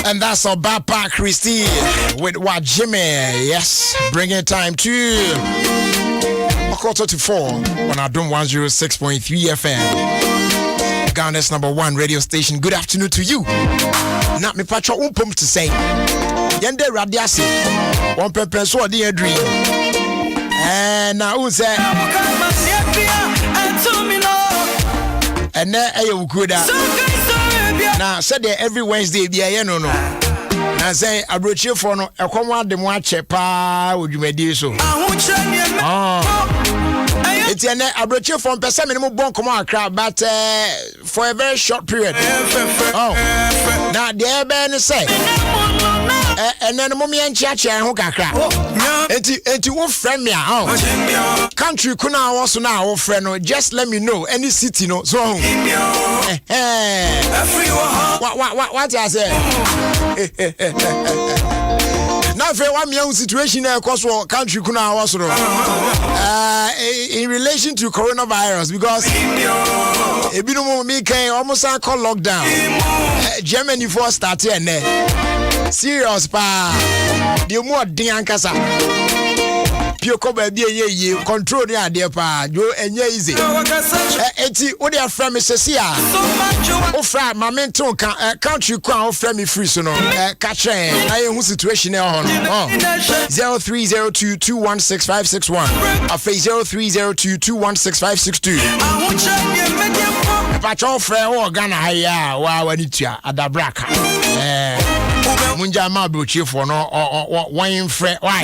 And that's our Bapa Christie with what Jimmy. Yes, bringing time to 4:34 on Adom 106.3 FM. Ghana's #1 radio station. Good afternoon to you. Not me patro umpum to say. Yende radiasi. One pepper so the dream. And now who say? And then I good. Now said there every Wednesday be a no. Now say abrochi for no e come one dem ache pa odwumadi so. It's an abrochi for person minimum bon come akra but for a very short period. Oh. Now there be say and then mommy and chacha ho kakra. Enti wo friend me country kuna also now wo friend no just let me know any city no so what I say now if one young situation cause country kuna also in relation to coronavirus because ebino me can almost call lockdown Germany for start and serious pa the more diankasa pio ko ba bia ye control ni ade pa jo enye easy enti wo dey friend me sesi a wo fra momentum country kwa wo friend me free so no ka chen na ye hu situation e ho no 0302216561 afa 0302216562 pa cho friend wo Ghana haya wa wani tua adabraka munja ma brochi for no one friend why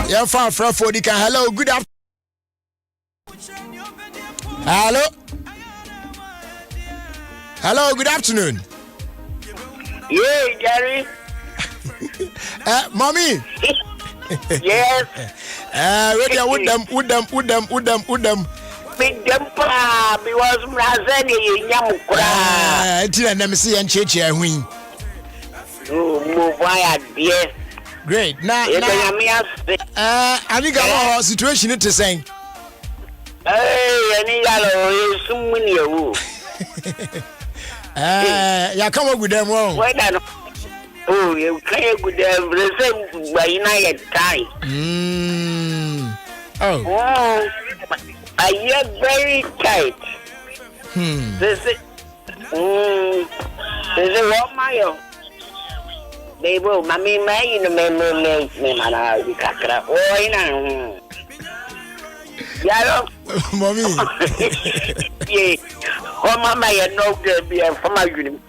You're far from Fodica. Hello, good afternoon. Hello. Hello, good afternoon. Yeah, Jerry. Mommy. Yes. With them. With them, because Razani, Yamukra. Until I never see and church here. Move wire, dear. Great. Now, I think our situation is the same. Hey, any yellow, soon you. Yeah, come up with them wrong. Oh, you can't with them the same by United time. Oh, I get very tight. This is what my they will, Mammy, may the man, Kakra. Oh, yeah, mommy. Yeah, oh, Mamma, you know, there from my union.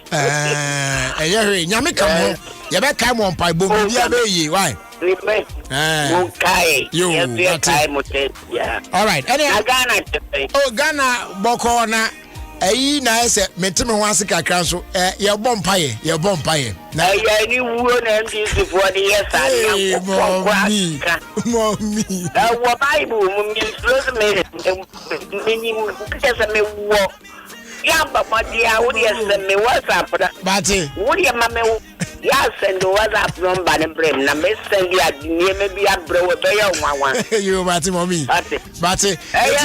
Yami come on. You better come on, Pai Boom. Why? Yeah. All right. Ghana. Oh, Ghana, Bokona. Na ese metime ho ase kakra so ye bom paye na ni wuo na MDC for the years and mommy wa bible mu mi close me kesa me wo ya ba ma dia wo dia se me WhatsApp da bati wo dia ma me ya send WhatsApp number ne brem na me send ya ni me bi abre wo be ya nwanwa yo bati mommy bati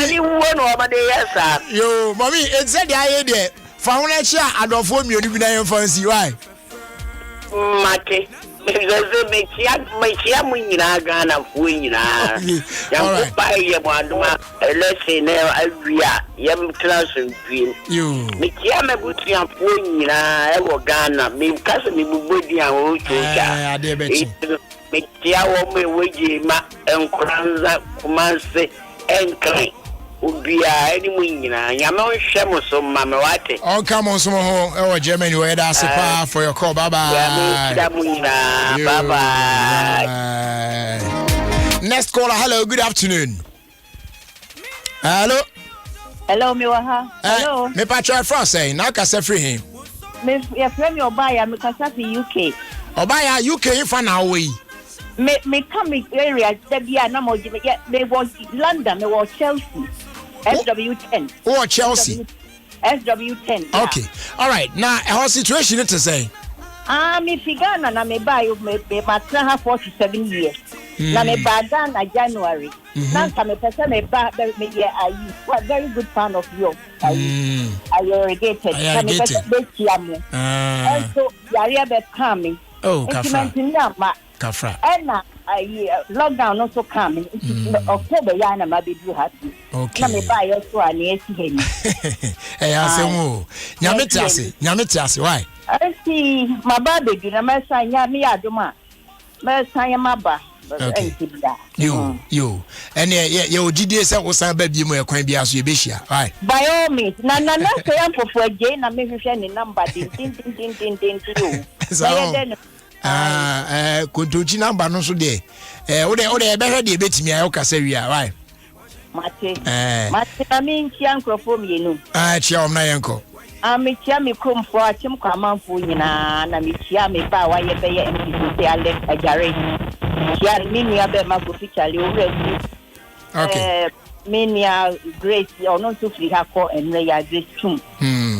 ni wuo no ma de yes yo mommy it said the aye there fa wona chi adofo mionu bi na yen fancy why mate because me chia mu nyina Ghana fu nyina ya ko ba ye mo aduma let's say na awia yam transin pin yo me chia me butia fu nyina e wo Ghana me kase me bubodi an o chocha ade be chi me chia wo me weje ma enkranza kumanse enkran ubia eni mu nyina nyame hwe mo so ma me wate on come on some ho e wo Germany we da sepa for your call bye bye bye bye. Next caller, hello, good afternoon. Hello miwaha. Hello me patro from say na ka se free him me ya frame obaya me kasa fi UK obaya UK fa na we me come area Debia na mo me was London me was Chelsea SW10 oh Chelsea SW10 yeah. Okay, all right, now how situation it to say me figana na me buy me matra 47 years na me baga na January na me person me ba me very good fan of you I irrigated na me person be chiamu and so yare be coming oh kafra Kafra. Ena lockdown also coming. October yana mabidu happy. Okay. Na me buy your so ani esi heni. Asemu. Nyamete ase. Why? Esi mababe du na mesa nya me adoma. Mesa nya maba. Okay. You. And ye ogidie se wo san ba bi mu ekwan bia so ye behia. Why? By all means. Na so yam for je na me hwehwe ni number din you. Kontochi number no so de wo de e be hwe de betimi ayo kasa wia why mate ami ntia nkrofo mienu chia om na yenko ami chia mi kromfo achim kwa manfo nyina na mi chia mi ba wa ye be ye MPC ale ajare chia mi nua be ma go fichale owura okay Minia Grace ono so free ha ko enre ya Grace tum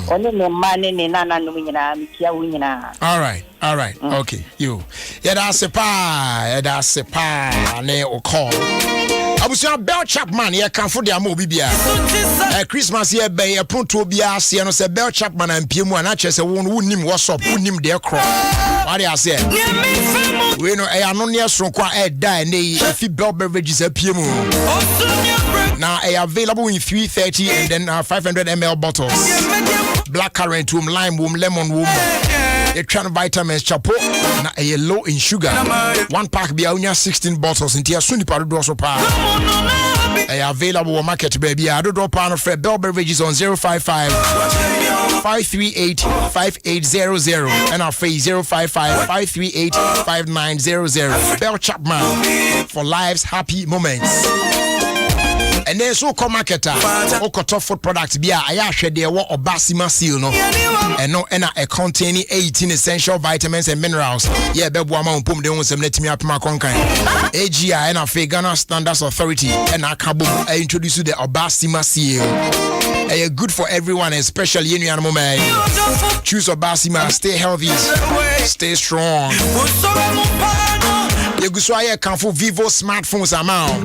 ono me ma ne nana no nyina mi kia wo nyina all right okay you da sepa ne o call abusia Bell Chapman ye kanfo de ama obi bia Christmas ye be ye ponto bia se no se Bell Chapman ampie mu ana chese wo nim WhatsApp nim de kro what I say we no e ano ne sonko e da ne fi Bell beverages apie mu now available in 330 and then 500 ml bottles black currant lime lemon a tran vitamins chapo na a low in sugar one pack be only 16 bottles in tia suni do so pa available market baby I do drop on Bell beverages on 055 538-5800 and our face 055-538-5900. Bell Chapman for life's happy moments. And then so come marketer okoto food products bia aya hwede e wo obasima seal no eno na e containing 18 essential vitamins and minerals yeah bebo ama ompom de wonsem na timi apema konkan AGI na Ghana Standards Authority and akabo introduce the obasima seal. Good for everyone, especially in your moment. Choose obasima, stay healthy, stay strong. You go so I can for Vivo smartphones amount.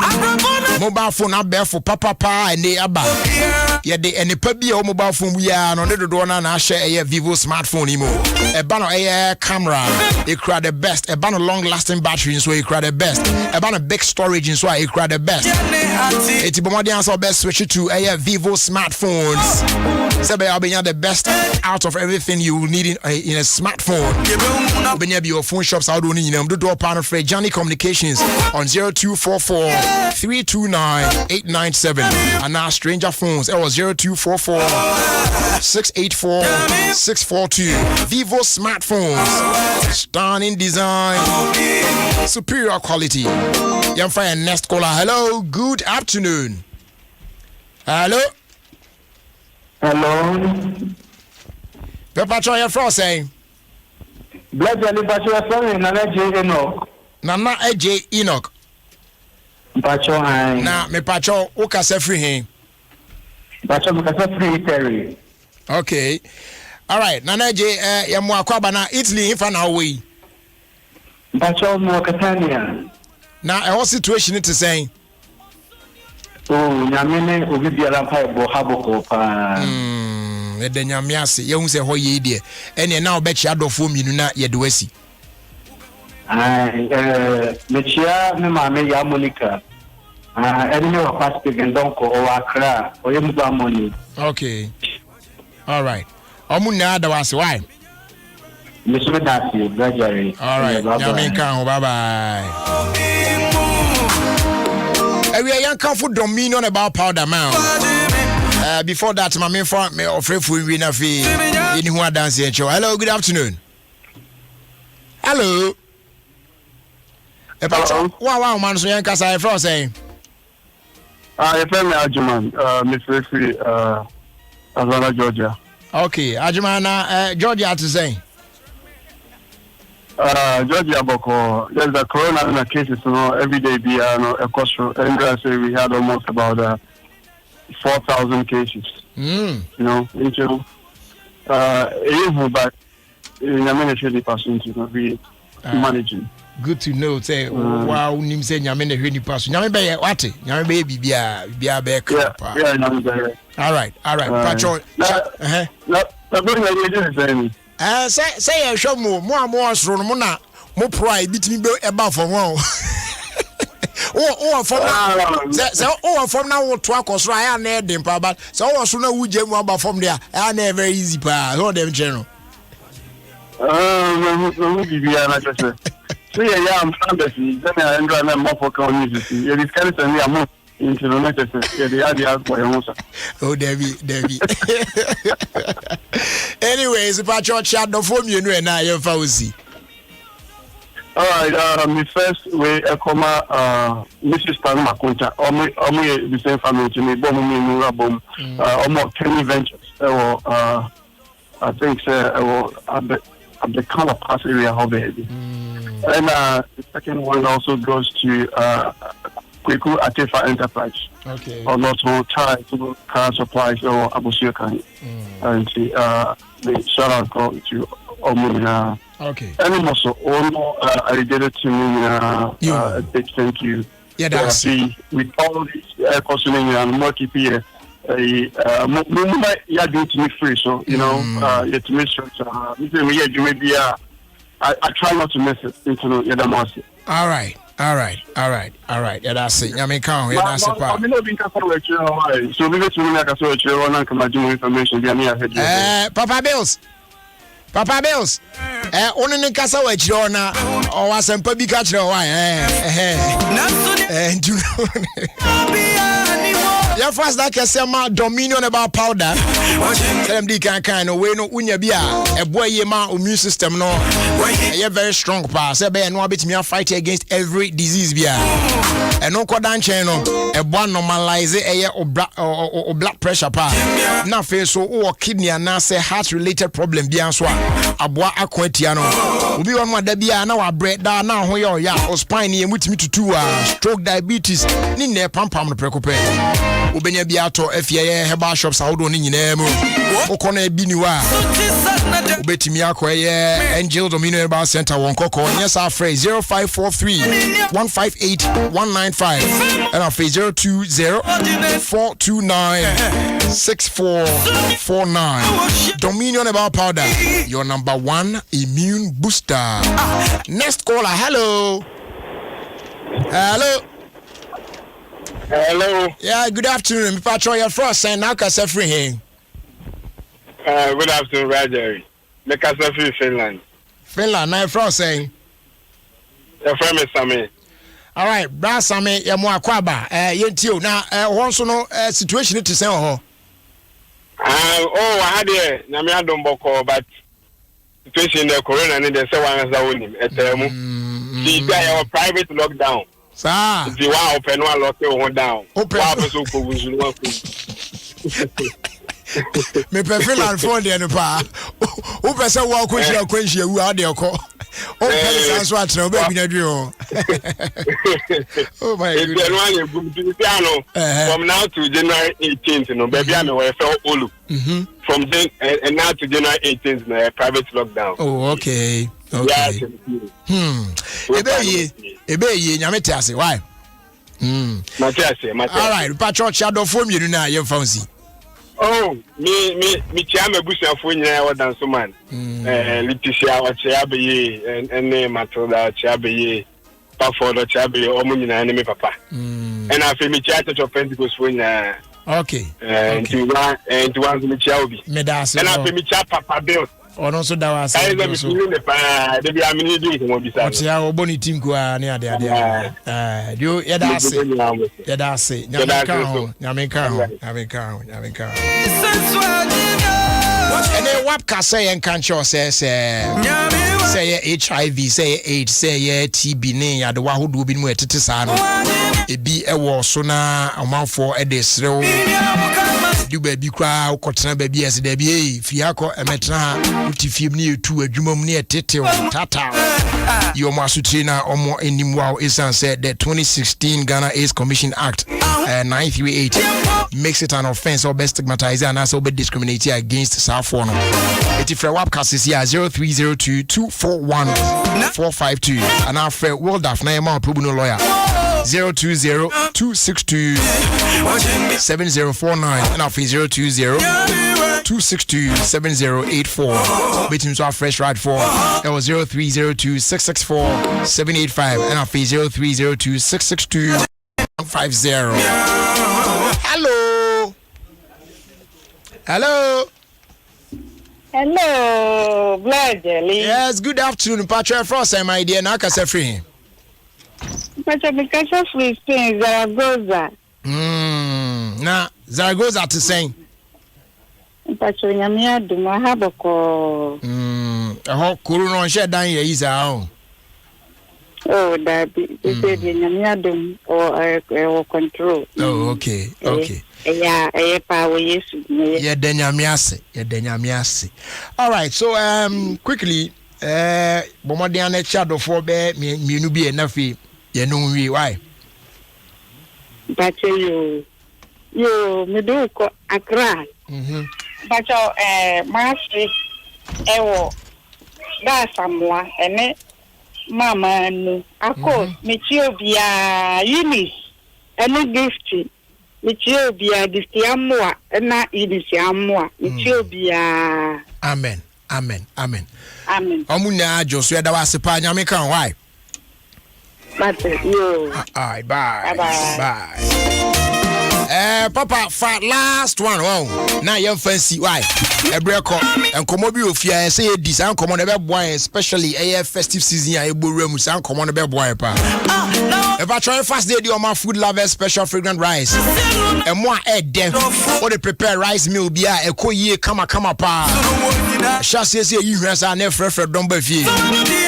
Mobile phone up there for papa and they aba. Yeah, they and the puppy or mobile phone we are on the door na share a Vivo smartphone imo. A banner a camera, it cry the best. A banner long lasting battery so it cry the best. A banner big storage so it cry the best. It's Bomadians or best switch it to a Vivo smartphones. Sabe I'll be the best out of everything you will need in a smartphone. When you be your phone shops out on the door panel for Johnny Communications on 0244-329-897 and now stranger phones 0244-684-642. Vivo smartphones, stunning design, superior quality. Young fire next caller. Hello, good afternoon. Hello. Papa Choy, you're from saying. Blood Jelly Pacho from Nana J. Enoch. Nana AJ Enoch. Pacho, na me Pacho, Oka se free him. Pacho, because free Terry. Okay. All right. Nana AJ, Yamwa Kwabana, Italy, if I know we. Pacho, Mokatania. Now, a whole situation it is saying. Oh, Yamine, Ubibia Haboko. The Yamiasi, young say, Hoy, dear. And you now bet you out of whom you do not yet do see. Mechia, Mamma Yamonica. Enemy of Pastic and Donko or Accra or Yamuba money. Okay. All right. Omuna, that was why. Miss Medasi, gradually. All right. Yaminka, bye bye. We are young comfort dominion about powder mount. Before that, my main front may offer for winner fee. Anyone dancing show. Hello, good afternoon. Hello. Wow, man, so young Casa from saying. I found Ajuman, Miss Referee, Atlanta, Georgia. Okay, Ajumana, Georgia to say. Georgia Boko, there's a corona cases, every day be a cost. And I say we had almost about 4,000 cases. Into but in a minute, person to be managing. Good to know. Say, wow, Nim say, Yamin, the person. Yamin, what? Yamin, baby, be a back. All right. Patrol. Say, show more, strong, more pride between about for one. From now to Akos, I am near them, but so sooner we jam about from there. I never easy pa. All them general. So yeah, I'm fantasy. Then I enjoy them more for community. Yeah, this kind of thing I'm more into the next. Yeah, the idea for your oh, Debbie. Anyways, if I chat the phone, you know, and I have Fauzi. All right, my first way, Mrs. Stan Makunta, almost the same family to me, Bomb, almost 10 ventures. I think, at the color pass area, how baby. And the second one also goes to Kweku Atefa Enterprise. Okay. Or not to tie to car supplies or Abusiakan. And the shout out to Omuna. Okay. And also, I did it to me. A big thank you. Yeah, that's it. With all this air conditioning and multi-peer, you do to me free. So, you know, you to make sure. I try not to miss it into the other mercy. All right. Yeah, that's it. I mean, come. Yeah, that's it. I'm not being careful with you. So, we get to me. I can show you one and come and do information. Papa Bills. Only in Casa Wachona or was some public catcher. And you know, your first like a summer dominion about powder. Tell them the kind no way no unya bia a boy ye ma immune system no you very strong pa say be no abet me fight against every disease bia and no kodan chen no e boy normalize o blood pressure pa na fe so o kidney na say heart related problem bia so aboa akwatia no obi won ma da bia na wa bread da na ho ye ya o spine ye mutimi tutu stroke diabetes ni ne pampam no prekope obenya bia to afia ye herbal shops awodo ni nyina mu okona bi ni wa obetimi akoye Angel Domino Herbal Center won koko yes our phrase 0543 158 195 and our phrase 020 429 6449 Dominion Herbal Powder, your number one immune booster. Next caller, hello. Hello. Yeah, good afternoon. Me patrol your first and now can say free here. Good afternoon, Roger. Me can say free Finland. Finland, now first saying. Your friend is Sammy. All right, bra Sammy, ya mo akwaba. Yentio na wonso no situation to say ho. I had a Adom Boko, but situation the corona and the seven as I win him at the private lockdown. Sir, if you want open one lock one down. Open. Me prefer and phone there no pa. Who person walk question who are there call. Open answer at no baby na do. Oh my goodness. From now to January 18th, no baby I know fell Olu. From then and now to January 18th, no private lockdown. Oh, okay. Okay. Ebe ye nyame te ase why? Matiase. All right, Patrol Shadow form you na ye fancy. Oh, me chama bushafo nyina wa danso man. Leticia wa chiabe and Matilda chiabe Pafodo chiabe omo nyina ne me papa. And afi me chia church of Pentecost for nyina. Okay. And you want me chia obi. Me da se. And afi me chia papa bill. Ono so da wa se. I dem me ne pa de bia me ni di mo bisa. O tia oboni team ko a ne ade. You ye da se. Ye da se. Nyame ka ho. Ene wap ka say en kan cho say HIV say AIDS say TB ne ya de wa hodo bi mu etete sa no ebi ewo so na amanfo e de srew du ba bi kwa ukotena ba bi ese da bi fi akọ emetra utifiem ne etu adwumam ne etete tata yo mo asutri na omo enimwa isan said the 2016 Ghana AIDS Commission Act 938 makes it an offense or best stigmatized and also be discriminated against Southforn. It is web cast is here 0302 241 452 and our friend World of Naima Pubuno lawyer 020 262 7049 and our 020 262 7084 between our fresh ride for it was 0302 664 785 and our 0302 662 150. Hello, Bladley. Yes, good afternoon, Patrick Frost, my dear. Now, can I say free? Patrick, because of free Spain, Zaragoza. Nah, Zaragoza to sing. Patrick, Adom 106.3. Corona shed down here is our. Oh, that be Adom or control. Oh, okay. Yeah, power yes. Yeah, Denyamiase. All right, so quickly, Bomadiana shadow for bear me no be enough. You know why? But you me do Accra. But Master Ewo that's someone and Mama no. Of course, me bia Eunice and gift. Michio bia distiamwa na idisiamwa michio bia amen omuna ajoso ya da wase pa nyame kan why but yo bye Papa for last one now you fancy why a break and come bi ofia say this and come on the boy especially a festive season ya ebo remu san come on the boy pa if I try fast day on my food lovers special fragrant rice and more add them or the prepare rice meal be a koye kama pa shall say you rest and never don't be fee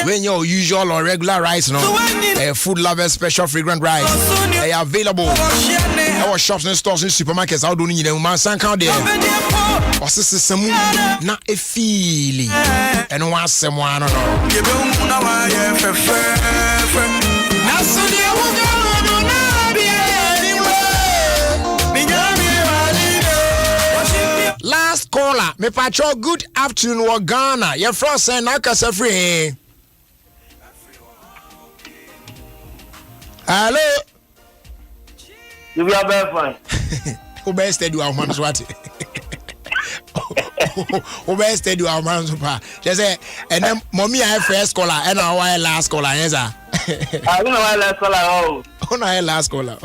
when your usual or regular rice no a food lovers special fragrant rice they are available our shops and stores and supermarkets how do you know man san count there what's this some na a feeling and one someone no last caller me patrol good afternoon wa Ghana your friend say na kasa free hello you be a fine who best steady our man so what who best steady our man so pa just say and then mommy I first caller and our last caller yes sir I don't know why last caller oh no last caller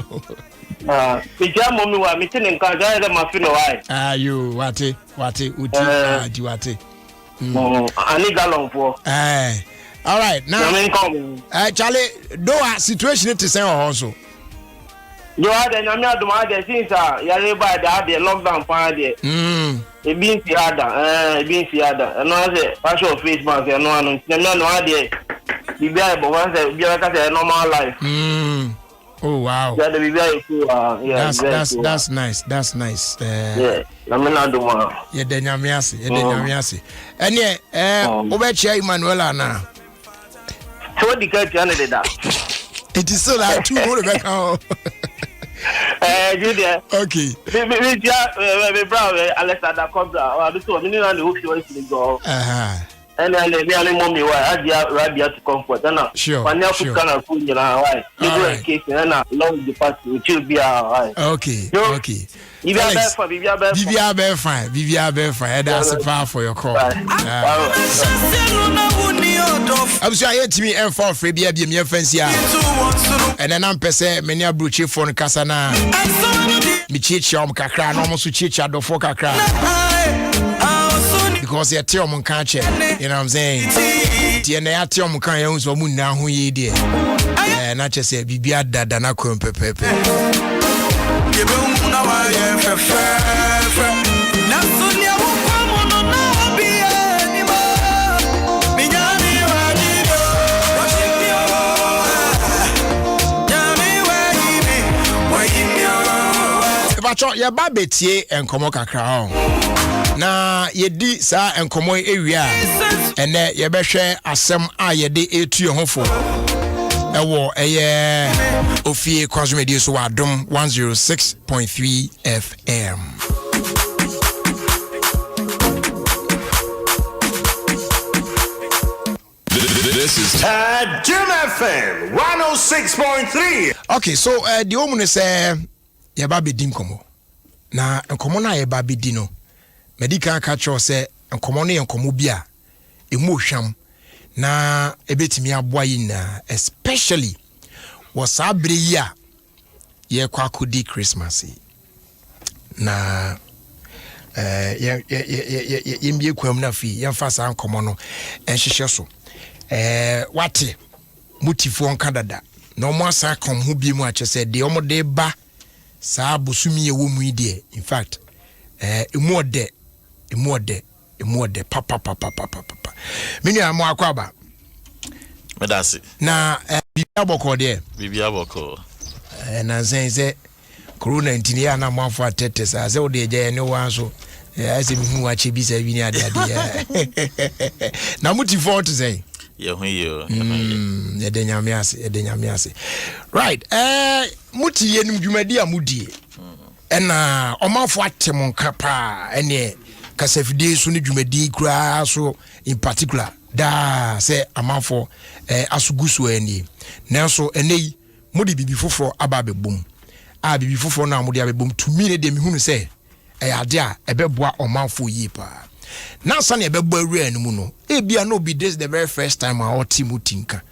picture mommy wa meeting in Canada dem ma feel why you what uti what ani gallon for all right now Charlie do a situation it is say also you are the nyame adom ade since yare ba the lockdown pa de e bin si ada no say fashion face mask no anu nyame no ade bibia bo wan say bibia ka say normal life oh wow yeah the bibia yeah that's nice yeah nyame adom ye de nyame ase ene obe chia Emmanuel na so the cat ane da it is so like two more back on Julia. Okay. Me brother Alexander Cobra. I do so. Me no know who is go. And then me and mommy why Rabia to comfort. And sure. When you put kind of food you know why. You go in case and long the party it will be alright. Okay. Okay. Vivia be fine. That's a power for your call. I'm sorry, I me and for free be me fancy. And then I'm pese many abruchi phone kasana. Me chichom kakra no mo so chicha do for kakra. Because you tell me can't check, you know what I'm saying? TNA tell me can't use what na who ye dear. And I just say bibia dada na ko pepepe. Your babetie and komo kakra na yedi sa enkomo ewia ene ye behwe asem a yede etu ho fo ewo eye Ofie Kwanso media so Adom 106.3 FM. This is Adom FM 106.3. Okay, so the woman say ye ba bedim komo na enkomo na ye ba bedi no medical catch say enkomo no enkomo bia emu ohwam na ebetimi aboa yi na especially was abre yi a ye kwa kodi Christmas na ye mbie kwam na fi ye fa sa enkomo no enhyehyɛ so wate mutifo onka dada na omo asa kom ho bi mu a kyese de omo de ba sa busumi ewo mu ide in fact emu ode papa menu amo akwaba medasi na bibia boko de na zenze corona 19 ya na mwafo atete sa se ode je ne wanso ase mi hu ache bi sa bi ni ade na mutifo to say ye de nyame ase right muti ye nim dwumadi amudie na omafo atem nka pa ene kasafide so ne dwumadi kura so in particular da say amafo asugusu ani nanso enei mudi bibi foforo aba bebom bibi foforo na mudi abebom tumi ne de mihunu say ade a ebeboa omafo yi pa na san ebebo awura anu no ebia no be this the very first time our team utinka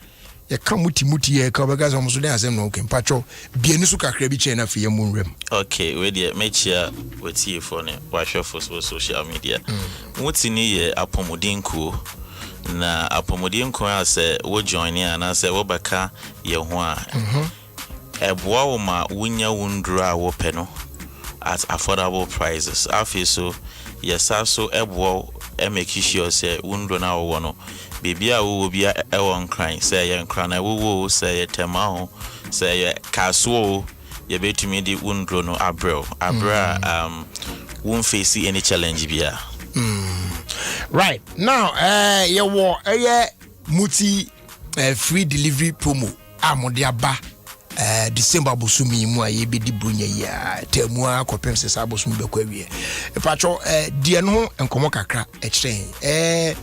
ye ka muti ye ka bega so so den asem no ken patcho bienu so kakra bi che na fe yemu nwrem. Okay, we dey mechia wetie for ne wa share for social media. Muti ni ye apomodinko na apomodinko a se wo join ya na se wo beka ye ho a. Eboa wo ma wunya wundru a wo pe no at affordable prices. Afi so yes so eboa make sure say wundru na wo no baby a wo bia e won kran say ye nkran na wo say ye tema ho say ye kaso ye betumi di wundru no abra won face any challenge bia. Right now ye wo muti free delivery promo amode aba December bosumi mu aye be di brunya ya temu akopem se sa bosumi be kwawie patcho die no enkomo kakra ekire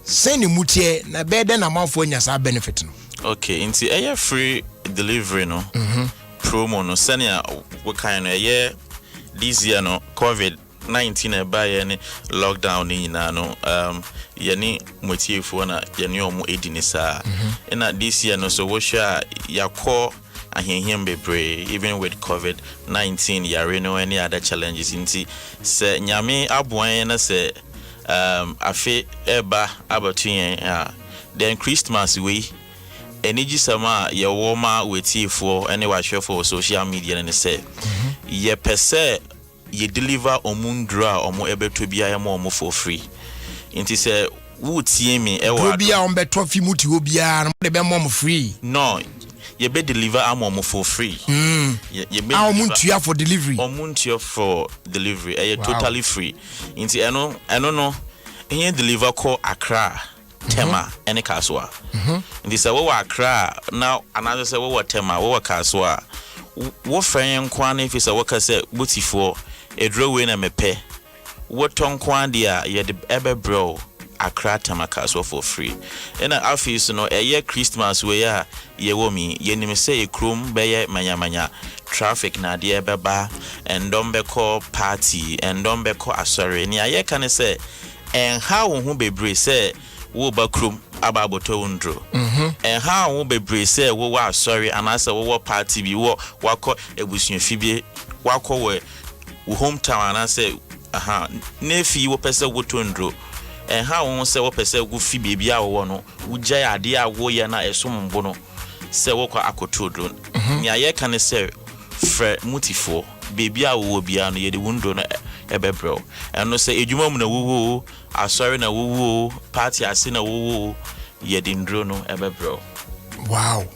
send mutie na bede na manfo nya sa benefit no. Okay, inti free delivery no promo no senia we kind no this year no COVID-19 eba ni lockdown ni na no yani motiefo na yani omo edini sa na this year no so wo sha yakọ ahihim bebre even with COVID-19 yare no any other challenges inti se nyame aboan na se afi eba abatuyen then Christmas we energy sama ye woma wetiefo any watch for social media and say ye pese ye deliver omundra omo ebeto bia ye mo for free inti se wo tie me e wa bia on beto fi muti obia no de be mo free no ye be deliver am for free ye be omuntua for delivery omuntua for delivery totally free inti eno no he deliver call Accra Tema any kaswa inti say we Accra now another say we Tema we kaswa wo friend kwan if say we ka say butifo edro we na mepe wo ton kwan dia ye de ebe bro Accra Tamakaswa for free. And I feel so no Christmas where ye womi ye nim say krum beye manya traffic na de beba and don't be call party and don't be call asori ni aye can say and how who be bre say wo ba krum ababoto undro and how who be bre say wo wa asori and asa wo party bi wo wakọ ebusuan fibie wakọ we hometown and say nefi wo pese wo tondro and how won say wo pese go fi baby a wo no wo gya ade a wo ye na esombo no say wo kwa akotodro nya ye kan say fre mutifo baby a wo bia no ye de wundo no ebebro and no say edwuma mu na wo asori na wo party ase na wo ye de ndro no ebebro. Wow.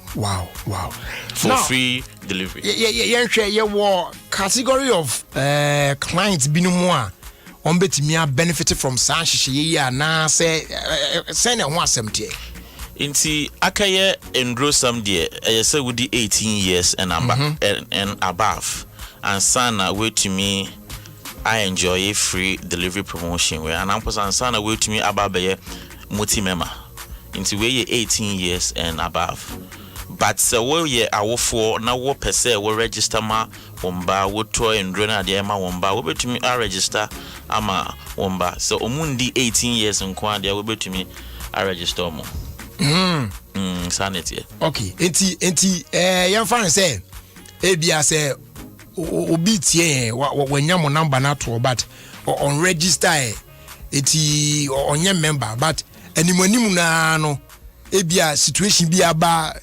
For now, free delivery. Ye wo category of clients binu a on betimi a benefit from sanhihye ya na say send ho asemte inti akaye endro some there say we di 18 years and above and sana wait to me I enjoy a free delivery promotion where and am sana wait to me ababe multi-member inti we 18 years and above but so we ye awofo na wo pese we register ma womba wo to endro na de ma womba wo betumi a register ama womba so omundi 18 years nkwa de wo betumi a register mo sanity okay enti yemfa say ebia say obi tie wanya mo number na to but on register eti onye member but animanimu na no ebia situation bi aba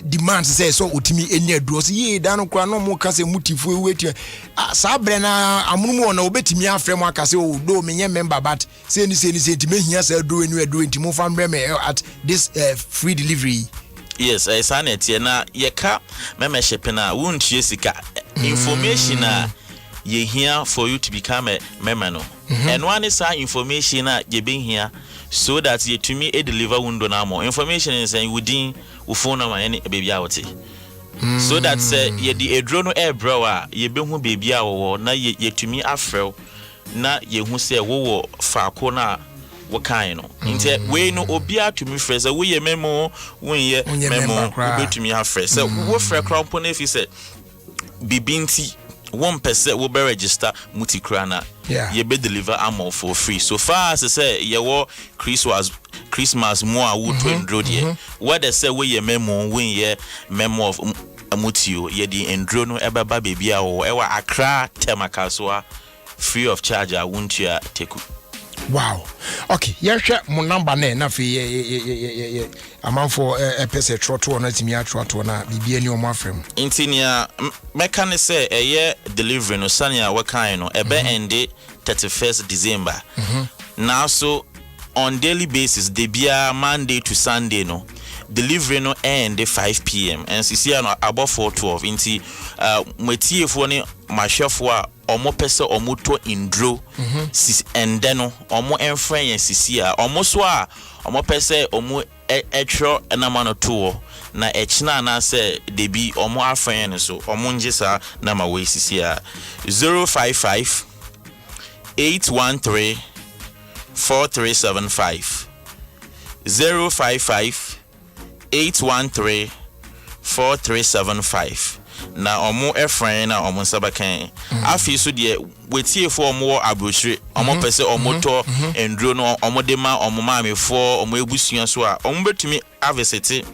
demand say so otimi eni aduro so ye da no kra no mo ka se mutifo weti sa bre na amunumu na obetimi afrem aka se o do menye member but say ni ntimi hia sa aduro eni aduro ntimo fa mbre me at this free delivery. Yes, I sign it na ye ka membership na wontie sika information na ye here for you to become a member no and one is information na ye be here so that ye to me a deliver window na more information is saying within u phone number any baby out so that say ye di edro no air brower ye be hu baby awo na ye to me afrel na ye hu say wo faako na wo kan no nti we no obia to me frese wo ye memo won ye memo be to me afrel so wo frɛ krampo na fi say bibinti 1% will be register multi-crana. Yeah. You be deliver ammo for free. So far as I say, your Chris was Christmas more wood to endro de what they say we memo when ye memo of amutio ye di endro no ebaba baby o ewa Accra Temakaswa free of charge I won't ya take. Wow. Okay, yehwe mo number na fi amount for a pese trotto na timi atrotto na bibia ni omo afrem. Intinia meka ne say eye delivery no sania we kan no ebe ende 31st December. Now so on daily basis de bia Monday to Sunday no delivery no end 5 p.m. and sisi no above 4:12 inti metiefo ne mahwefo a omo pese omo to indro sis ende no omo enfren yen sisi a omo so a omo pese omo etro enamano to na echina na se debi omo afren so omo njesa na ma we sisi a 055 813 4375 055 813 4375 na omo efren na omo sabakan afi so de wetie fo omo abrochire omo pese omo to endro no omo de ma omo maamefo omo ebusua so a omo betumi avesete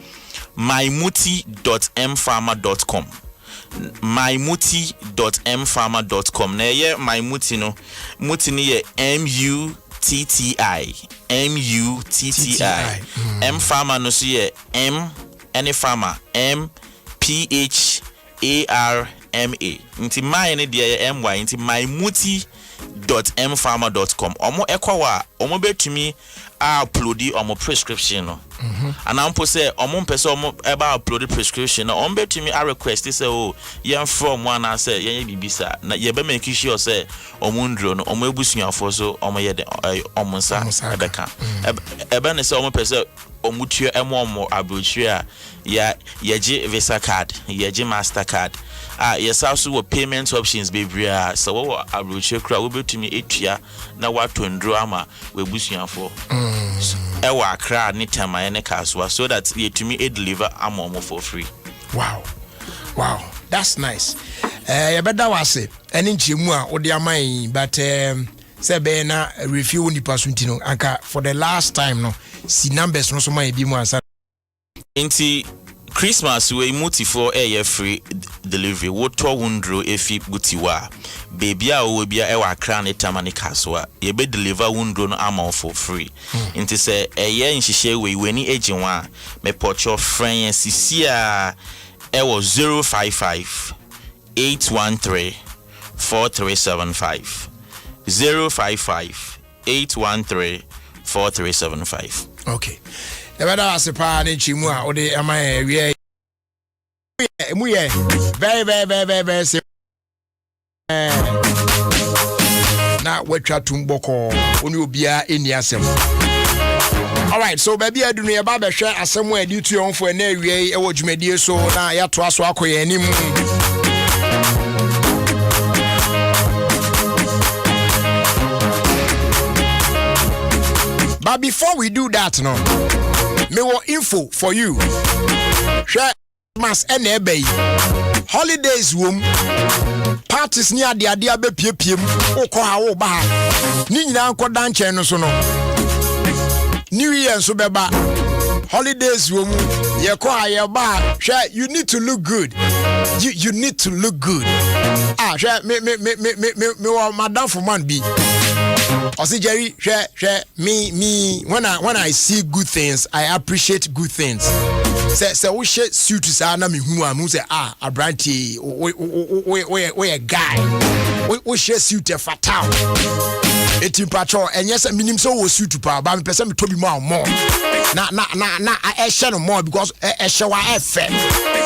mymuti.mfarmer.com mymuti.mfarmer.com na ye mymuti no muti ni ye MUTTI mfarmer no so ye M any farmer MPHARMA nti my ne de MY nti mymuti.mfarmer.com omo ekwa omo betumi upload omo prescription no anampo say omo mpese omo eba upload prescription no omo betumi a request say oh yen from one na say yen bibisa na ye be make sure say omo ndro no omo ebusuafo so omo ye de omo nsa ebeka ebe ne say omo pese omo tue omo abrochire a ye Visa card ye Mastercard yes also with payment options baby so what abrochire kra we betumi etua na wato ndro ama we busuafo ewa Accra ni tema ene kaswa so that you to me deliver amomo for free. Wow, that's nice. You better was any chimua or the amai, but sebe na review ni pasuntino anka for the last time no si numbers no so may be more inti Christmas we muti for air free delivery woto wundro efi butiwa baby a we bia ewa Accra ne tamani kaswa ye be deliver wundro no amount for free inti say eye nhihye we weni eginwa me pocho friend sisi a ewo 055 813 4375 055 813 4375. Okay. Ebada asepa ne chimu a ode amaye wie very na wetwa tumboko oni obia eni asem. All right, so baby adunu ye ba behwe asem a di tu onfo na wie e wo dwumadie so na ya to aso akoye anim. But before we do that, no, me want info for you. Share mas enebe holidays room parties near the idea be piem oko ha wo ba ni nyina nko danche no so no New Year so beba holidays room ye ko ha ye ba share you need to look good. You need to look good. Share me madam for man be Osi Jerry, share me when I see good things, I appreciate good things. Say we share suit to say na me hu am say a brandy we a guy. We share suit a fatal. Eti patrol and yes minim so wo suit pa ba me pese me tobi more. Na I share no more because I share wa FM.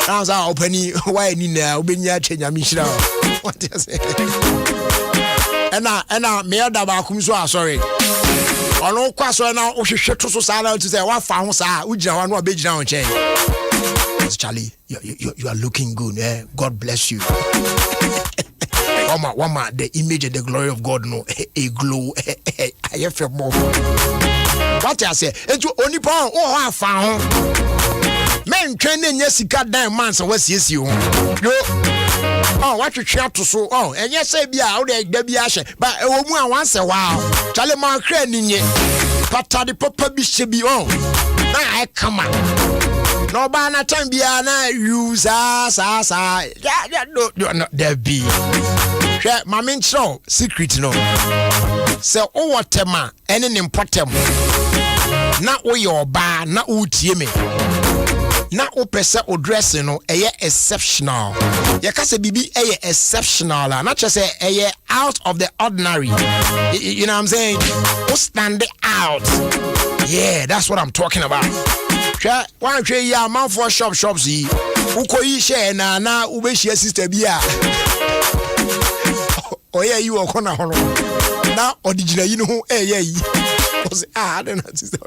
Now say opani why ni na obenya chenya mi shira. What you say? Ena me da ba kum so sorry. Ono kwaso na wo hwehwe to so sa na to say wa fa ho sa ugina wa no obegina ho chen. Charlie, you are looking good. God bless you. Wama, the image and the glory of God no a glow. I feel more. What I say? It's only pound oh I found. Men training yes got 9 months and what's yes you. Oh, what you try to so and yes say be out there be ashe but a woman once a while. Charlie man crane in ye. pata de papa bi shebi on na I come no ba na time bia na use sa no there be hwe ma me nchro secret no se o wotema ene ne importem na o ye oba na o tie me na o pese o dress no eye exceptional ye ka se bibi eye exceptional na che say eye out of the ordinary. You know what I'm saying? O stand out. Yeah, that's what I'm talking about. One trade ya man for shops yi. Ukoyi share na ubeshia sister bia. Oh yeah, you are corner hono. Now original you know yeah. I don't know sister.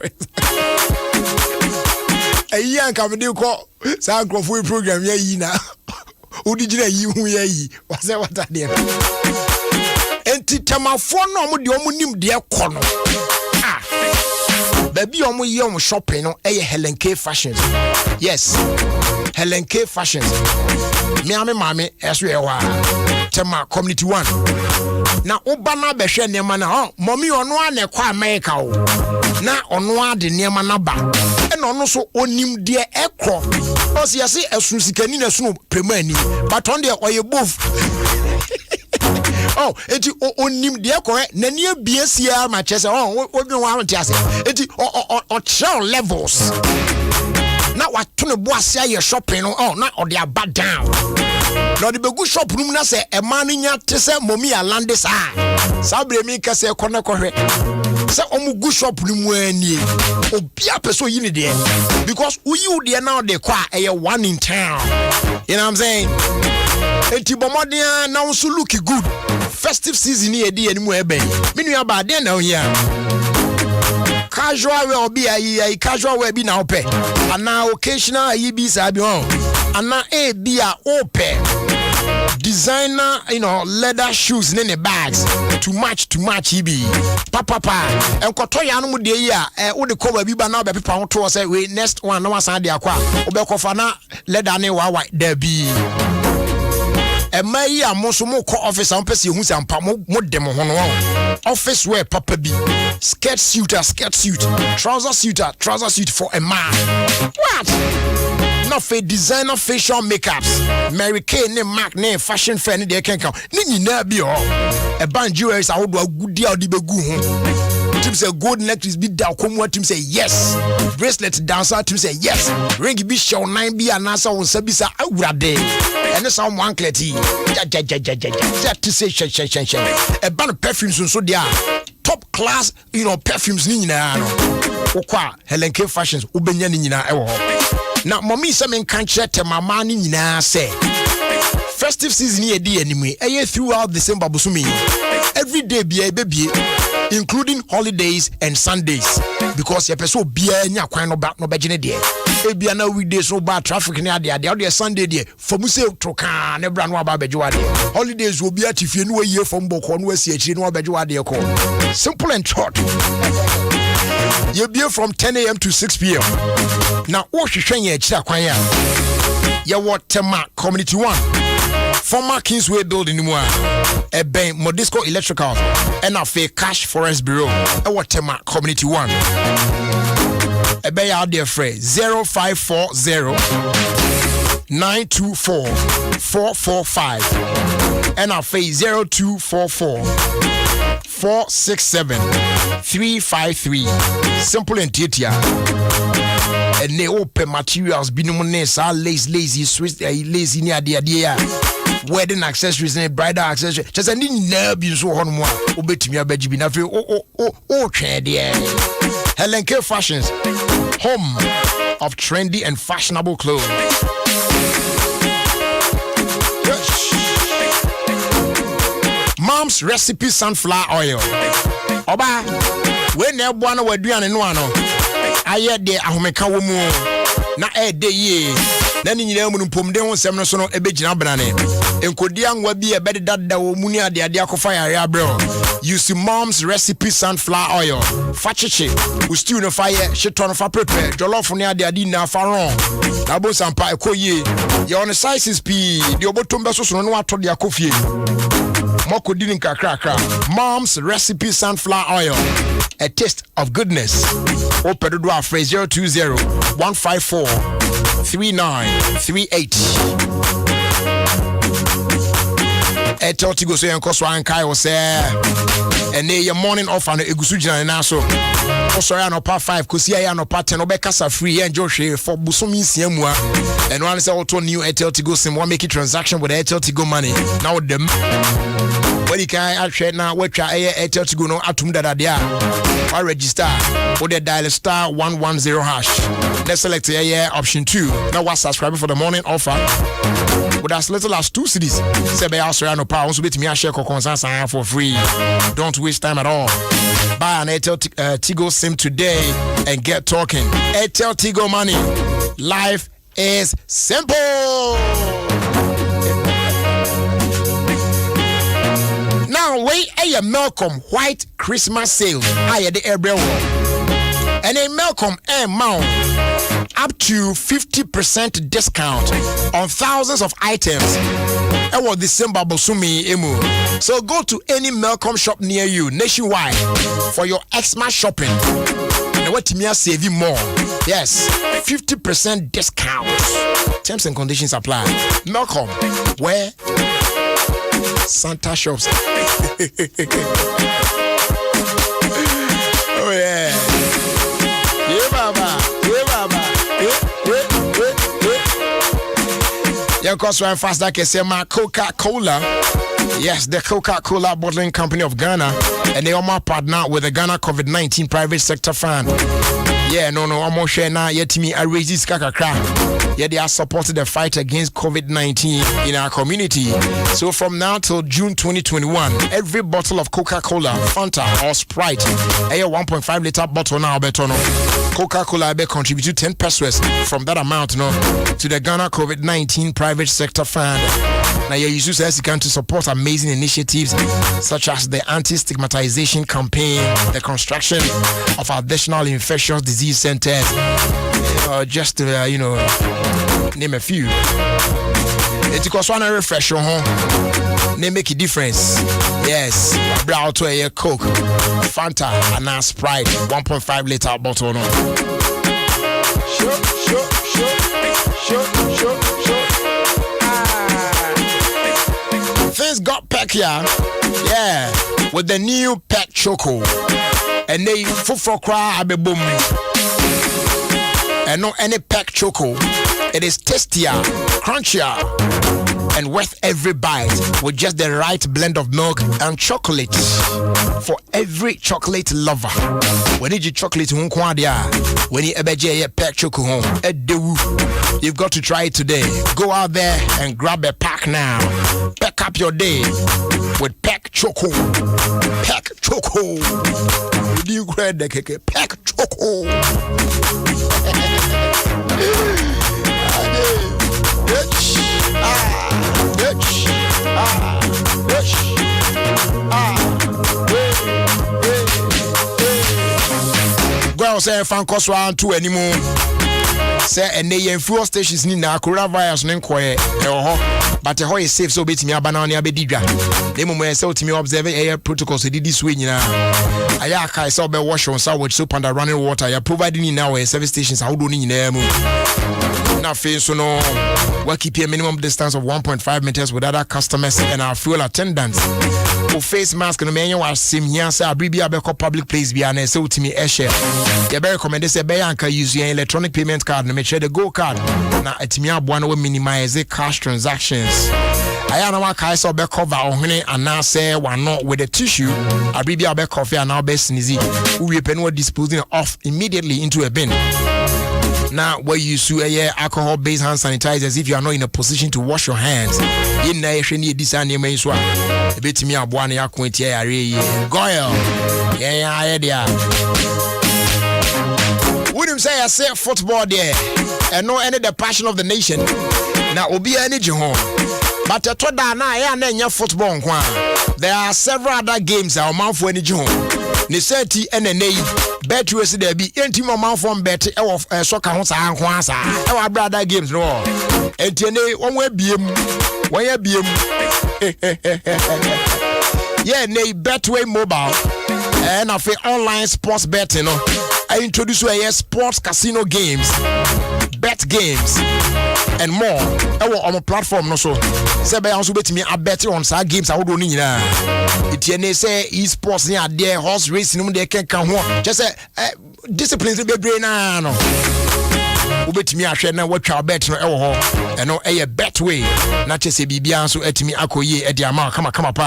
Yan come dey call say for program yi na. Original yi hu yi. What say what are there? Enti tamafo no mo de omo nim de ekono. Baby omo ye omo shopping no Helen K Fashions. Yes. Helen K Fashions. Me mama eso ye wa. Tema community 1. Na oba na behwe nema na mommy ono a na kwa America o. Na ono a de nema na ba. E no no so onim de ekro. O se yesi esun sikani na sunu premani. But on de oye both. Oh, eti onim de ko na ne abiesia ma chese obi wa ante eti o trail levels na wato ne bo ase aye shopping no na o de aba down na de begu shop room na se e ma nya te se momi alande sa bre mi ka se ko na ko hwe se omugu shop room ani obi apeso yi ne de because uyi de na de kwa eye one in town. You know what I'm saying? Eti bomodin na so look good. Festive season here di enimu ebe. Minu ya ba den na here. Casual wear obi ayi casual wear bi na ope. Ana occasional ayi bi sa bi on. Ana e bi a ope. Designer, leather shoes in the bags to match ibi. Papa enkoto ya no mu de yi a wo de cover bi ba na be pepa ho to say we next one na wasan de akwa. Obekofa na leather ne wa there be. Emayi amoso mo ko office am pese hu sampa mo dem ho no office wear papa bi skirt suit trouser suit for a man. What? No fe designer facial makeups Mary Kay ne Mac ne fashion fair ne de kenkan ni nyina bi ho e ban jewelries awodo agudi a odi begu ho. Tim say gold necklace bi da komo tim say yes, bracelet dancer tim say yes, ring bi show 9 bi anasa won sabi sa awurade ene sa mo ankleti that to say shen e ban perfumes so dia top class perfumes ni nyina no okwa Helen K Fashions ubenya ni nyina e wo na mommy se men kan kire temama ni nyina say festive season here di animu throughout December busumi every day be including holidays and Sundays because your person bia nya kwan no begine de e bia na weekdays no ba traffic ne ade Sunday de for mu say troka ne bra no aba bejo ade holidays will be atifie no yie from boko no asi akiri no abejo ade ko simple and short. You be from 10 a.m. to 6 p.m. Now what you hwen ye akira kwan ya ye Tema Community 1 former Kingsway building mu a ben Modisco Electrical and a fake Cash Forest Bureau Tema Community 1 a bay out there phrase 0540 924 445 and a face 0244 467 353 simple and titia and they open materials binumunesa lazy swiss lazy near the wedding accessories and bridal accessories just any nerve so on one obetimi abaji bi na fe o twen there. Helen K Fashions, home of trendy and fashionable clothes. Yes. Mom's recipe sunflower oil. Oba, when you want to do an no aye de ahomeka wo mu na e de ye na ni nyina mu mpom de ho sem no so no ebegina brane enkodia nwa bi e bede dada wo muni ade akofa yare bro. Use mom's recipe sunflower oil. Fa chichi, u stew no fire, shiton fa prepare. Jollof ne ade na fa ron. Na bo sampa ekoye. Ye on sizes p. Di obotombe so no ato de akofie. Moko dinin kakra. Mom's recipe sunflower oil. A taste of goodness. Open do afre 020-154-3938. Eto tigo so yen koso ankai wo se ene ye morning off and egusu gina na so so ya no pa 5 kosi ya no pa 10 obekasa free yen jo hwe for busomi nsia mu a eno an se auto new Airtel Tigo sim one make transaction with Airtel Tigo money now them when you can atwe na watwa Airtel Tigo no atum dada dia or register or the dial *110#. Let's select option 2. Now what subscribe for the morning offer with as little as 2 cedis. Say be also no power so bit me share concern for free. Don't waste time at all. Buy an Airtel Tigo SIM today and get talking. Airtel Tigo money. Life is simple. Now wait a Malcolm White Christmas sale. I the air bill. And a Malcolm mount up to 50% discount on thousands of items. And what December Bosumi emu. So go to any Malcolm shop near you nationwide for your Xmas shopping. And what me save you more. Yes, 50% discount. Terms and conditions apply. Malcolm, where Santa shops. Oh yeah. Yeah, baba. Yeah, baba. Yeah, cause one fast like I say my Coca-Cola. Yes, the Coca-Cola Bottling Company of Ghana, and they are my partner with the Ghana COVID-19 Private Sector Fund. Yeah, no, I'm more share now. Yet me, I raise this kakakra. Yeah, they are supporting the fight against COVID-19 in our community. So from now till June 2021, every bottle of Coca-Cola, Fanta, or Sprite, a 1.5 liter bottle now, better no. Coca-Cola be contribute 10 pesos from that amount no to the Ghana COVID-19 Private Sector Fund. Now, you use this account to support amazing initiatives such as the anti-stigmatization campaign, the construction of additional infectious disease centers, just to, name a few. It costs one refresh on home. They make a difference. Yes, brown to a Coke, Fanta, and a Sprite, 1.5 liter bottle. No. Sure. Things got peckier, yeah, with the new Pet Choco, and they for cry abe boom, and no any Pet Choco. It is tastier, crunchier, and worth every bite with just the right blend of milk and chocolate for every chocolate lover. When you chocolate when you ever Pet Choco home, you've got to try it today. Go out there and grab a pack now. Pack up your day with Pet Choco. Pet Choco. You grab the cake. Pet Choco. Go say fan cost 1 2 anymore. Say and they fuel stations ni na coronavirus no nkoye but how is safe so betimi abana na abedidwa na mumu say otimi observe air protocols didi so nyina aya kai say be wash on with soap and running water ya providing now service stations how do ni nyina mu na fe so no we keep a minimum distance of 1.5 meters with other customers and our fuel attendants. For face mask no menye wa sim here say abribi abeko public place bia na say otimi share you be recommend say be anka use your electronic payment card no make sure the go card na atimi aboa no minimize cash transactions. I know what kind of cover on and now say one not with the tissue. I be a back coffee and now best sneezy. We pen were disposing off immediately into a bin. Now, where you sue alcohol-based hand sanitizers if you are not in a position to wash your hands. In the this anime is what a bit me up one year quint Goyle. Yeah. Wouldn't say I say football there and no any the passion of the nation. Now will be energy home. But to da na ya football nkwa. There are several other games that amanfo ani gye ho. Ne seti enenei Betway si there be enti amanfo bet e wo soccer ho saa nko asa. E wa brother games no. Enti ne won abiem. Won abiem. Yeah, ne Betway mobile. And of online sports betting, no. I introduce you a sports casino games, bet games, and more. On a platform, no so. Say by also bet me a bet on some games. I would only it say esports near there horse racing. They can come home. Just say disciplines be brain no. Bet me a share now what you bet no and no a bet way. Not just a BB so at me akoye at the amount. Come up.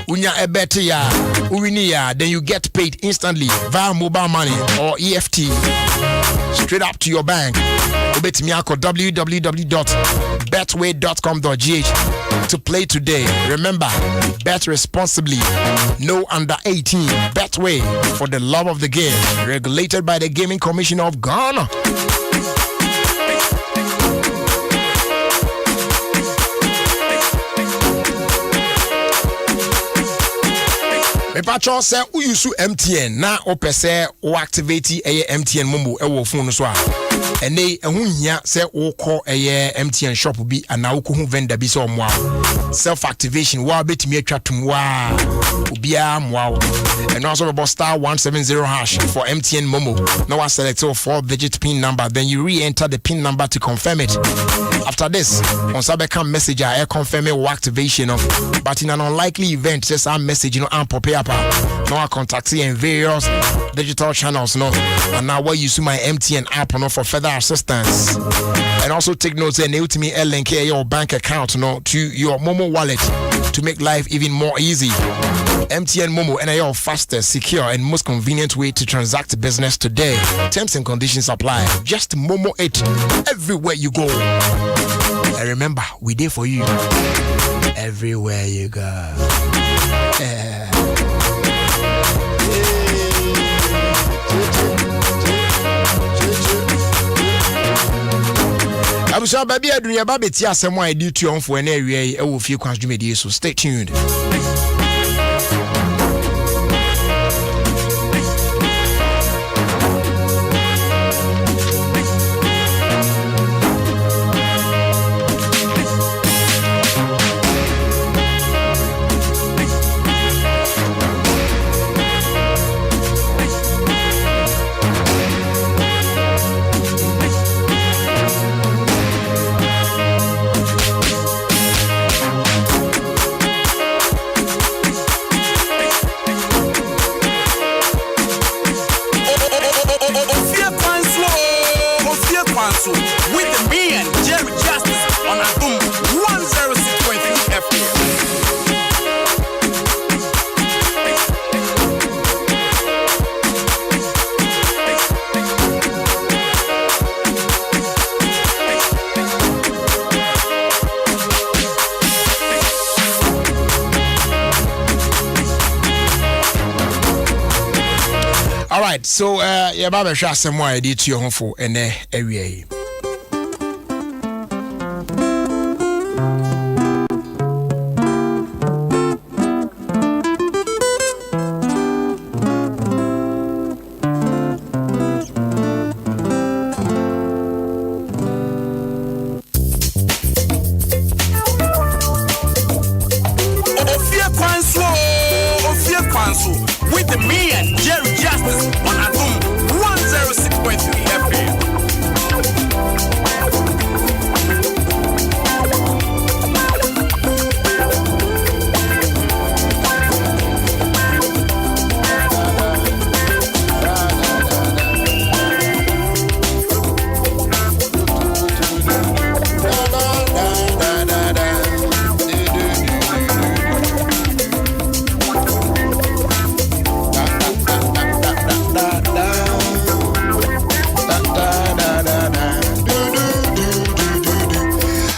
Unya a bet ya, uwinia, then you get paid instantly via mobile money or EFT straight up to your bank. Bet me www.betway.com.gh to play today. Remember, bet responsibly. No under 18. Betway for the love of the game. Regulated by the Gaming Commission of Ghana. Me patcho say u use MTN na opese o activate MTN momo e wo phone so a ene ehun hia say wo call MTN shop bi ana wo ko hu vendor bi so mo self activation wa betimi atwatum wa obia mo and also about star 170 hash for MTN momo. Now I select a 4-digit pin number, then you re-enter the pin number to confirm it. After this, on Sabeka message I confirm it activation of, but in an unlikely event, just a message I'm prepare. No, I contact you in various digital channels, no, and now where you see my MTN app, no, for further assistance. And also take notes and to me link your bank account, no, to your Momo wallet to make life even more easy. MTN Momo and your fastest, secure, and most convenient way to transact business today. Terms and conditions apply. Just Momo it everywhere you go. And remember, we there for you everywhere you go. Abusa baby adunya ba beti asem a edi tu onfo na awie e wo Ofie Kwanso dwumedi so stay tuned. With the me and Jerry Justice on Adom 106.3 FM. All right, so yeah, Baba Sha Samoa I did to your home for and area. Ofie Kwanso with the me and Jerry Justice on Adom 106.3 FM.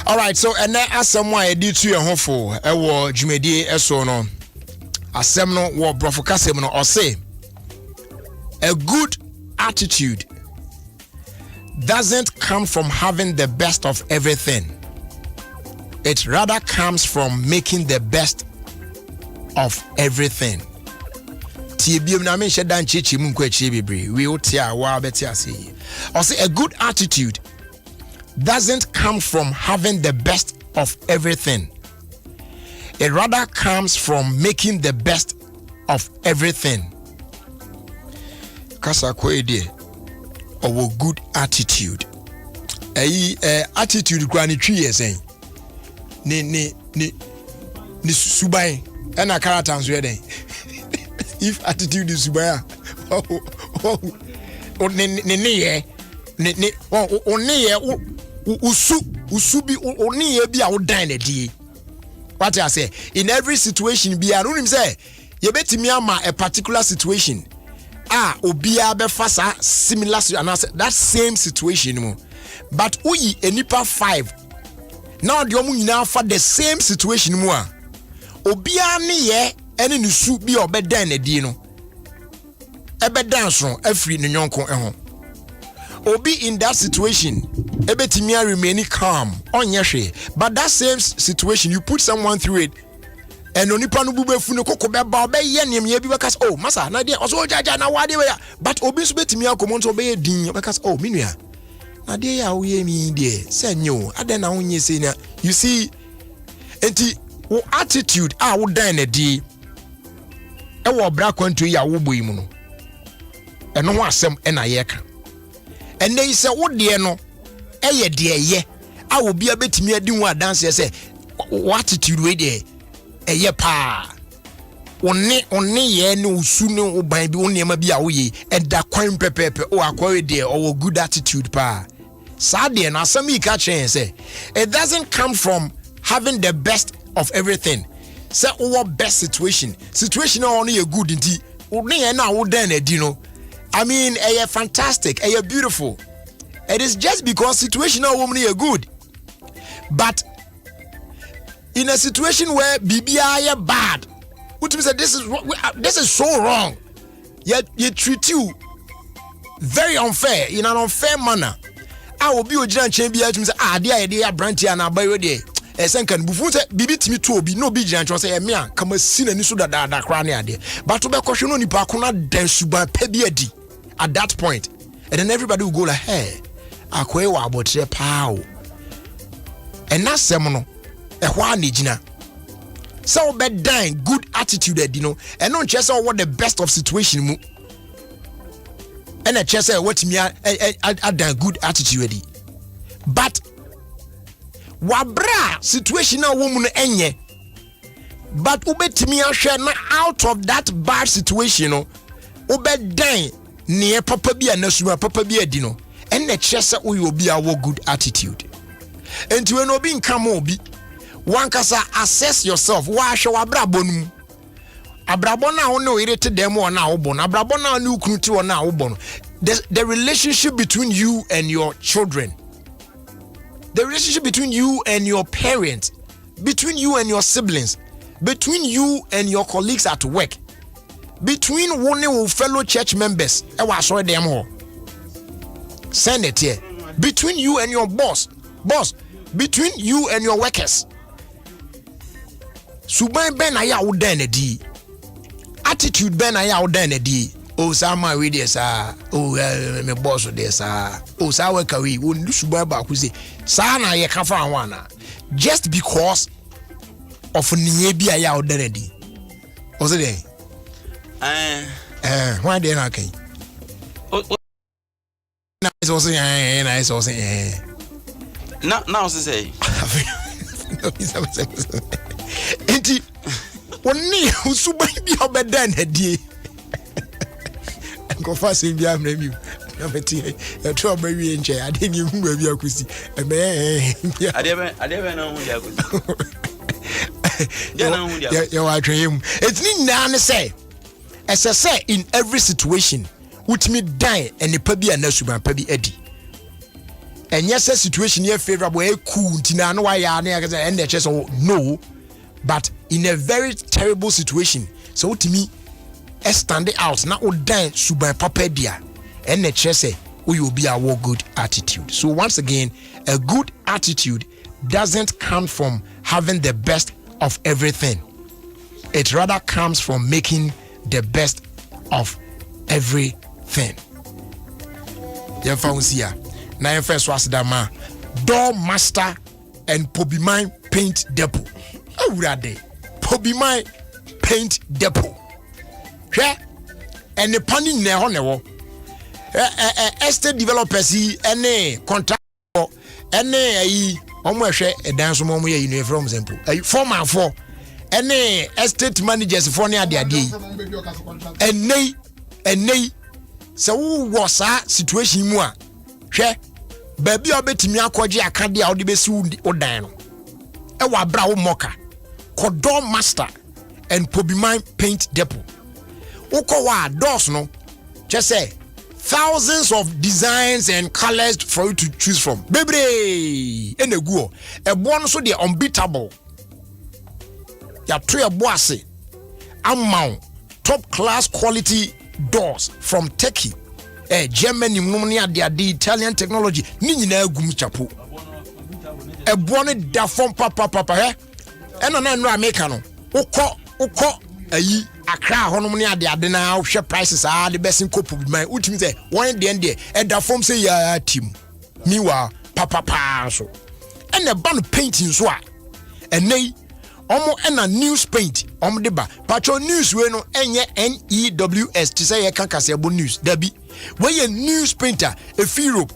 Alright, so and then asem wa edi tu ye hofo e wo dwumedie eso no asem no wo brofo kasem no or say a good attitude doesn't come from having the best of everything, It rather comes from making the best of everything. We will say a good attitude doesn't come from having the best of everything. It rather comes from making the best of everything. Kasa kwede or good attitude. Attitude granny 3 years ni subai and a character ready. If attitude is subai usubi only be our dine di. What I say in every situation be anonymous say you bet me a particular situation. Obia be fasa similar that same situation. But we enipa 5 now the omu nyina for the same situation mu a obia ne ye ene ne su bi obedan na di no ebedan so afri ne nyonko ho obi in that situation ebetimi remain calm onye hwe but that same situation you put someone through it and onipa no bubefu ne kokko be ba obeye nemye bi bekas oh masa na dia oso jaja na wade we but obi so betimi akomo nto obeye din bekas oh minua na dey ya we mi dey say nyo aden na wonye say na you see enti wo attitude wo dan na di e wo bra kwanto ya wo boyi mu no eno ho asem e na ye ka ene yi say wo de no e ye de ye a obi abetimi adi hu adanse say wo attitude we dey e ye pa Oni ye no usu no oban bi oni ema bi a wo ye e da kwan pepepe o akwa dey o good attitude pa. Sadly, and Asami Kachen say it doesn't come from having the best of everything. Say our best situation only a good indeed. I mean, a fantastic, a beautiful. It is just because situational woman are good, but in a situation where BBI bad, which means that this is so wrong. Yet you treat you very unfair in an unfair manner. I will be a giant champion to say, dear Branty and Abayo day. A second before Bibi Timmy to be no big giant, say, Mia, come a sin and so that cranny idea. But to be question on the Pakuna dance by Pebiadi at that point. And then everybody will go like, hey, Aqua about your pow. And that's Semono, a Juanijina. So bad dying, good attitude, and not just what the best of situation. And I just say what me a good attitude. But wabra situational woman enye. But ubetimi ahwe na out of that bad situation no ubedan near papa bi anasuma papa bi adi no. And I just say we obi a good attitude. And when obi nkamo obi one kasa assess yourself. Wa hwe wabra bonum. Abrabona ono irete demo na obon abrabona no ukruti na obon the relationship between you and your children, the relationship between you and your parents, between you and your siblings, between you and your colleagues at work, between one of fellow church members e wa so dem ho send it here, between you and your boss, between you and your workers. Suban ben aya wo dan na di attitude ben aya wo dan na di o sama we dey sa o me boss dey sa o sa we ka we won suban ba ku say sa na ye ka fa wana just because of niye bi aya wo dan na di o say dey why dey na kan na so say na so say now say enti woni usuban bi obedan adie go fast bi am na mi na beti e tro ba wi enche ade ni hu ba bi akusi ade be na hu dia akusi dia na hu dia ya wa twem etni na ne say say in every situation utimi dan enipa bi anasuban pa bi adi and yes situation here favorable e cool ntina no wa ya na ya say and the chest no. But in a very terrible situation, so to me, stand out now dan suban papa dia and the chese will be our good attitude. So once again, a good attitude doesn't come from having the best of everything. It rather comes from making the best of everything. Yemfa unsia na yemfa so asidama door master and Pobimine paint depot. Awurade Pobimine paint depot. Hwe and the pani ne ho ne wo. Estate developers yi ene contract ene ayi omo ehwe edan so mo ye you from example ayi former for ene estate managers for ne ade yi ene so wo sa situation mu a hwe ba bi obetimi akogye akade a ode besi odan no e wa bra wo moka kodor master and Pobimine paint depot uko wa doors no just say thousands of designs and colors for you to choose from. Bebre and a go. A one so the unbeatable. Ya to a boise. Amount top class quality doors from Turkey. Germany, Mumnia, the Italian technology. Nina gum chapo. A bonnet da from papa. And an Americano. Uko ayi Accra honom ne ade na hwe prices are the best in Pobimine ultimate say one dey there and da form say ya team miwa papa so and the ban painting so a enei omo na news paint omo de ba patro news we no enye NEWS to say ya kase ebo news dabi we ye news painter e Europe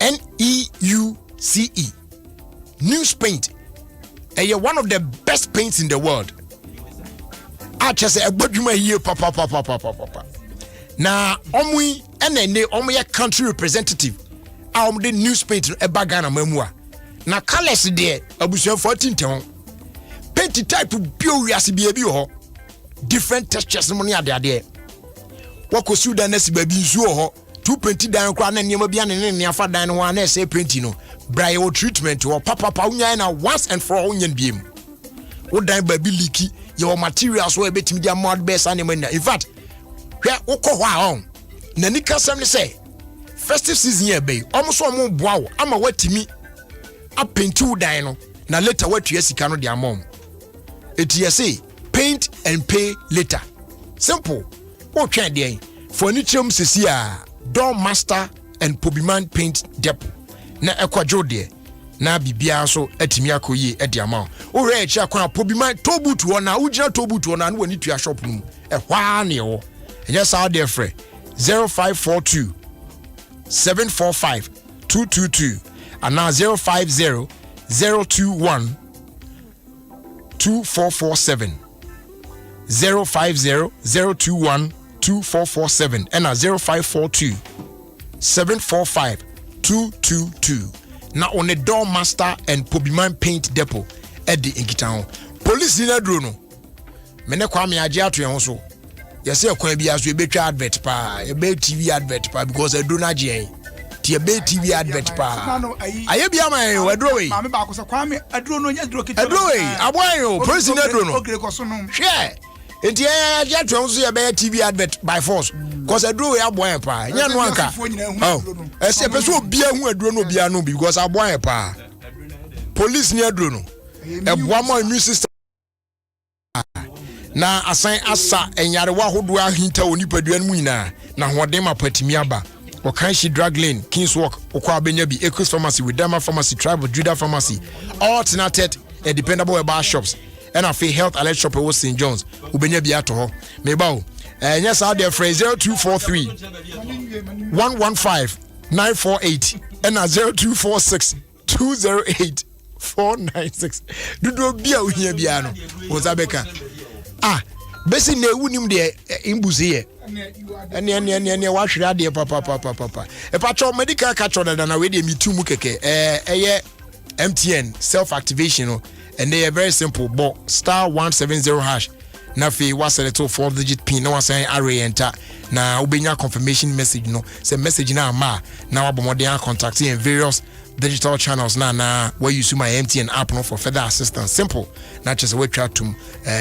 NEUCE news paint one of the best paints in the world. I just say a boduma here, papa. Now, omwi ene omo country representative. The news paint e bagana memua. Na colors there abusuan 14 ton. Paint type bio wiase bia ho. Different textures money ade there. Wako sudan nesi baby nsuo ho. 220 dan kwa na niam bia ne afa dan no na say paint no. Braille treatment or papa unya na once and for all unyan biem. Wo dan baby leaky your materials were betimi dia mod best animal. In fact, where oko hwa on na nika sam ne say festive season here be almost omo boa wo ama watimi apenti dan no na later watu sika no dia mom say paint and pay later simple o twa dey for nichum sisi a door master and Pobimine paint depot na ekwadwo de na bibia so atimi akoyi edi ama o re echi akwa Pobimine tobutu ho na ugina tobutu ho na wani tua shop no hwa ne wo just out there free 0542 745 222 and now 050 021 2447 050 021 2447 and now 0542 745 222 now on the door master and Pobimine paint depot at the Inkitown. Police in a drone. Mene kwame aje ato ye so. Yes, a kwan bia so e betwa advert pa, e be TV advert pa because e do na je. Ti e be TV advert pa. Aye bia man we dro we. Ma me ba ko so kwame adro no nya dro kiti. Adro we, aboy o, police in a drone. Ogre ko so no. Hwe. Enti aje ato so ye be TV advert by force. Because adro we aboy pa. Nya no anka. Oh. E se pe so bia hu adro no bia no because aboy pa. Police ni adro no. E boa mo immune system na asan asa enyarewa hodo ahinta onipadua mu nyina na hoden mapatimi aba Okanshi Drug Lane Kings Walk okwa abenya bi Equus Pharmacy Widama Pharmacy Tribal Judah Pharmacy alternated and dependable bar shops and afi health alert shop wo St John's ubenya bi ato ho meba o yes out there phrase 0243 115 948 and 0246 208 496 dudo bia ohia bia no ozabeka besi na ewu nim de imbuzi ye ene wa hwere ade papa e patcho medical catch on na we de mitu keke eye MTN self activation and they are very simple but *170# na fe wa select 4-digit pin na wa say array enter na ubenya confirmation message no say message na ma na wa bomodern contact in various digital channels na where you see my MTN app no for further assistance simple not just a way chat to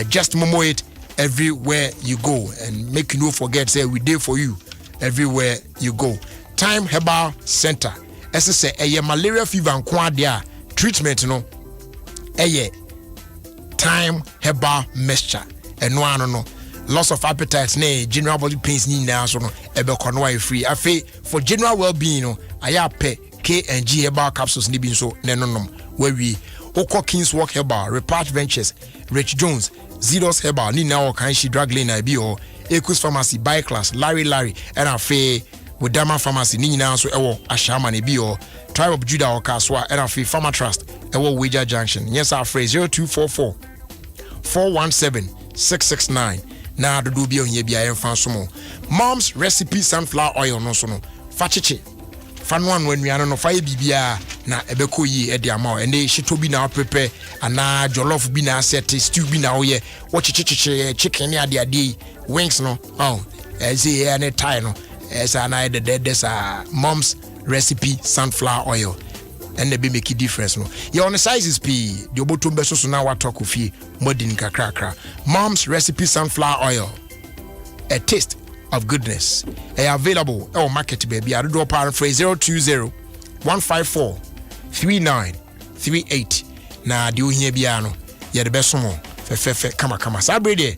just momo it everywhere you go and make you no forget say we there for you everywhere you go. Time Herbal Center say malaria fever nko ade a treatment no time herbal mixture eno ano no loss of appetite na general body pains ni na so no ebe kono wa free afi for general well-being no aya pe K&G herbal capsules ni bi so na nonom wawi Oko Kings Walk Herbal, Repart Ventures, Rich Jones, Zidos Herbal, ni na kan shi drug lane bi o Ekus Pharmacy, Buy Class, Larry, and afe with Dama Pharmacy, ni na so ewo Ashama ne bi o Tribe of Judah o Kaswa, and afe Pharma Trust, ewo Wager Junction. Yes, our phrase 0244 417 669. Na do bi o hie bia yemfa so mo. Mom's Recipe Sunflower Oil no so no. Fachiche. Fanwan when we are no fire bibia na ebeko yi e de ama and she to be now prepare ana jollof bi na set stew bi na oye wo chicken ne ade wings no say any tie no na the Mom's Recipe Sunflower Oil and the be make a difference no your on the sizes p the obotum be so na wa talk ofie modin kakra Mom's Recipe Sunflower Oil, a taste of goodness. They are available at market baby. I do power phrase 020 154 3938. Na di ohia bia no ye de beso mo fe kama sabrede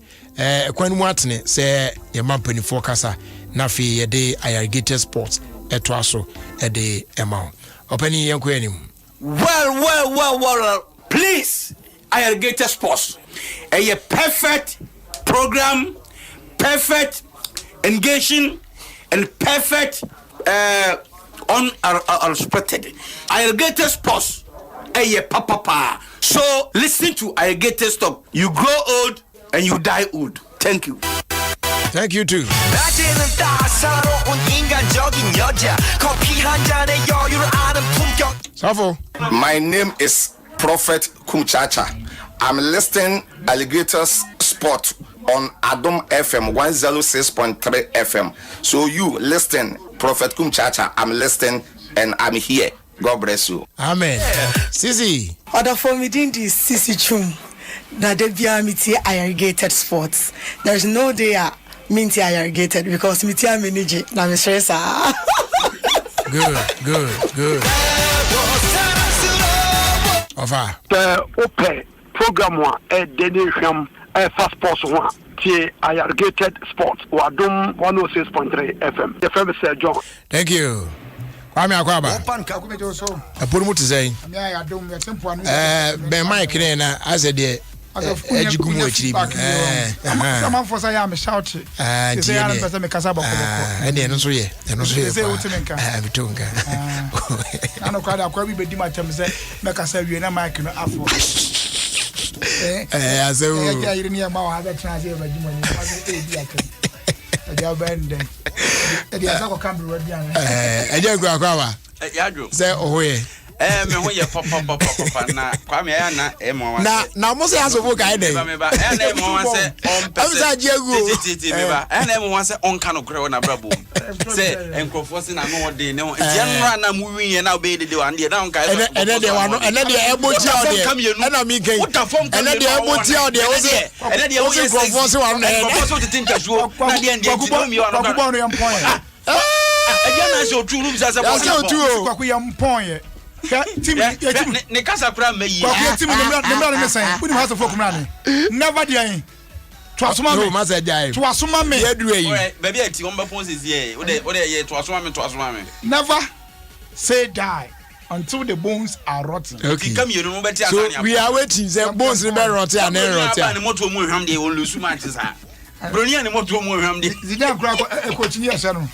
kwanu mu atene se ye mampani for kasa na fe ye de irrigated sports eto aso e de ema opani ye ko anim. Well, please, irrigated sports a perfect program, perfect engaging and perfect unexpected. Irrigated sports papa. So listen to irrigated stop. You grow old and you die old. Thank you. Thank you too. Safo. My name is Prophet Kumchacha. I'm listing alligators sport on Adom FM 106.3 FM. So you listen, Prophet Kumchacha, I'm listening and I'm here. God bless you. Amen. Sisi. Order for me din this Sisi Chum. Na de bia miti irrigated sports. There's no day minti irrigated because miti manage na me stress. Good. Over. The OPE program one dedication fast sports one. Irrigated sports or Adom 106.3 FM. The famous John. Thank you. Kwame Akwaba. Apuru mutu say. Ben Mike na as a day. Ejigumu echiri bi. Someone for say am shout. Say am person me kasa bako. Ene no so ye. Eno so ye. Say utinenka. Bitonga. Ano kwada akwa bi bedi ma chem say me kasa wie na Mike no afo. Azewu. Ya yiri ni ma wa ga tena say badimo ni. Ma say e bi akan. Eja bende. Eja za ko kambi wadi an. Eja gwa Akwaba. Yadwo. Say ohoye. Me ho ye papa na Kwame ya na mo wa. Na mo say asofo kai dey. Me ba na mo wa say on pese. Am say ajiegu. Titi me ba. Na mo wa say on kan okre na brabo. Say enkrofo se na no dey ne ho. General na mu wi na obey dey wan dey na on kai. Ene dey wano, ene dey eboji o dey. Ena mi kan. Ene dey eboji o dey. O say ene dey o say enkrofo se wano na. Enkrofo titi ntasuo na dey ndey ti no mi wa no. Kwakubo no yam point. Eja na say otu room say kwaku yam point. Ne kasa kura meyi. Kwaku team nemra ne say. Woni house of kumra ne. Never dey. To asoma me. No, ma say jai. To asoma me. Yedu eyi. Baby ati on be pon say here. O de ye to asoma me. Never say die until the bones are rotten. Okay. Come here no better. So we are waiting. Say bones be rotten and rotten. Na moto mu hwam de won lusu match sa. Broni na moto mu hwam de. Zidane kura coach ni ese no.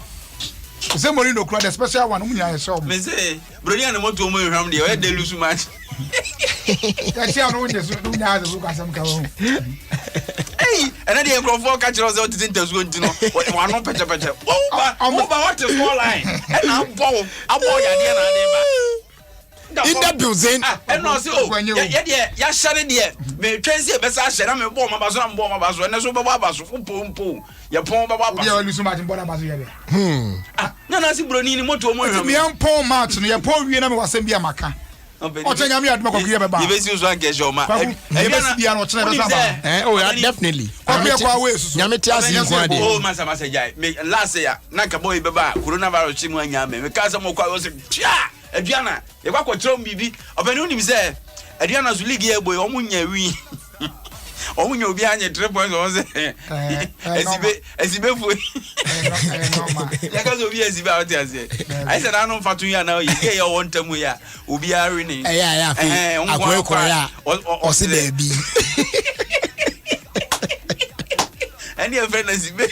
Say Mourinho kura the special one mu nya ese. Me say broni na moto mu hwam de o de lusu match. Ya tia no win so nya ha so kasam ka ho. Hey, and then the microphone catch us out in the zone, you know. One no pecha. Oh, what is more line? And I'm bow. I'm boy, in that building. And no, so yeah, shut it there. Me transit best I said, I'm a bomb, I'm bomb, and so babas, pum. Your pom babas. You only so much in Bonabas. No, I see Bruni motor. Me am Paul Martin, your poor Vienna was sent via Maca. Oh, definitely. Oh, Massa, last year, Naka boy, Baba, coronavirus, Chimuanya, because I'm aduana e kwa kwotro bibi obani unim say aduana zu league ye boy omunya wi omunya obi anye 3 points on say esibe fu ya ka zo bi esibe out ya say I said I no fatu ya na ye get your one time ya obi ari ni ya fi akoy ya o se da bi any friend esibe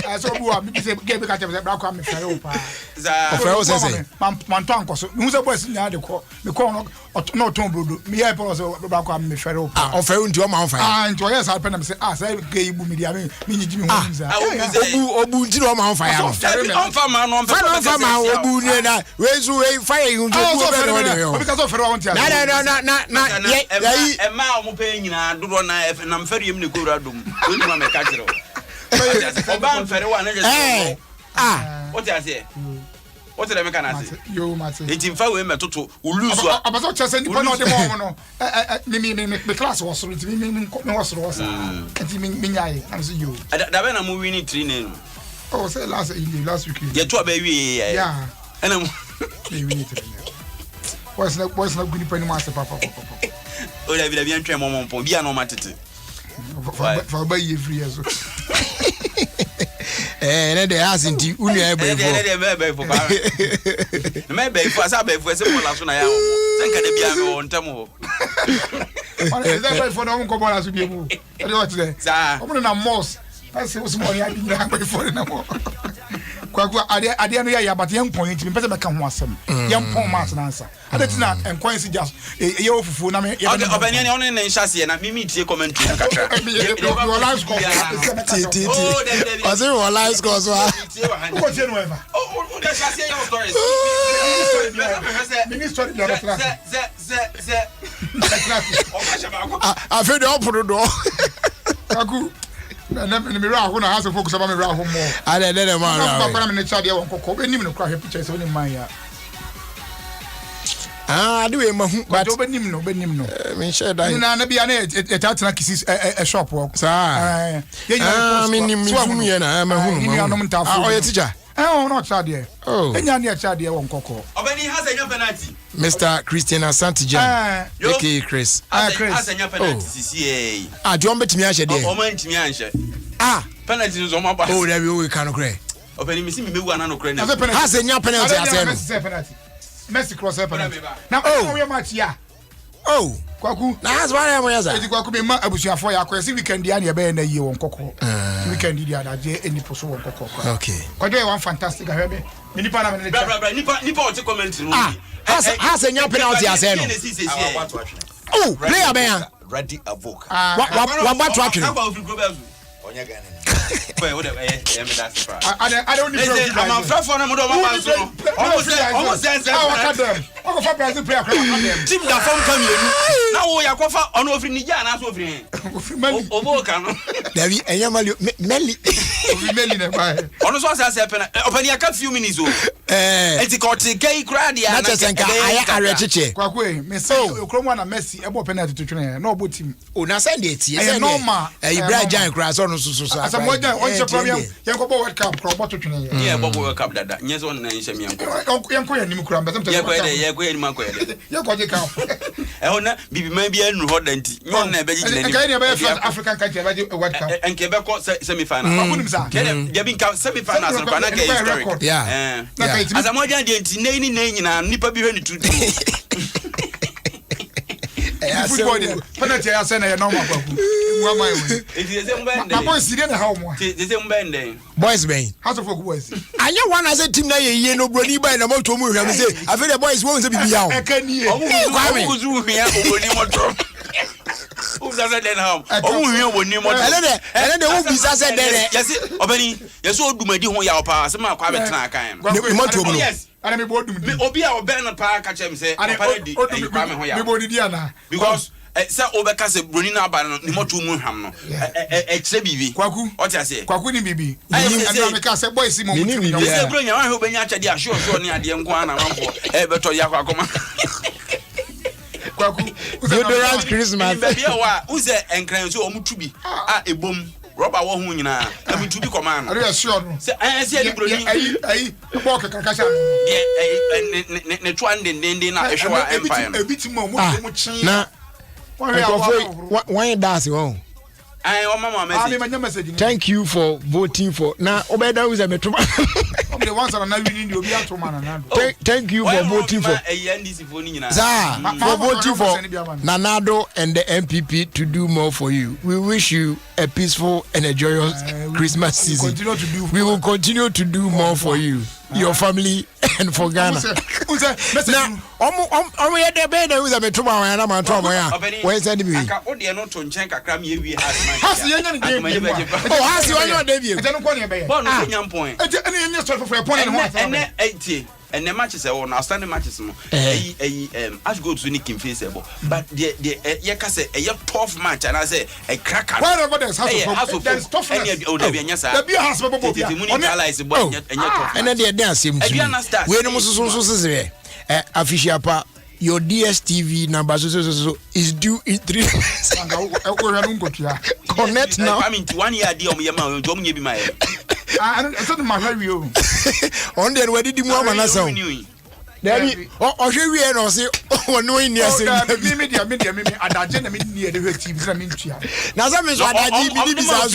I saw who am say get back at black am fere opa za fere say man to anko so who say boys nya de ko me ko no ton brodo me ya polo so black am fere opa on fere nti o ma on fire nti o yes I pen am say say ge ibu me dia me nyiji me ho nza obu nti o ma on fire on fa ma no on fa obu ni na we zu we fire hu o because of fere want ya na e ma o mo pe nyina dodo na mfere yem ne ko radom oni ma me ka kire Oban fere wa na je what you say what the make na say yo mate enti mfa we metoto uluzu abaso chese ni no de mo no me class was so me was so was enti me nyai am say yo da be na mo winning training oh say last week ye to ba wi yeah and me winning training was na guni pani ma say papa o da bi da bi antwe mo pon bia no matete for by every year so na de asinti unu e before me before asa before se mo la so na ya wo senka de bia me wo ntam ho on is that before no ko bola so bi mu e de what say o na mos ase o small ya bi na before na mo kwa ade no ya but yen point me pese me ka ho asem yen pon match na answer adetina enkwan si just ye ofufu na me obani ne on ne nhyase na mimi tie commentary na kakra your live score o say your live score so o tie no ever o de nhyase your stories ministry ya ze o ka shaba ko afi de opodo do aku na me ra ho na ha se focus about me ra ho mo ade ma ra papa na me cha de won kokko enim no kra he picture se onim man ya ade we mahu but benim no me share that na bia na etatena kisi a shop work sa me nim fum ye na mahu no o ye teacher no cha de enya na cha de won kokko obani has enya penalty Mr. Christian Asantijan aka Chris has enya penalty cca John betimi a hye de o man timi anhye penalty zo mo ba oh there we can cry obani mi si mi mewu ana no cry na has enya penalty ase no Messi cross penalty now we match ya kwaku na has one am yaza edi kwaku be ma abusuafo ya kwesi weekend ya na e be na yie won kokko weekend dia na je eni poso won kokko okay kwajo e one fantastic ahebe me nipa na me nipa o ti comment no has enya penalty ase no player be ya ready avoka wa batwa atwe onya gane boy what me that surprise I don't need to I'm afraid for them do ma so almost say academy o go for Brazil player academy team da form come you na wo yakofa ono ofri Niger na so ofri oboka no Davi enya mali meli ne ba ono so say pena opani aka few minutes o enti court kai crowd ya na tesenka aya arecheche kwakwe me say okromo na Messi ebo penalty to twene na obo team o na send it tie say normal Ibrahim Jan crash on so asa moja on che problem yen ko bo World Cup kro bo to twene ye bo World Cup dada nyeso on na nhye mi yen ko yanim kura mbezem te ye ko yanim ko ye ye ko je ka ona bibi man bia anu ho danti nyon na be gine ni kai ne be African country be World Cup enke be ko semi final ya bin ka semi final so na ke historic yeah asa moja de nti nei ni nyina nipa bi hwe ni tutu football penalty ya say na normal kwaku nwa mai we eze mbende na boys dey na how mo eze mbende boys ben how to folk boys anya one as a team na ye no broni by na moto mu hwam say afi the boys won say bibia o ekani omuzu hwia oboni moto uza say den how omu hwia oboni moto ele de wo bisa say den yesi obani yesi odumadi ho ya opa asema akwa betena akan moto mu ana me bodum me obi a oben na pa ka chem say oparedi kwa me ho ya me bodidi ana because say obeka say broni na aba no ni moto mu hwam no kire bibi kwaku o ti ase kwaku ni bibi ana me ka say boys mo mutu ni say bronya wa he obenya achade a sure ni ade nko ana manfo beto ya kwa akoma kwaku deodorant Christmas baby wa uze enkran so omutu bi ebom Rubber wo hu nyina. I mean to be command. Are you sure no? Say the broni. Ayi, boka kakasha. Ne twan den na ehwa empire. Ebiti mo chi. Na. Why does it wrong? Thank you for voting for. Now, Obeda was a metro. Thank you for voting for. For voting for Nanado and the MPP to do more for you. We wish you a peaceful and a joyous Christmas season. We will continue to do more for you, your family, and for Ghana. Now, where's the and the matches are on outstanding matches. As go to Nick in faceable, but the Yakase a tough match, and I say a cracker. Whatever there's tough. And then they're dancing. When official part. Your DSTV number is due in 3 minutes. Connect now. I mean, 1 year deal. I don't know. On the way, did you want to say? Debbie, or should we know? Say, oh, no, in your media, I don't near the TV. Now, some is what I did because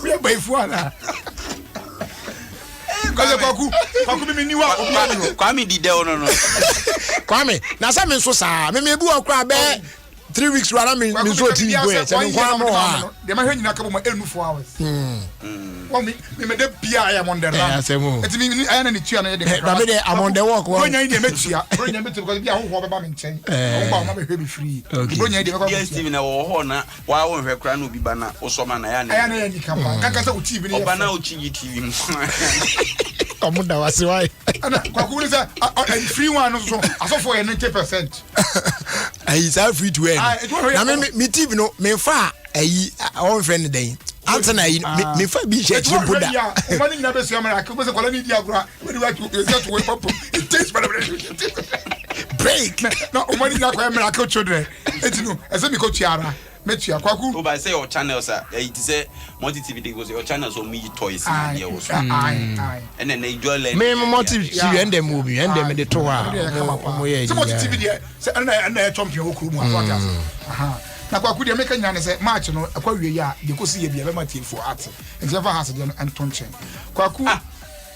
we are by Fuana. Kwame did no. Kwame, now some is so sad. Maybe a book crab 3 weeks rather mean so TV. They might have come 4 hours. Well, me made the PI am on the run. It's me, I am on the walk. When I met you, bring them to go about me. Be free. Yes, Stephen, or while her crown will be banner or some man. I am come on. I can't TV. Amunda was why. And free one also. I saw for 90%. He's free to end. I mean, me TV no me far a our friend day. Answer me for be check you put that. Money never see I could was a colony diagram. When you like to wake up, it takes break. No money not where miracle children. It's no as a coach Yara. Met you Kwaku. By say your channels are it is a multi TV because your channels on me toys and then they enjoy me multi TV and the movie and them in the tour. So much TV and I champion na kwa kudi make nyane say match no akwa wie ya de ko see bia be match for art and never has dem and tonchen kwa ku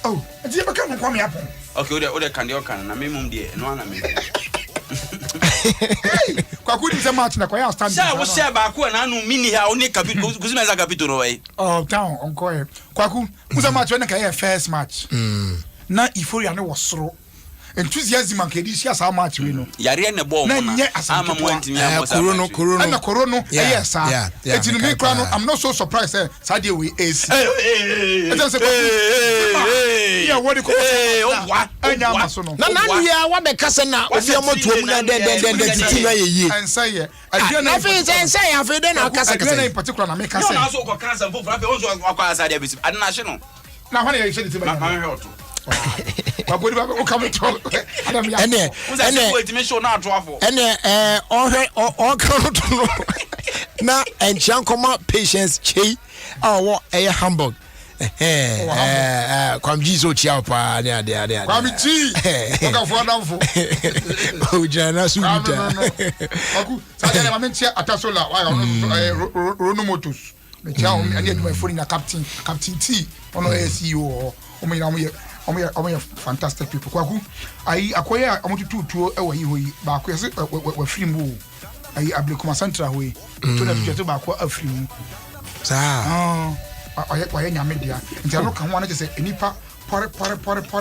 oh e dey baka no kwa me apon okay o de kan de o kan na me mum de no na me kwa kudi say match na kwa ya stand say wo share ba ko na anu mini ha oni capito kuzi za capito no way oh town onko kwa ku musa match na ka first match na euphoria ne wosoro enthusiasm and kedisia sa match we no yare ne ball na nye ama mwenti mi corona na corona yes sir it's in me crown I'm not so surprised say we AC yeah what the what anya maso no na we are what be kase na obi amoto na den titi na ye and say na fe say afi den na kase in particular na me kase na so ko kase fo fra fe onzo akwa asa dia bisi adna hye no na hwane ye hye ti ba ma hwe oto Babodi ba o come to Adam ya ene na enchian koma patience chei awo hamburg kwam ji so chia pa ne ade kwam ji oka fo adamfo o jana su bita aku sa ya ma mentia atasola wa Rono Motors me chia o ane my phone na captain T ono CEO o me fantastic people kwaku ayi akoya amotutuo e wa yi hoyi ba akoya se wa film ayi Ablekuma Central hoyi to na tutu ba akwa afrim sa wa ya media nti ano kan wana se enipa pore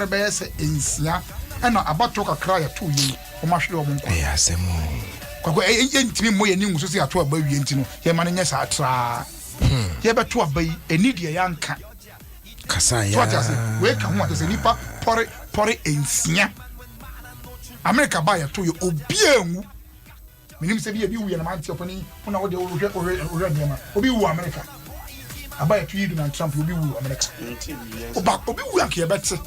be se ensia na abato kakra ya to yi o ma hwere o mo nko ya semo kwaku entimi mo ye ni nguso se ato aba wie ntino ye ma nya sa atra ye beto aba yi enidie ya nka kasaya we kan ho ase nipa pore ensia America ba ya to yo obianwu minim se bi wu ya na manti opani una wo de wo ma obi wu America aba ya to yi Donald Trump obi wu America obi wu anke bete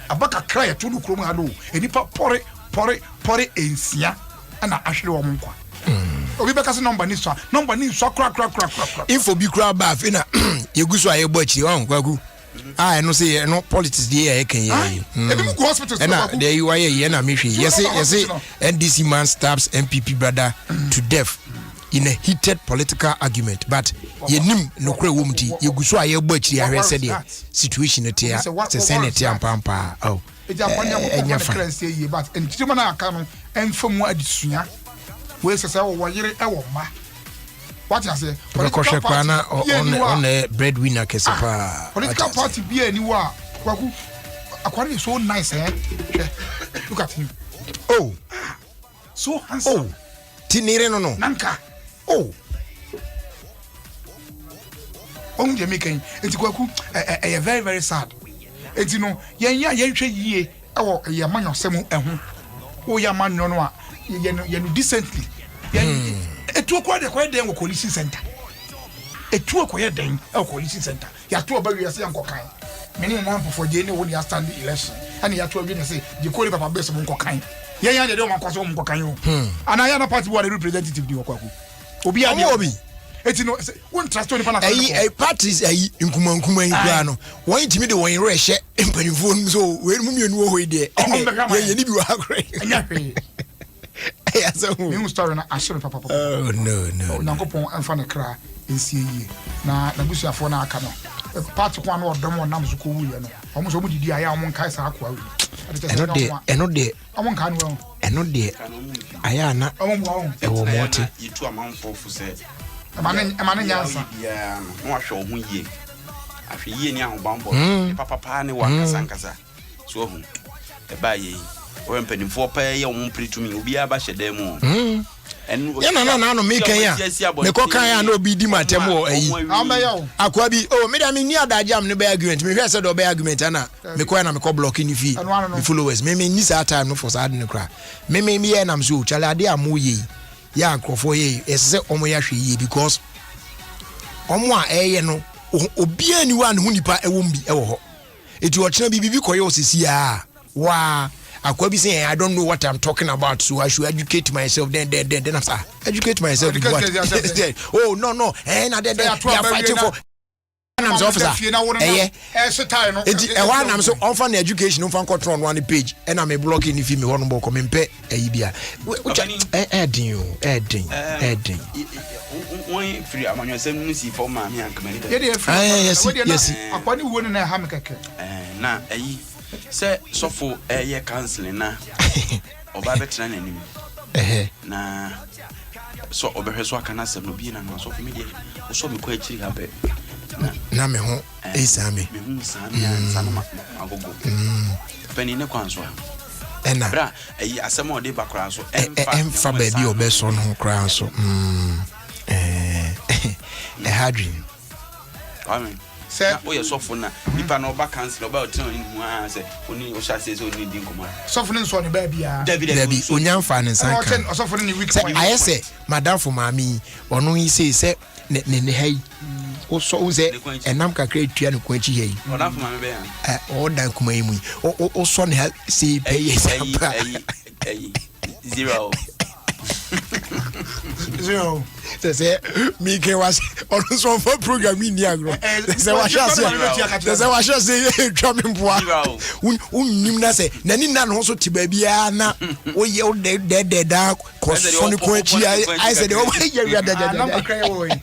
abaka kra to no krom ado enipa pore ensia ana ahwere wo nkwa obi beka se number ni so kra info bi kra ba fe na yeguso aye bo achi on kwaku no say no politics dey can ye ebi mu hospitals na there you are ye na me hwe yes NDC man stabs MPP brother to death in a heated political argument, but yenim no kre womti yeguso aye bo achi ahwe se de situation etia se senate ampampa oh enya fa say ye but entima na aka no enfamu adisua we say wo yire e wo ma what you say political party on a breadwinner kesepa political party be anywhere kwaku akwari is so nice look at him so handsome tinire no nanka onje making enti kwaku very very sad enti no yenya yenhwe yie ewo ye manyosem ehu wo ya manyo no a ye no decently etu kwa de kwa den wo police center etu kwa ye den e police center ya to ba wiase yankokan meni na mpofo je ne wo ni stand election ani ya to bi ne say je kori papa best mo nkokan ye ya de mo kwaso mo nkokan yo ana ya na party board representative di okwaku obi ade obi eti no won trust oni pa na parties nkuma nkwa no won ntimi de won rehye empanifo so we mu mienu wo de ye ni bi wa akre anya hwe so me story na ashire papa oh no nankopon amfa ne kra ensie yi na busuafo na aka no party kwa no odom won nam so ko wuye no omo so mu didi aya omo nkai sa akwa wi eno de omo nkai no eno de aya na omo ewo moti yitu amanfo fu se amane nyansa ya no ahwe ohun yie ahwe yie ni ahobambo papa ne wa kasa so ohun e ba ye o mpanimfo pa ye wo mpretumi obi aba hyede mu ya na no me kan ya me ko kan ya na obi di matem wo ayi akwa bi me da me ni adajam ne be argument me hwe se do be argument ana me ko na me ko block ni fi me followers me ni sa time no for sa de kra me ye na mso chale ade amoye ya akrofo ye ese omo ya hwe ye because omo a eye no obi ani wa ne hu nipa ewo mbi ewo ho eti o kina bibi koye osisi a wa akwa bi say I don't know what I'm talking about, so I should educate myself then I'm sorry, educate myself oh no na they are fighting for I'm so officer one I'm so on education on control one page and I'm a blocking if you want to come in pay bia adding one free amanyosem no si for ma me ankamani yes akwani wo ne na ha me keke na ayi se sofo ye counseling na oba betra nanim na so obehweso aka na asem no bi na no sofo media wo so me ko akiri habe na me ho esame me hu same sana magogo pani ne kwanso ena bra ayi asem o de bakora so emfa ba bi obeso no kra so hadrin amen say o ye sofo na nipa na oba cancel oba otin oni hu a say oni o sha say so oni din komo sofo ne nso ne ba bia David onyamfa ne san kan sofo ne week point ayese madam for mami ono yi say ne hai o so o say enam kakra etua ne kwanchi hai madam for mami be ya o dan kuma yi mu o so ne say pay yes zero say me ke was on so for program ni agro say wa sha say twa me mpoa unnim na say na ni na no so ti ba bia na o ye o de da ko so ni ko achi I say de o ye wi da na kra wo yi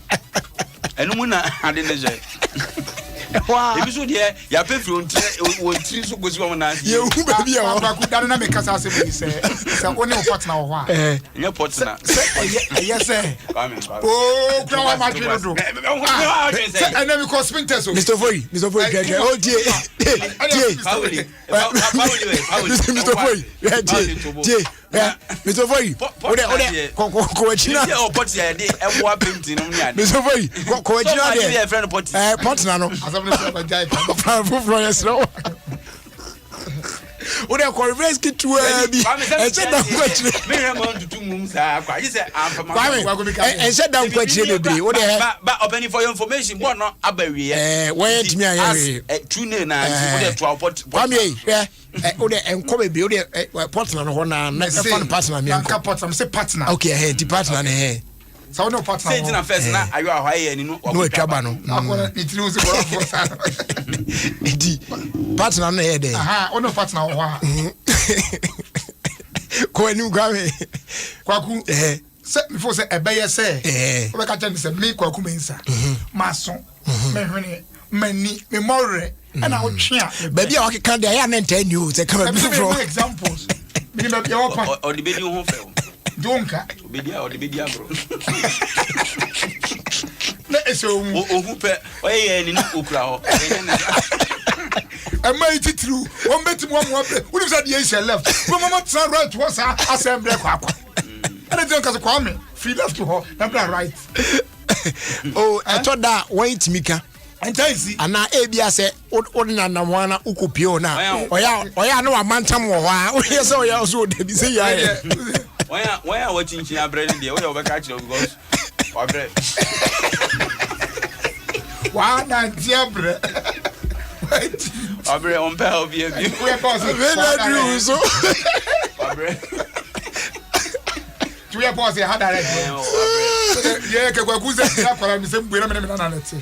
enu mu na ade ne je wow ebi so de ya pefri ontri so gosi wo na ye hu ba bia o ba ku dare na me kasa se me say oni o partner wo ha nye partner yes say oh kra wa ma dwe do and then because spinter so Mr. Foy oh die Mr. Foy Mr. Foy ode ko achina o partner de e wo apemti no nya Mr. Foy ko achina de friend partner partner no from yes no What are called rescue to and said that question. And said that question. But opening for your information, what not Abbey? Wait me, true name, and 12 pot. Yeah, and come build a partner one next partner. Partner. Okay, I had the partner. So no partner. Say it first now. Are you high and no cabano? It lose partner on the head. Aha, no partner. Kwenu Grammy. Kwaku, set before say a bayer say, we can say me Kwaku Mensa, Mason, many, memore, and I would share. Baby, I can't tell you. They come for examples. Or the baby home. Don't cut. Or the baby, bro. Let us so who I made it through. One bet one more. What is that? Yes, I left. One moment, right was assembly. And I don't have a comment. Free left to her. I'm not right. Oh, I thought that. Wait, Mika. And now, Abia said, Ordinary Wana Ukupio now. Oh, yeah, no, a man, some more. Yes, oh, yeah, also, they say, why are watching China bread? The way of a catch of ghosts. Why not, dear bread? Abre on pair of you. We are possible. We are possible. Had that. Yeah, Kwakuza. I'm saying we are not going to.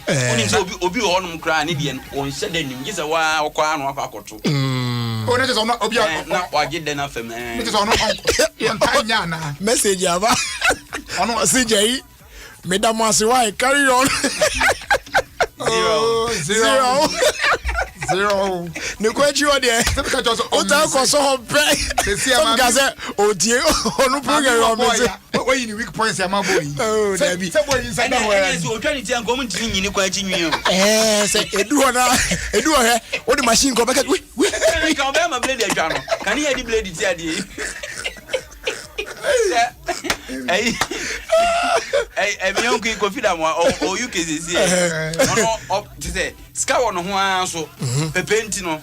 Obi on crying Indian on Sunday. Just a while, Kwan or Pacoto. Oh, that is on Obi. Now, I get the nothing. It is on Tanyana. Message, Java. On CJ. Madame Masiwai, carry on. 0. No question there. Ota ko so ho pe. Some guys say odie onu program o me say. What you weak points am boy. Oh, Debbie. Say boy inside that way. So try to am come tin nyini kwa chinwi o. Say edu ho he. O the machine go back. We can be my blade adwa no. Can you hear the blade ti ade? Hey, me uncle confida mo o you can see. No up to say ska won ho an so pepenti no.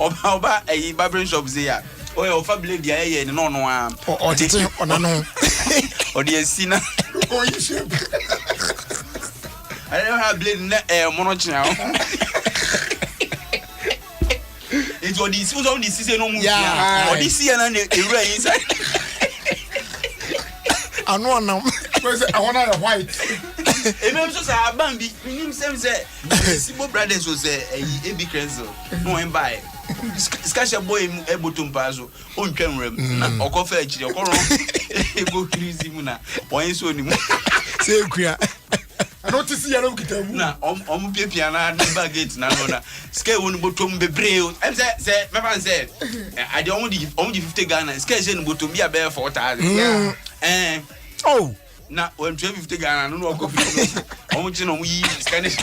Oba barbering shop there. O e ofa blade ya ye no no am. O tete ona no. O de sina. O you shape. I don't have blade mono china. It was on the season no move. Yeah. Or this season and the inside. I know now. I want a white. Even so, I Bambi. Him say, Sibo brothers was a big cancel. No one buy. Skasha boy able to pass on camera. Or coffee, or go crazy muna. Why so anymore? Say, Quia. I don't see a look at them. Now, piano, never get none. Scale one bottom be brave. And say, my man said, I don't only 50 Ghana. Scale but to be a bear 4,000. Oh, now when 50 Ghana, no go. I want to know we Spanish.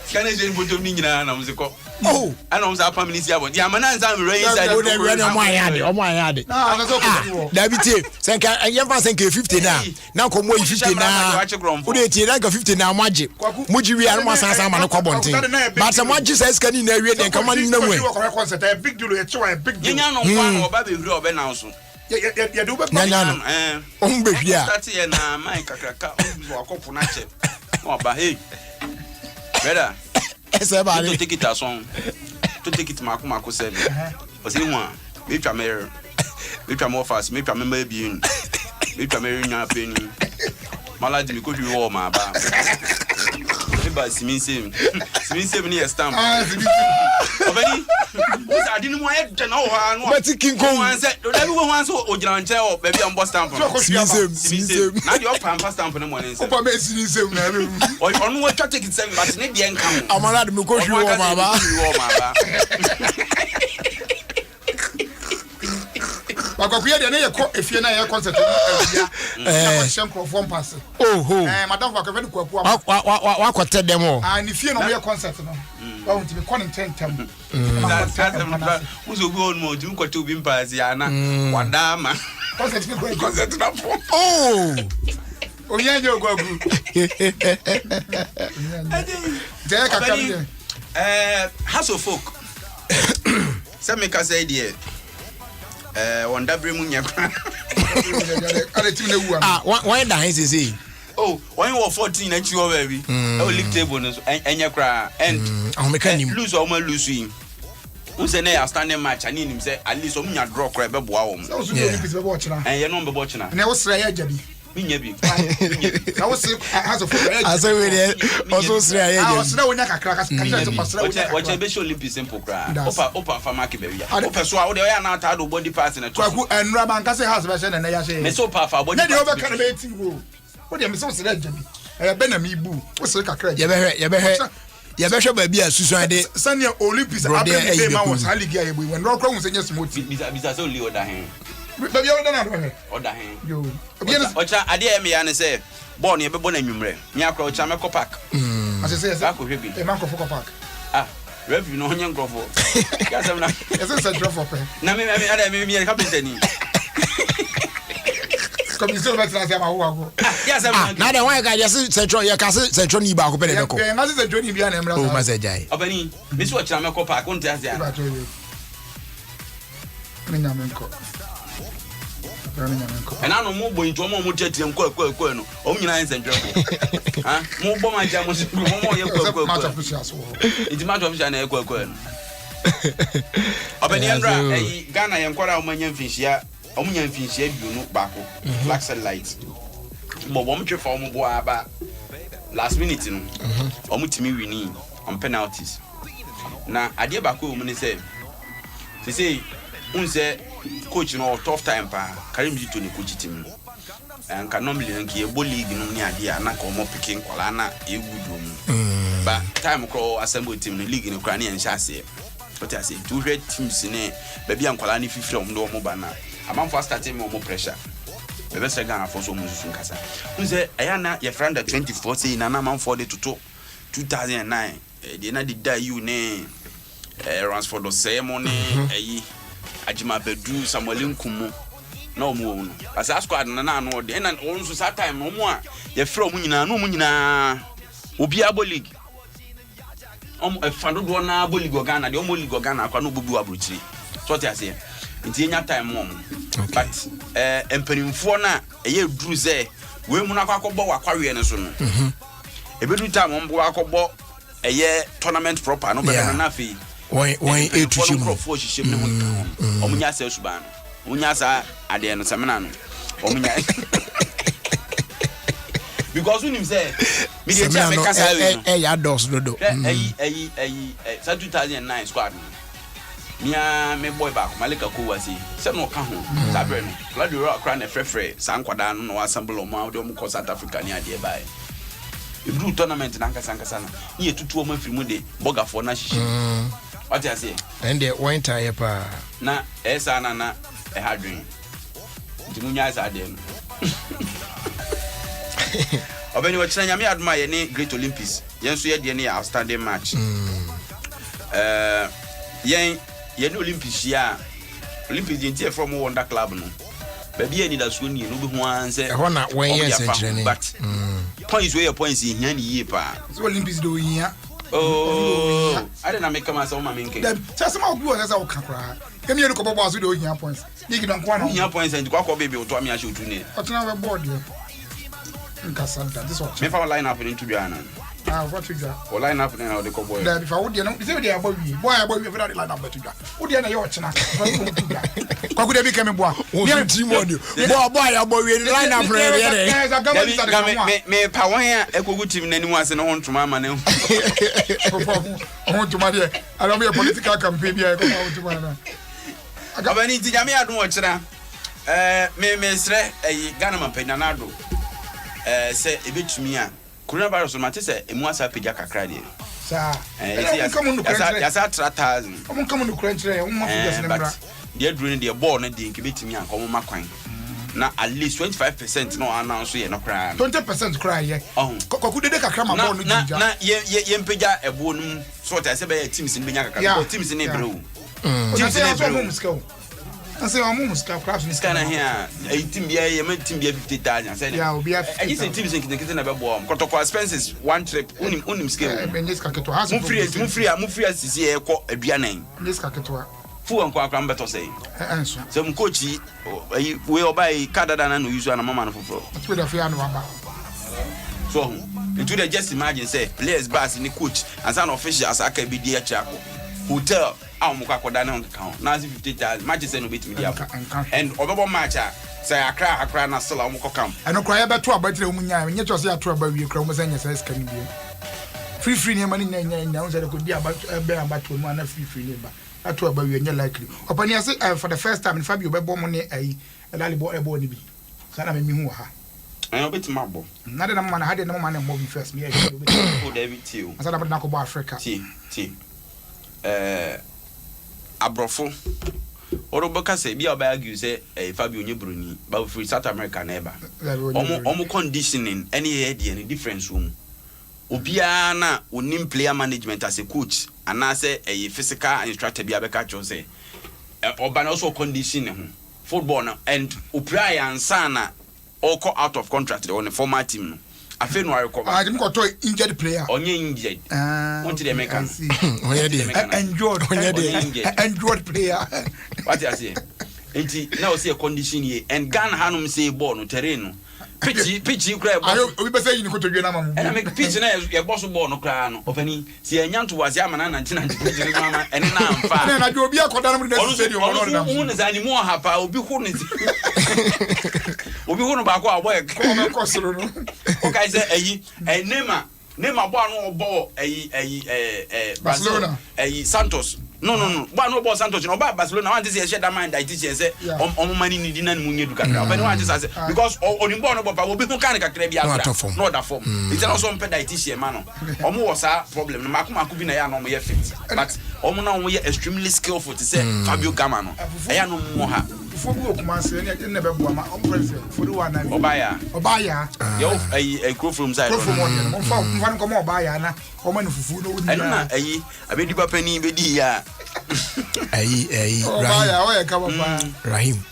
Spanish put to me and I was a cop. Oh, I know that family is about the Amanas. I'm raised. I don't know my yard. Oh, my yard. David, thank I am passing 50 now. Now come away 50 now. Would it like a 50 now magic? Would you be a Massan and a cobonti? But some magic says, can you narrate and come on in the way? A big deal, a big deal. No, Baby Rob and also. Yeah, do better. Yeah, that's here now. My cacao, coconut. Oh, but hey, better. To take it as on. To take it, Marco said. Was it one? Make a mirror. Make a more fast. Make a member being. Make a mirror in your opinion. My lad, you could do all my back. But Simin 7 years stamp. I didn't want to know how. But King Kong said, everyone wants to Ojan tell, baby, on bus stamp. Now you're pamper stamp in the morning. Or on what you take it 7, but maybe I'm coming. I'm allowed to go to your mama. If you're not a concert, one person. Oh, Madame Wakavan, what tell them all? And if you're not a concert, no, to be calling 10 who's a good mode, you got to be Baziana, one dama. Oh, yeah, you go. House of Folk. Some make us say dear. One double munya. Why the is he? Oh, when you were 14 and you were baby. Oh, league table and your cry and lose or lose him. Who's a standing match? I need him say at least on your draw crab wow. And you're not watching. And I was say, Jabby. I was has a I say with also say I was no one watch a Bishop Olympic simple cry. Opa for market baby. Opa so out there now tired of body parts in a truck and Raman can say has version and I say so powerful body. Then over can be what am so said Jabby. I have been a me boo. What's like a credit? You better be a Susan de Sunday Olympics. I was highly gay when Rock was in your smooth. Besides only order him. But you don't order him. You watch I dare me and say, born a born and number. Nyako Chamaco Park. As I say, I could be a Marco Park. Ah, Rev, no young grove. Yes, a drop of her. Now, maybe a couple of yes, now the one guy just central your castle central ni ba ko pele ko. Eh, ma se journey bia na emra. O ma se jai. Obani, me so chama ko park on tia tia. Me nya menko. And I know more boy to mo tete ko no. O nyina en central ko. Ha? Mo bo ma ja mo se mo ye ko. It matter official na ko no. Obani Andra, Ghana yen kwara o manya mfinhia. Omunya mfinhia biunu bako black satellite but wom twe for bo aba last minute no omutimi wini on penalties na ade bako o mune say unse coach no tough time pa Karim Zito ni coach team and can normally nki e ball league no ni ade ana ka omo picking kwala na e gudu mu ba time ko assemble team no league no kra na enhya ase what I say two red teams ne ba bia kwala ni fifre om do omo ba na among for starting more pressure. The best Ghana for so much Kasa. Who say Ayana your friend at 24 say Nana man for the 2009. They not did die you name runs for the ceremony. Ajima Bedu Samuelin Kumu. No more. As I squad Nana no then and also that time no more. Your from Munina no Munina Ubiabo League. A fan of one Aboli Gogana, the only Gogana, Kanu Bubu Abruchi. So what I say. Nti enya time mom but empanimfo na eye duru ze we mu na kwakobọ wakwawe ne so no ebedu time mom wakobọ eye tournament proper no be na afi won etuchi mu for hihye ne ho omunya sa suban omunya sa ade no semena no omunya because when him say me dey tell me kasa ya dos dodo sa 2009 squad Mia me boy back Malika Kuwasi. Some no can Sabren. Bloody rock crown a frefre, Sanquadan, no assemble of Maudom cause South Africa near dearby. A blue tournament in Anka Sankasana. Here to 2 months from Monday, Boga for Nashi. What I say? And the wine tire pa. Na, Esana, a hard dream. Jimunyas are them. Of any watch, I admire any great Olympics. Yes, we had any outstanding match. Yen Olympics ya Olympics jintie from Wonder Club no baby any da so ni no be ho an say e ho na when yes entrene but points where points in here ni pa so Olympics do hia oh I don't make come as o ma menke say some of you say o ka kra kemi e ko bobo aso do hia points league don kwa no hia points and kwa baby o to am ya show tu ne o tuna we board yo nka santa this one me fa line up into Diana what figure or line up now the cowboy that if I would you know say they about we boy about we for line up to that would you know your china kwa could be coming boy you team on you boy about we line up me pa wan ya ekogu team nanimu ase no hontuma ma ne hontuma de I don't be a political campaign here come hontuma na abani ti jame adun o kira me sre Ghana man penanado say ebetumi a coronavirus ma say emu asa peja kakra de sa ya sa 3000 omo come no crunch re omo figures number they drone the ball na de nkebetimi an komo makwan na at least 25% no announce ye no cry 20% cry ye koku de kakra ma ball no jinja na ye mpeja ebo num so ta say be teams ni benya kakra teams ni bro teams ni bro I say I'm almost crabs. This kind of here, a team be a team be a bit Italian. Said, yeah, we have. I just say teams in the kitchen about bomb. Kotoko expenses one trip, unim scale. This caketo has Mufria see a bianane. This caketo. Fu and Quackram better say. Some coachy will buy Canada and use one a moment for. That's where the fear so, into the just imagine say, players bass in the coach and some officials I can be dear chapel. Hotel, I'm Mukako on account. Now 50,000 matches and bit media. And over match, say I cry, na still I'm come. I don't cry about 2 about the woman, and yet you say 2 about your chromosomes says can be. Free money now that could be about a bear about 1 and free neighbor. I told about you and you're likely. Upon you say for the first time in Fabio Bebo money a lally boy be. Sana me who ha. I bit marble. Not that man had no man and moving first. Me, David Tew. I said about Nakoba Africa. Abrofo. Oroboka say be argue say Fabio Nyebruni, but free South America neighbor. Omo conditioning any idea any difference room. Obiana unim player management as a coach and I say a physical instructor be abeka cho say oban also conditioning football and Upria and Sana all call out of contract on the former team. I feel no recover. I didn't go to injured player. Only injured. What did they make? Enjoyed player. What I say? Now see a condition here and Ghana Hanum say born no terreno. Pitchy crab. We be saying you go to Vietnam. And I make pitch na your boss born no crown. Ofani see a nyanto was Yamana 1990 and now I'm fine. And I do be a quadrum in the stadium. One is anymore hapa obi hu ne. Obi hu no ba kwa work. Come across. Okay say Nema boy no ball Barcelona. Santos. No. Boy no ball Santos. No Barcelona. Want to say share that mind. I teach you say money need na munye du kakra. But want to say because on ball no ball pa obi hu kan kakra bi afra. No that form. It's not so peda I teach you man. Omo was a problem. Maku bi na ya no mo ye fit. But omo na omo ye extremely skillful to say Fabio Gama no. Eya no mo ha. Before we come and say na be boa ma president for the one na. Obaya. Yo a grow from side. One come Obaya na. Omo no fufu no wudi. Na abedi ba pani be di ya. Rahim.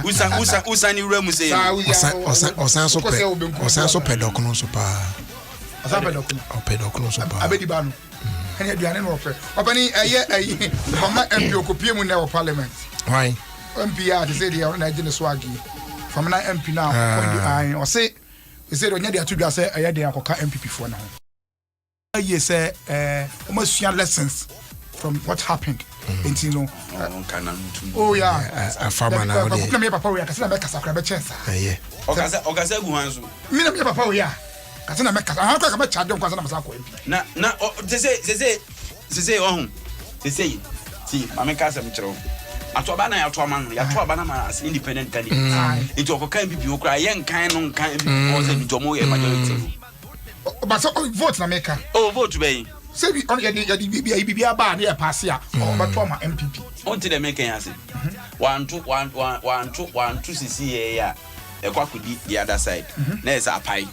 Usani Remu say. Osan so pedokono so pa. Pedokono so pa. Abedi ba no. Any aduane no offer. Opani mama MP okopie mu na parliament. Why? MP a say dey on Nigeria swagi. From na MP now. O say onya dey atudwa say eye dey akoka MPP for na ho. Aye say almost lessons from what happened. You know. Oh yeah. A farmer now. Na me papa we akasa na kasa kra be chensa. Yeah. Okasa guhanzo. Me na me papa we ya. Kasa na me kasa. An kwa ka be charge kwa na masa ko MP. Na say ohun. Say see mama kasa me chero. Atoba na ya to man ya to aba na ma as independent candidate. It okoka MPP okra ye nkan no nkan MPP o say ntomo ye majority. But so vote na make. Oh vote be. Say we on ya di bibia ba na ya pass ya. O ba to ma MPP. Until they make ya say. 1 2 cc ya. Ekwa kudi the other side. Na is a pie.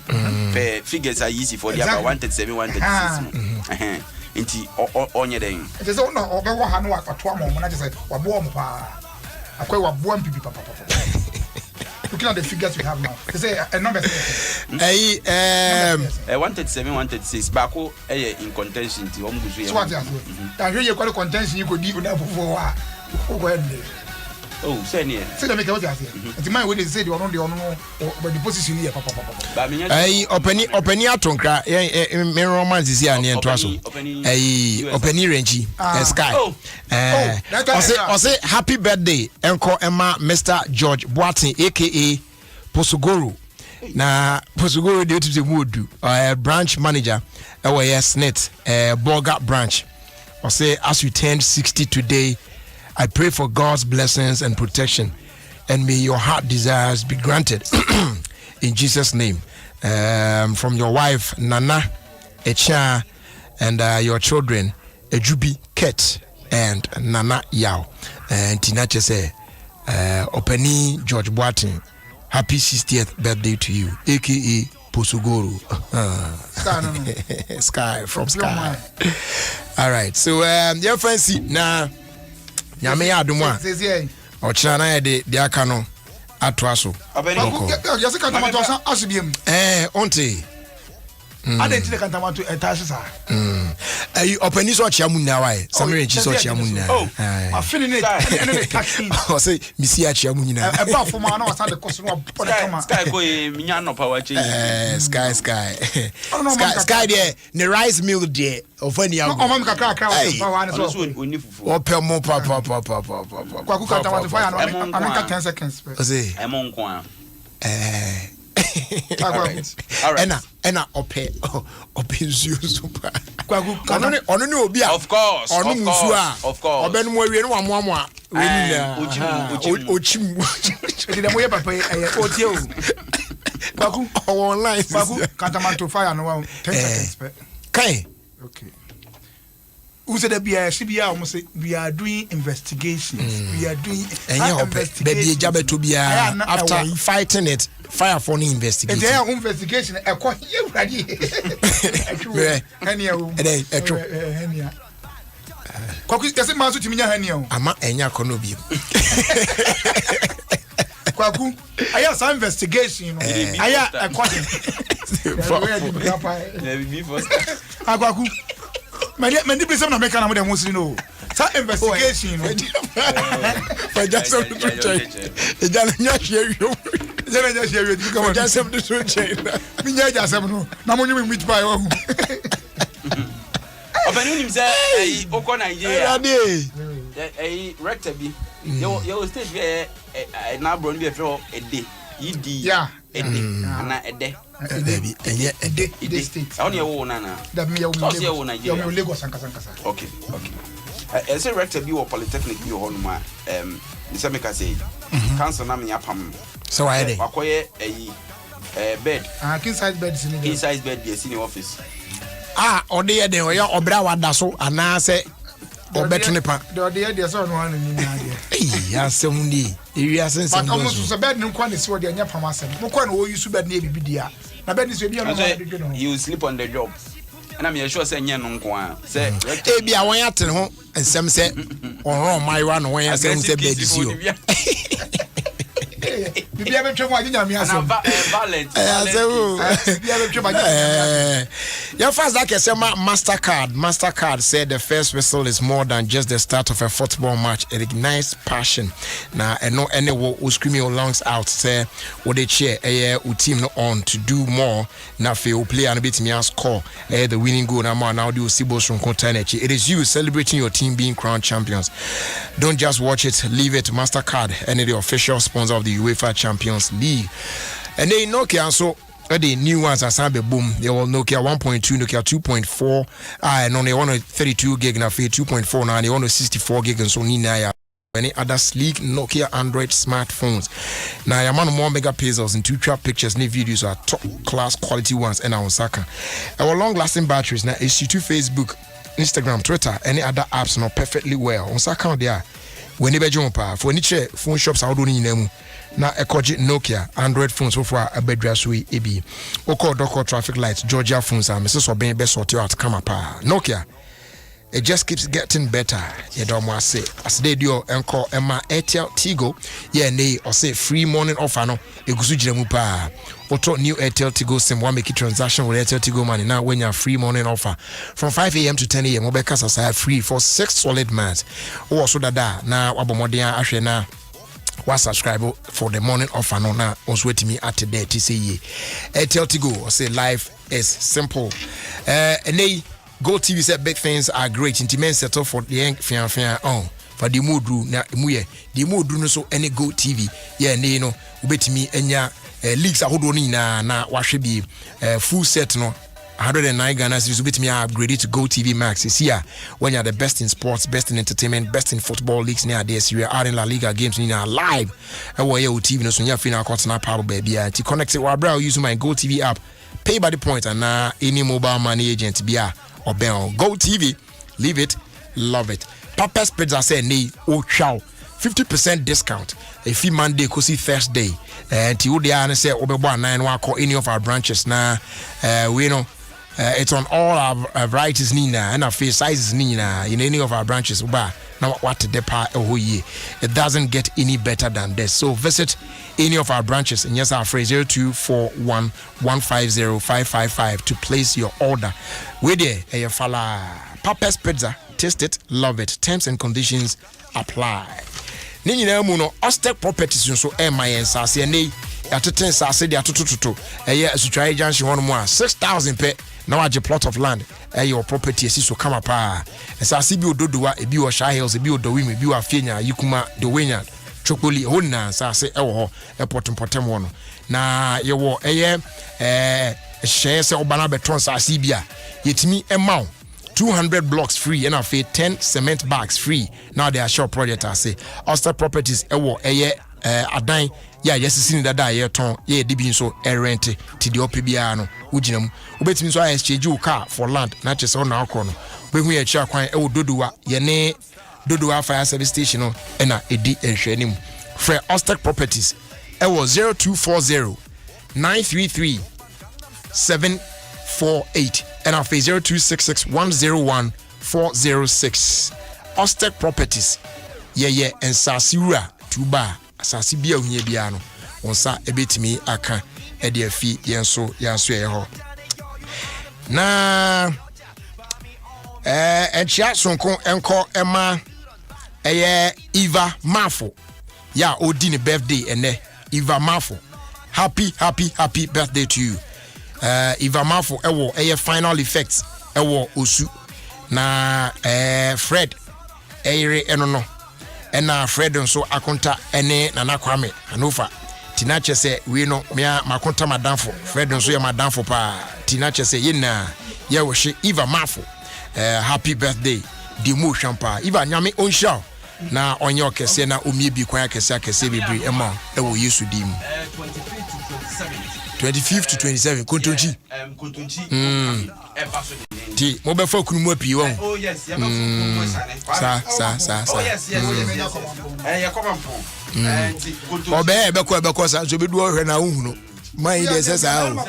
Figures are easy for the about 137 136. Inti onye den. It is on no be wo ha no ato am na just say wa bo mo pa. Akwa wa bo MPP papa. Looking at the figures we have now. They say a number 137 136 bako in contention ti o mguzu so what ya so ta hwe ye kwale contention you go di na fofo wa o go end. Oh say near say they make what ya say the man wey dey say the on but the position here papa openi atonkra me romance is here near to aso openi renchi sky o say happy birthday enko Emma Mr. George Boatin aka Posugoro na Posugoro dey to modu branch manager SNET Borga branch. I say as we turned 60 today, I pray for God's blessings and protection, and may your heart desires be granted in Jesus' name. From your wife Nana Echa and your children Ejubi Ket and Nana Yao and Tinache say Openi George Boatin, happy 60th birthday to you, aka Posugoro. Sky from Sky. All right, so your fancy now. Nyame Adom Ochina na de aka no atwa so. Yase kantamato san asibiem. Onte. Ade ntine kantamato etashi sa. Openi so chia mun na why. Samire nchi so chia mun na. Afini ne taxi. O say misi a chia mun na. E ba fo ma na wasa de koso no pode kama. Sky go minya no power change. Sky. Sky there, ne rice mill there. Ofani ago. O mam kakra wa wa ne so. Oni fufu. O pe mo pa. Kwaku kantamato fire no ameka 10 seconds. O say emo nko a. Ena ope nsuo super. Ono ne obi a. Of course. Ono nsuo a. Of course. Obe no awie no amoamo a. We ni na. Ochim. Edi dem ye papa otie o. Kwaku online. Kwaku kantamato fire no 10 seconds. Kai. Okay. Who said that we are doing investigations. We are doing investigations. After fighting it, fire for the investigation. And there are investigation. A quite ready. Kwaku, does it matter to me? Ama enya konobi. Kwaku, I have some investigation. I have a question. Kwaku. Many people na make na mo dey know. Sa investigation. For just some to check. E jana nya share you. Jana nya share you come just some to check. Me nya just some no. Na mo nyum meet by o. Obani nim say oko Nigeria. Rector bi. You stage be na bro bi e fe ho ede. Yidi. Yeah. Ana ede. Baby, ede state. How you wo na? That me you Lagos sankasa. Okay. I say rector bi wo polytechnic bi ho no ma say make I say council na me apam. So why dey? Akoye bed. King size bed is in King size bed dey in the office. Ode ye den oya obra wada so ana say obeto ne pa. The so no anu ni na dey. Asem ndi. Ewia sense. But almost so bed ni kwa ne so de anya pam asem. Mo kwa na wo use bed na ebibi dia. Na bed ni so ebi no. You sleep on the job. And I'm sure say nye no nko a. Say bia won atene ho ensem say onro maiwa no won asem say bed si o. Bibia be twemo agenya mi asem. Bibia be twemo agenya. Your first that say Mastercard said the first whistle is more than just the start of a football match. It ignites passion. Now no any wo screaming your lungs out say what they cheer u team no on to do more. Now fail play and beat me score the winning goal now do Sibos from Kontanechi. It is you celebrating your team being crowned champions. Don't just watch it, leave it. Mastercard and the official sponsor of the UEFA Champions League. And they Nokia so the new ones are Sambe boom. They will Nokia 1.2, Nokia 2.4, and on the 132 gig na 2.4 now, they want 64 gig and so Nina. Any other sleek Nokia Android smartphones. Now, your man more megapixels and 2 trap pictures, new videos are top class quality ones and our Osaka. Our long lasting batteries now is to Facebook, Instagram, Twitter, any other apps not perfectly well. On Osaka there. When you jump for any phone shops out in them. Na ekoji Nokia Android phones so far a bedra sui ebi oko doko traffic lights Georgia phones are Mrs. Obeng best sort out come pa Nokia it just keeps getting better you don't want to say as they do encore Emma Airtel Tigo ne or say free morning offer no egusu jiremu pa auto new Airtel Tigo sim one make it transaction with Airtel Tigo money now when you free morning offer from 5 a.m. to 10 a.m. mobile cash are free for 6 solid months or so that na abomodia ahwe na was subscribe for the morning offer no na was waiting me at there to say ye Airtel Tigo say life is simple and they Go TV said big things are great intimate settle for the young fian on for the mood na muye the mood no so any Go TV ne no ubetimi enya leaks ahodo ni na wahwe bi full set no 109 Ghana cedis ubetimi upgrade to Go TV Max is here when you're the best in sports, best in entertainment, best in football leagues near this year adding La Liga games in live where you TV no so nya fina account na power baby to connect it wa bra using my Go TV app pay by the point and any mobile money agent bia or bell Go TV leave it love it Papa Spreads say nee o chow 50% discount if you Monday ko see Thursday and you dey and say obebo 9 wa call any of our branches na we know it's on all our varieties nina and our face sizes nina in any of our branches ba now what the pa ye. It doesn't get any better than this. So visit any of our branches and yes, our phrase 0241 150 555 to place your order. We there, a fala Papa's Pizza. Taste it, love it. Terms and conditions apply. Ninyina mu no Ostek Properties nso my ensase ne ateten sase de atotototo eye asutwaye junction hono mu a 6,000 pe na waje plot of land your property esi so kama pa ensase bi ododowa ebi wo Sha Hills ebi odowim ebi wo Afenya Yikuma Dowenya Chokoli honna sase ewo ho epotempotem wono na ye wo eye hye se obana beton sase bia yetimi emaw 200 blocks free and after 10 cement bags free. Now they are short project I say. Oster Properties ewo adan ya yesisi dada ye ton ye dibi so rent ti di opibia no ugina mu obetimi so exchange you car for land na chese o na akọ no be hu ye chia kwan ewo dodowa ye ne dodowa fire service station no na edi enhwani mu free Oster Properties ewo 0240 933 748 and our phase 0266 101 406. Ostek Properties. Yeah, and Sasiura, Tuba, Sasibia, Hunyabiano, on Sa ebitimi aka, Edia Fee, Yanso, Yanso. Na, and Chatsonko, Enko, Emma, Eva Mafo. Ya, Odini birthday, and Eva Mafo. Happy birthday to you. Eva Mafo ewo final effects ewo osu na Fred ere enono ena Fred nso akonta ene na nakwame anofa tinache se we no me makonta madanfo Fred nso ye madanfo pa tinache se yina ye wo hye Eva Mafo happy birthday di mo champa Eva nyame onsha na onye okese na omie bi kwan akese bebri ema ewo Yesu dim 25 to 27 Kontonchi ti mo be fa kunu mu api won oh yes ya sa oh yes ya come on obe sa so be du ohwe na uhunu man dey say sa o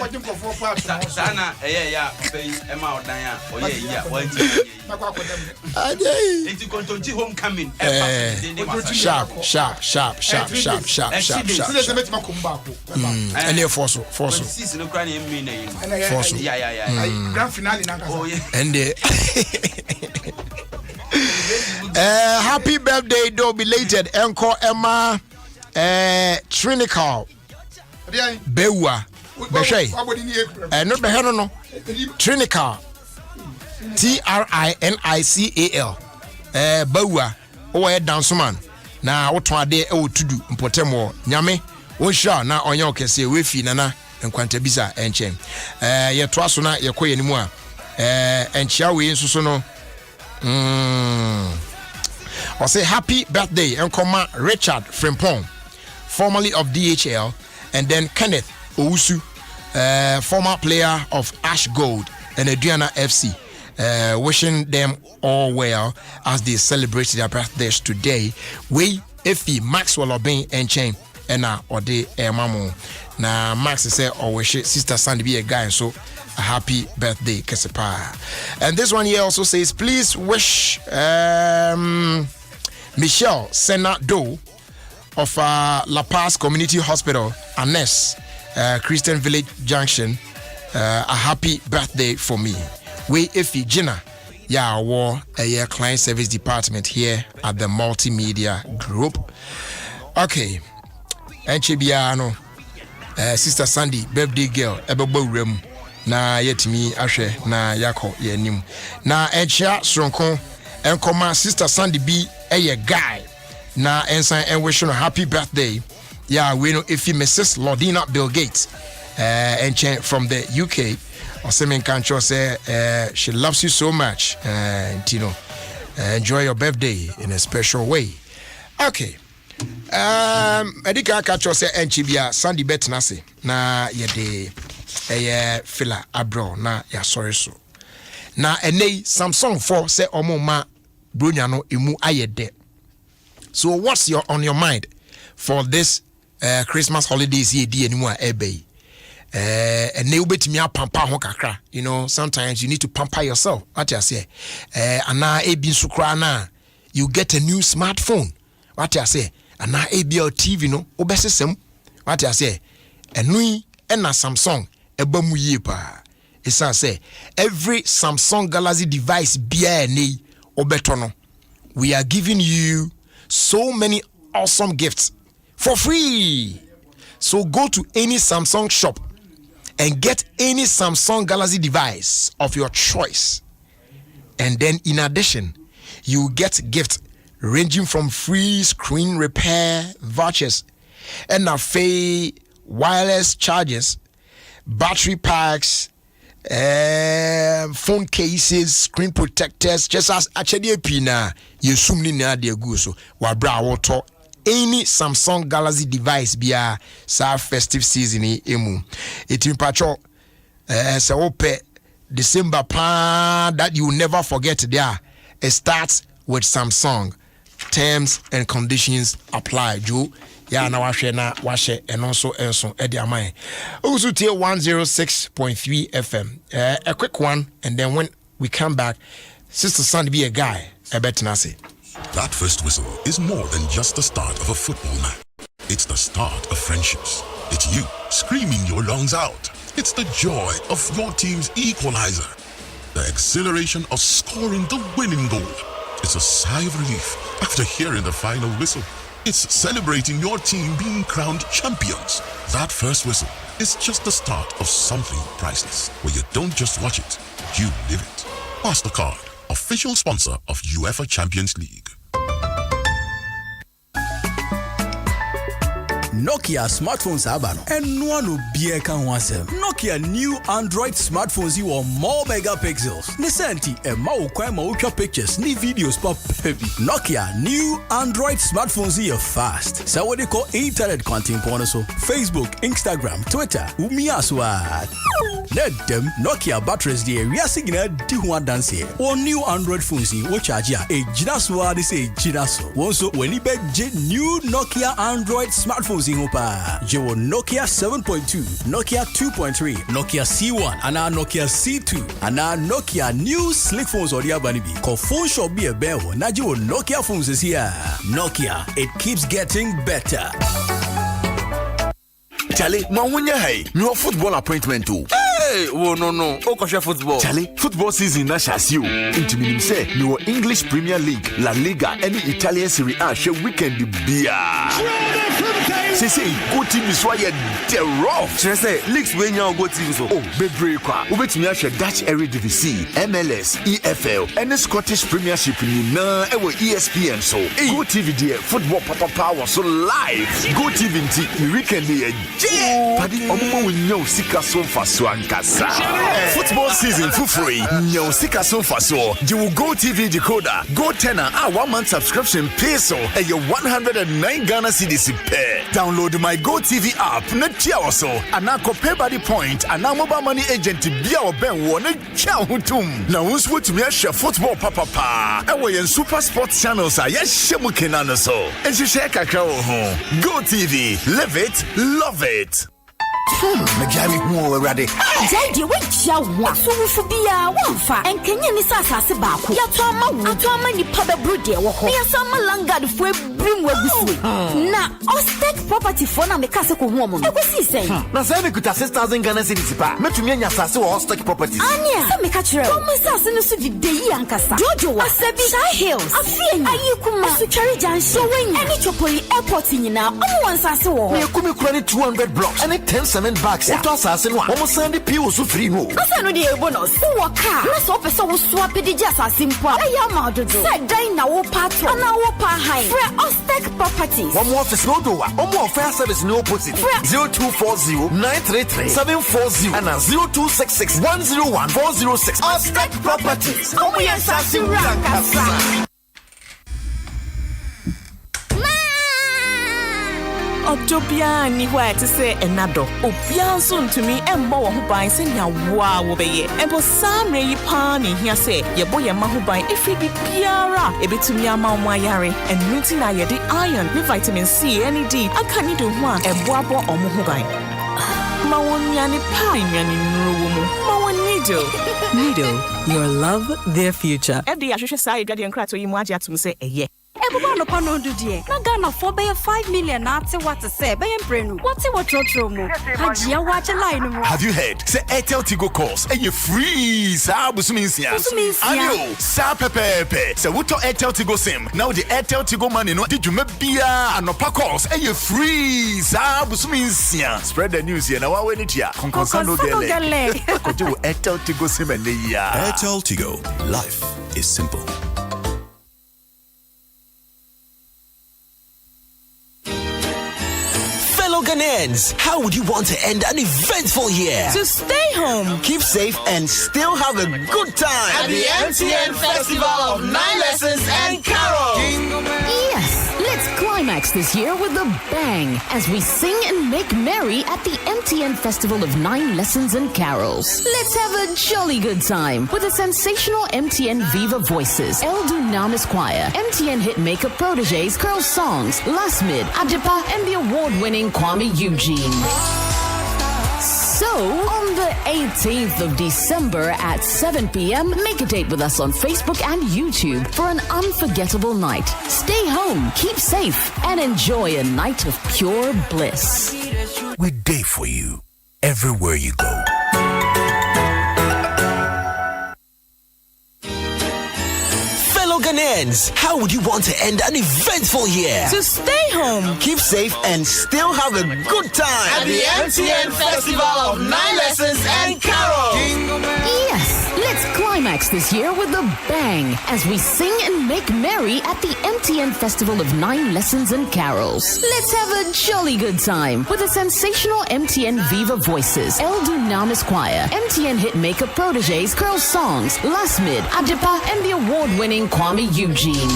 sana ya ema odan ya oye ya wanti enti Kontonchi homecoming sharp any force sis no kra na emi na yin force grand finale na oh yeah and happy birthday do belated encore Emma Trinical Bewa Beshay no beheno no Trinical TRINICAL Bewa o dance man na woto ade e wotudu mpotemo nyame wo sha na onye okese we fi nana nkwanta bisa enchen ye to aso na ye koye nimu a enchia we nsuso no I say happy birthday Nkoma Richard Frimpong, formerly of DHL, and then Kenneth Owusu, former player of Ash Gold and Adriana FC. Wishing them all well as they celebrate their birthdays today. We Effie Maxwell Obin and Chain and Ode Mamo. Na Max say wish Sister Sandy be a guy, so a happy birthday, Kesepa. And this one here also says, please wish Michelle Senna Doe of La Paz Community Hospital, Anes, Christian Village Junction, a happy birthday for me. We Effie Jenna, yeah, war a client service department here at the Multimedia Group. Okay, and Chibiano, Sister Sandy, birthday girl, Ebebo Rem, na yetimi ahwe na yako yenim. Na enchia Sronko, enkoma Sister Sandy be a guy. Na ensign and wish her happy birthday. Yeah, we know if you Mrs. Lordina Bill Gates, and from the UK. Osemen Kancho say she loves you so much, and enjoy your birthday in a special way. Okay. Edika Kancho say enchibia Sandy Betnase na yede fila abro na ya sorry so. Na enei Samsung 4 say omoma bronya no emu ayede. So what's on your mind for this Christmas holidays here di anymore ebe? And they bet me up pampa ho kakra. Sometimes you need to pamper yourself. What you say? Ana e bin sukra na you get a new smartphone. What I say? And now ABL TV no obesesem. What I say? Enui ena Samsung ebamu yepa. It's say every Samsung Galaxy device biya ni obetono. We are giving you so many awesome gifts for free. So go to any Samsung shop and get any Samsung Galaxy device of your choice. And then in addition, you get gifts ranging from free screen repair vouchers and wireless chargers, battery packs, phone cases, screen protectors, just as actually pina you sumni na de guso wa bra water any Samsung Galaxy device bia sa festive season emu it pacho se ope December pa that you will never forget there. It starts with Samsung. Terms and conditions apply. Joe, yeah, now washe and also Eddie Amai. Also, tier 106.3 FM. A quick one, and then when we come back, Sister Sandy be a guy. I bet Nasi. That first whistle is more than just the start of a football match. It's the start of friendships. It's you screaming your lungs out. It's the joy of your team's equalizer. The exhilaration of scoring the winning goal. It's a sigh of relief after hearing the final whistle. It's celebrating your team being crowned champions. That first whistle is just the start of something priceless, where you don't just watch it, you live it. MasterCard, official sponsor of UEFA Champions League. Nokia smartphones abano and no one be can wasem. Nokia new Android smartphones you want more megapixels. Nisanti e ma ukwa ultra pictures ni videos pop baby. Nokia new Android smartphones you fast. So what they call internet content porno so Facebook, Instagram, Twitter, umiaswa. Let them Nokia batteries the area signal di one dance or new Android phones you charge ya a jinaswa they say jinaso. Also when you bet new Nokia Android smartphones Jewo Nokia 7.2, Nokia 2.3, Nokia C1, and our Nokia C2, and our Nokia new slick phones or the Abanibi. Call phone shop be a bell. Najiwo Nokia phones is here. Nokia, it keeps getting better. Charlie, Mawunya hey, no football appointment too. Hey, oh no, Okosha football. Charlie, football season na shasiu. Into me say, no English Premier League, La Liga, any Italian Serie A show weekend beer. Say, go team is why they're rough. Say, leagues when you go team so. Oh, baby, over to me Dutch Eredivisie, MLS, EFL, and the Scottish Premiership in ESPN so. Go TV there, football power so live. Go TV in weekend there. Paddy omo we know sika so faso ankasa. Football season for free. Nyo sika so faso. You will Go TV decoder. Go tenor. 1 month subscription pay so. And your 109 Ghana cedis pay. Download my Go TV app. Not chia also. And now pay by the point. And now mobile money agent to be our ben one chow hutum. Now who's what to me share football papa. And we in super sports channels are yes shemukenano so. And she share kakao home. Go TV. Live it. Love it. Majami who already. Daddy, wait, ya want so for be a one and can you miss us as a back? Yatama ni paba brudia wako. Ya sama langa the fwe bring where we na Ostek property for na mekase ko woman. E go see say. Na say me kuta 6,000 Ghana cedis pa. Metumi anya sase wo Ostek property. Anya, say me ka kire. Come sase no so di dey ankasa. Jojo wa Asebi Shy Hills. Afie ayikuma Suchari Junction. So when any chopoli airport nyina, omo wan sase wo. Me kumi kura ni 200 blocks and 10 cement bags. It was as in one. Almost Sandy P was so free. No, I know the bonus. Who walk car? Let's hope so. Swap it just as simple. I am out of the said dine now. Part and now par high. Free Ostek properties. One more for snow door. One more fair service no opposite. 0240 933 740 and 0266 101 406. Ostek properties. Oh, we are Sassy Rankasa. Otopia ni where to say another. Opia soon to me and more who buy send ya wow be and for some ray pani here say your boy and who buy if it be piara a bit to me ama yare and nutina ya the iron with vitamin C any D I can't do one and boabo or muhubai. Mawonyani pa nyani nrumu. Mawonido. Nido, your love, their future. Every I should say that the crato you want to say yeah. Everyone upon no do dear. Na Ghana for bay 5 million nati what to say bay emprenu. What's what trotromo? Hajia watch a line mo. Have you heard? Say Airtel Tigo calls and you free sa busuminsia. Ayo, sa pepe. Say wuto Airtel Tigo sim. Now the Airtel Tigo money no did you bia and no calls and you free sa busuminsia. Spread the news here now when it ya. Konkonsano gele. Kojo Airtel Tigo sim and ya. Airtel Tigo. Life is simple. Ghanaians, how would you want to end an eventful year? To stay home, keep safe, and still have a good time at the MTN Festival of 9 Lessons and Carols. Yes, let's climax this year with a bang as we sing and make merry at the MTN Festival of 9 Lessons and Carols. Let's have a jolly good time with the sensational MTN Viva Voices, El Dunamis Choir, MTN Hitmaker Proteges, Curl Songs, Last Mid, Adepa, and the award-winning Kwame Eugene. So, on the 18th of December at 7 p.m., make a date with us on Facebook and YouTube for an unforgettable night. Stay home, keep safe, and enjoy a night of pure bliss. We're there for you, everywhere you go. Ghanaians, how would you want to end an eventful year? To stay home, keep safe, and still have a good time at the MTN Festival of 9 Lessons and Carols. Yes, let's climax this year with a bang as we sing and make merry at the MTN Festival of 9 Lessons and Carols. Let's have a jolly good time with the sensational MTN Viva Voices, El Dunamis Choir, MTN Hitmaker Proteges, Curl Songs, Last Mid, Adepa, and the award-winning Kwame Eugene.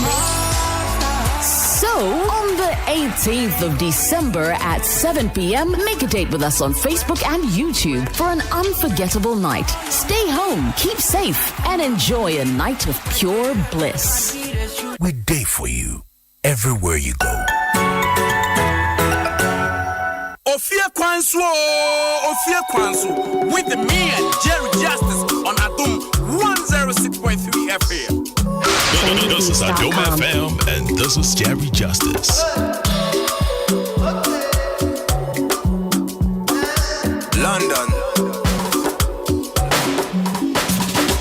So, on the 18th of December at 7 p.m., make a date with us on Facebook and YouTube for an unforgettable night. Stay home, keep safe, and enjoy a night of pure bliss. We're there for you, everywhere you go. Ofie Kwanso, with me and Jerry Justice on Adom 106.3 FM. This is Adom FM, and this is Jerry Justice. London.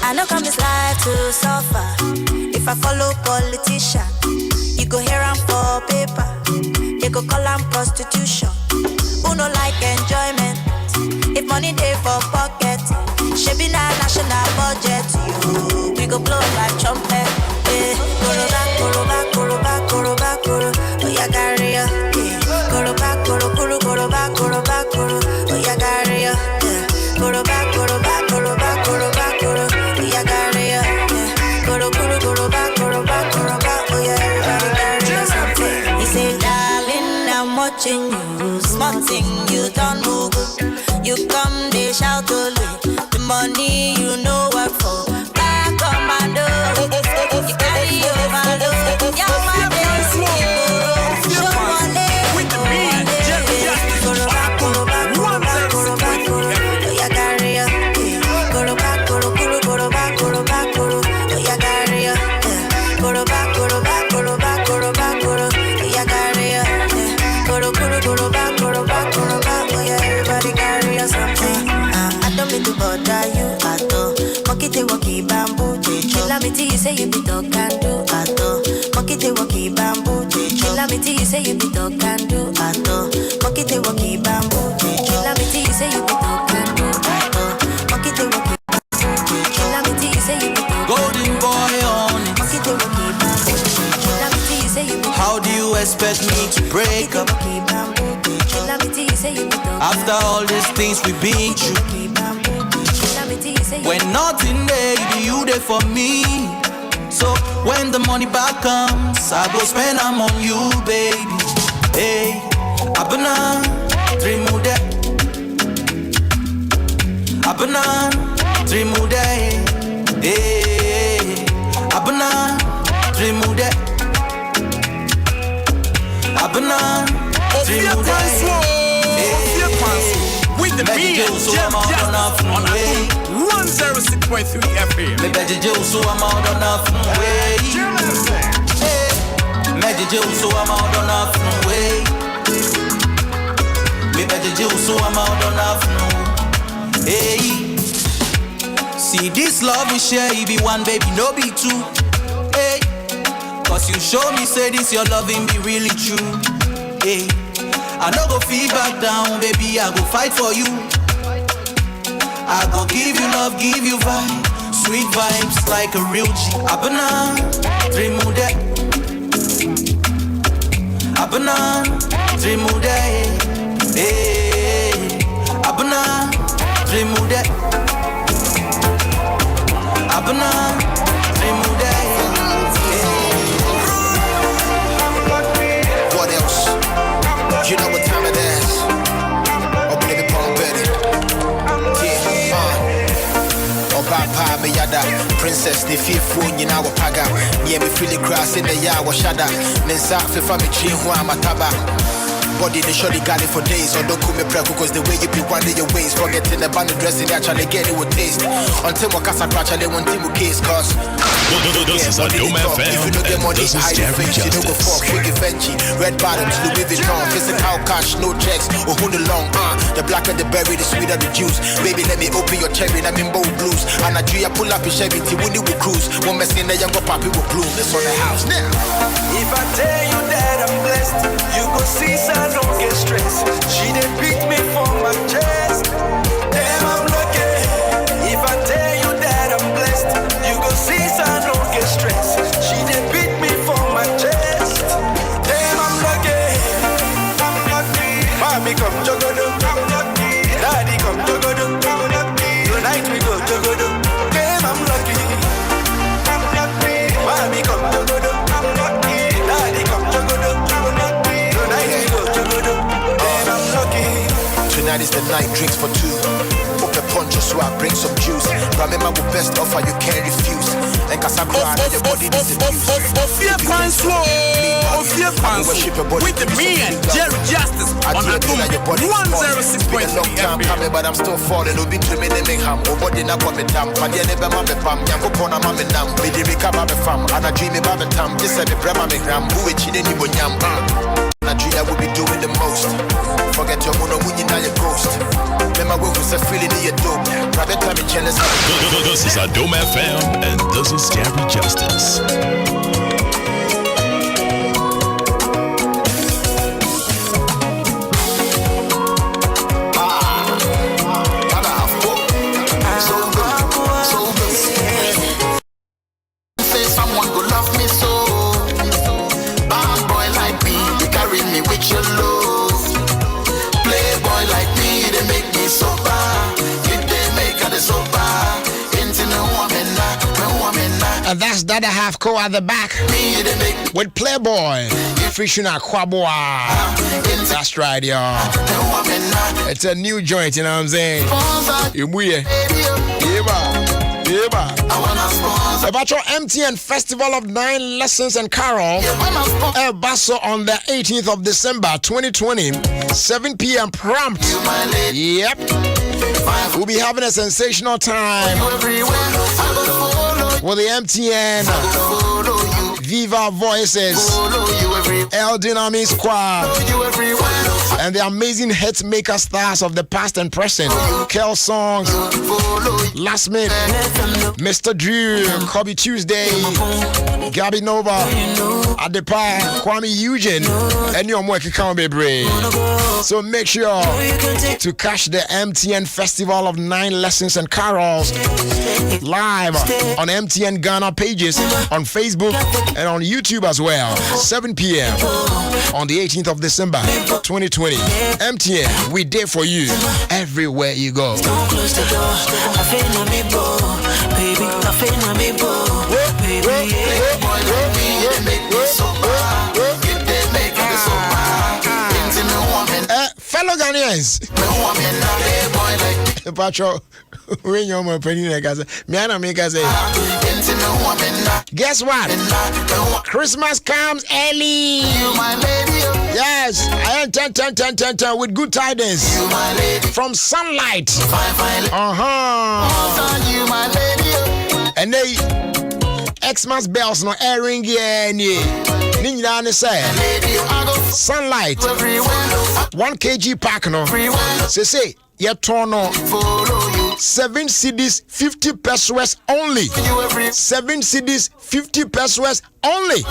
I know come this life to suffer. If I follow politician, you go hear am for paper. They go call am prostitution. Who no like enjoyment? If money dey for pocket, shebi na national budget. You, we go blow like trumpet. Koroba, oh yeah, carry ya. Koroba, oh yeah, carry ya. Koroba, oh yeah, carry ya. Koroba, oh yeah, everybody carry ya something. He say, darling, I'm watching you. Small thing, you don't move. You come, they shout only. The money you know what for. Back on my door. You carry your man. You say you be dog can do at all. Monkey te walkie bamboo. Chilla me till you say you be dog can do at all. Monkey te walkie bamboo. Chilla me till you say you be dog can do at all. Monkey te walkie bamboo. Chilla me till you say you be dog. Golden boy on it. Monkey te walkie bamboo. Chilla me till you say you be dog. How do you expect me to break up? Chilla me till you say you be dog. After all these things we've been through. When nothing there, you there for me. So when the money back comes, I go spend them on you, baby. Hey, Abana, dream mude. Abana, dream mude. Hey, Abana, dream mude. Abana, dream mude. Ofie Kwanso, with me so I'm out on afternoon way. 106.3 FM. Me beje Joe, so I'm out on afternoon way. Meje Joe, so I'm out on afternoon way. Me beje Joe, so I'm out on afternoon. Hey, see this love we share, it be one baby, no be two. Hey, cause you show me say this your loving be really true. Hey, I no go feel back down, baby, I go fight for you. I go give you love, give you vibe, sweet vibes like a real G. Abana, Trimude, Abana, Trimude, hey, Abana, Trimude, Abana, Trimude. What else? You know what time it is. Oh, baby, Paul Betty. Papa, me yada, princess, the fifth one, you know, paga. Yeah, me feel the grass in the yard, was shada. Nensa, fifa me chin, who I'm a taba. Body, they surely got it for days. Or don't call me preco, cause the way you be winding your ways. Forgetting the band dressing, actually get it with taste. Until my casa crash, I want to case, cause. This is Adom FM, if you don't get money, this is hide your Jerry face, you don't go fuck, shake it, Fenty. Red bottoms, Louis Vuitton, physical cash, no checks, or who the long, the blacker the berry, the sweeter the juice. Baby, let me open your cherry, I'm in bold blues. And I pull up a Chevy, T-Winnie will cruise. One mess in the younger papi will bloom, it's on the house now. If I tell you that I'm blessed, you go see, so I don't get stressed. She did beat me for my chest. Damn, I'm lucky. If I tell you that I'm blessed, you go see, so I don't get stressed. She did beat me for my chest. Damn, I'm lucky. I'm lucky. Mommy come jogodo. Daddy come jogodo. Tonight we go jogodo. Damn, I'm lucky. I'm lucky. Mommy come jogodo. Daddy come jogodo. Tonight we go jogodo. Damn, I'm lucky. Tonight is the night, drinks for two. Open poncho so I bring some juice. Remember the best offer you can't refuse. And cause I cry, your body needs a juice. Ofie Kwanso, Ofie Kwanso, with me and Jerry Justice on Adom 106.3 FM. But I'm still falling. We've been to me, they make ham. Nobody not coming down. But yeah, never mammy pam. Yanko pona mammy nam. Me the recover me fam. And I dream about the tam. This is the brema me gram. Who is cheating you nyam? Nigeria will be doing the most. Forget your mono when you know your ghost. Remember when we said feeling in your dope. Private time in jealous. This is Adom FM, and this is Jerry Justice. Someone go love me so. Bad boy like me, they carry me with your love. Playboy like me, they make me sober. If they make her the sober, into no woman now. And that's the other half co at the back with Playboy featuring Aquaboa. That's right, y'all. It's a new joint, you know what I'm saying? About your MTN Festival of 9 Lessons and Carol, El Basso on the 18th of December 2020, 7 p.m. prompt. Yep. We'll be having a sensational time with the MTN Viva Voices, El Dynamic Squad, and the amazing hit maker stars of the past and present. Kel Songs, Last Minute, Mr. Drew, Kobe Tuesday, Gabby Nova, Adepa, Kwame Eugene, and your more can be brave. So make sure to catch the MTN Festival of 9 Lessons and Carols live on MTN Ghana pages on Facebook and on YouTube as well. 7 p.m. on the 18th of December 2020. MTN, we there for you everywhere you go. Fellow Ghanaians, Patrol, when you're my penny, like I said, guess what? Christmas comes early. Yes, I am 10 with good tidings from Sunlight. And they Xmas bells no airing any. Ninja say Sunlight 1 kg pack no. Say Yetono 7 CDs 50 pesos only. 7 CDs 50 pesos only.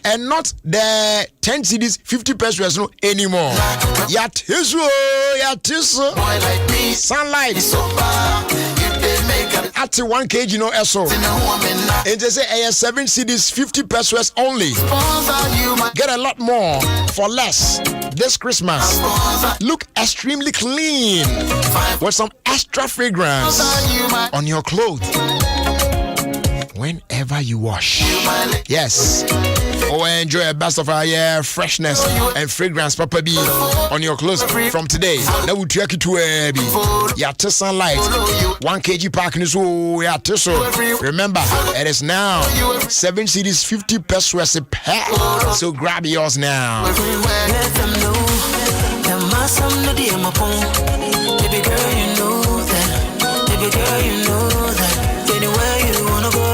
And not the 10 CDs 50 pesos no anymore. Yatiso. Sunlight at 1 kg no eso. And they say 7 CDs 50 pesos only. Get a lot more for less this Christmas. Look extremely clean with some extra fragrance on your clothes whenever you wash. Yes. Oh, enjoy a burst of our freshness and fragrance, Papa B, on your clothes from today. Now we take it to a Sunlight 1 kg pack. Remember, it is now 7 CDs 50 pesos a pack. So grab yours now. Baby girl, you know that. Baby girl, you know that. Anywhere you wanna go,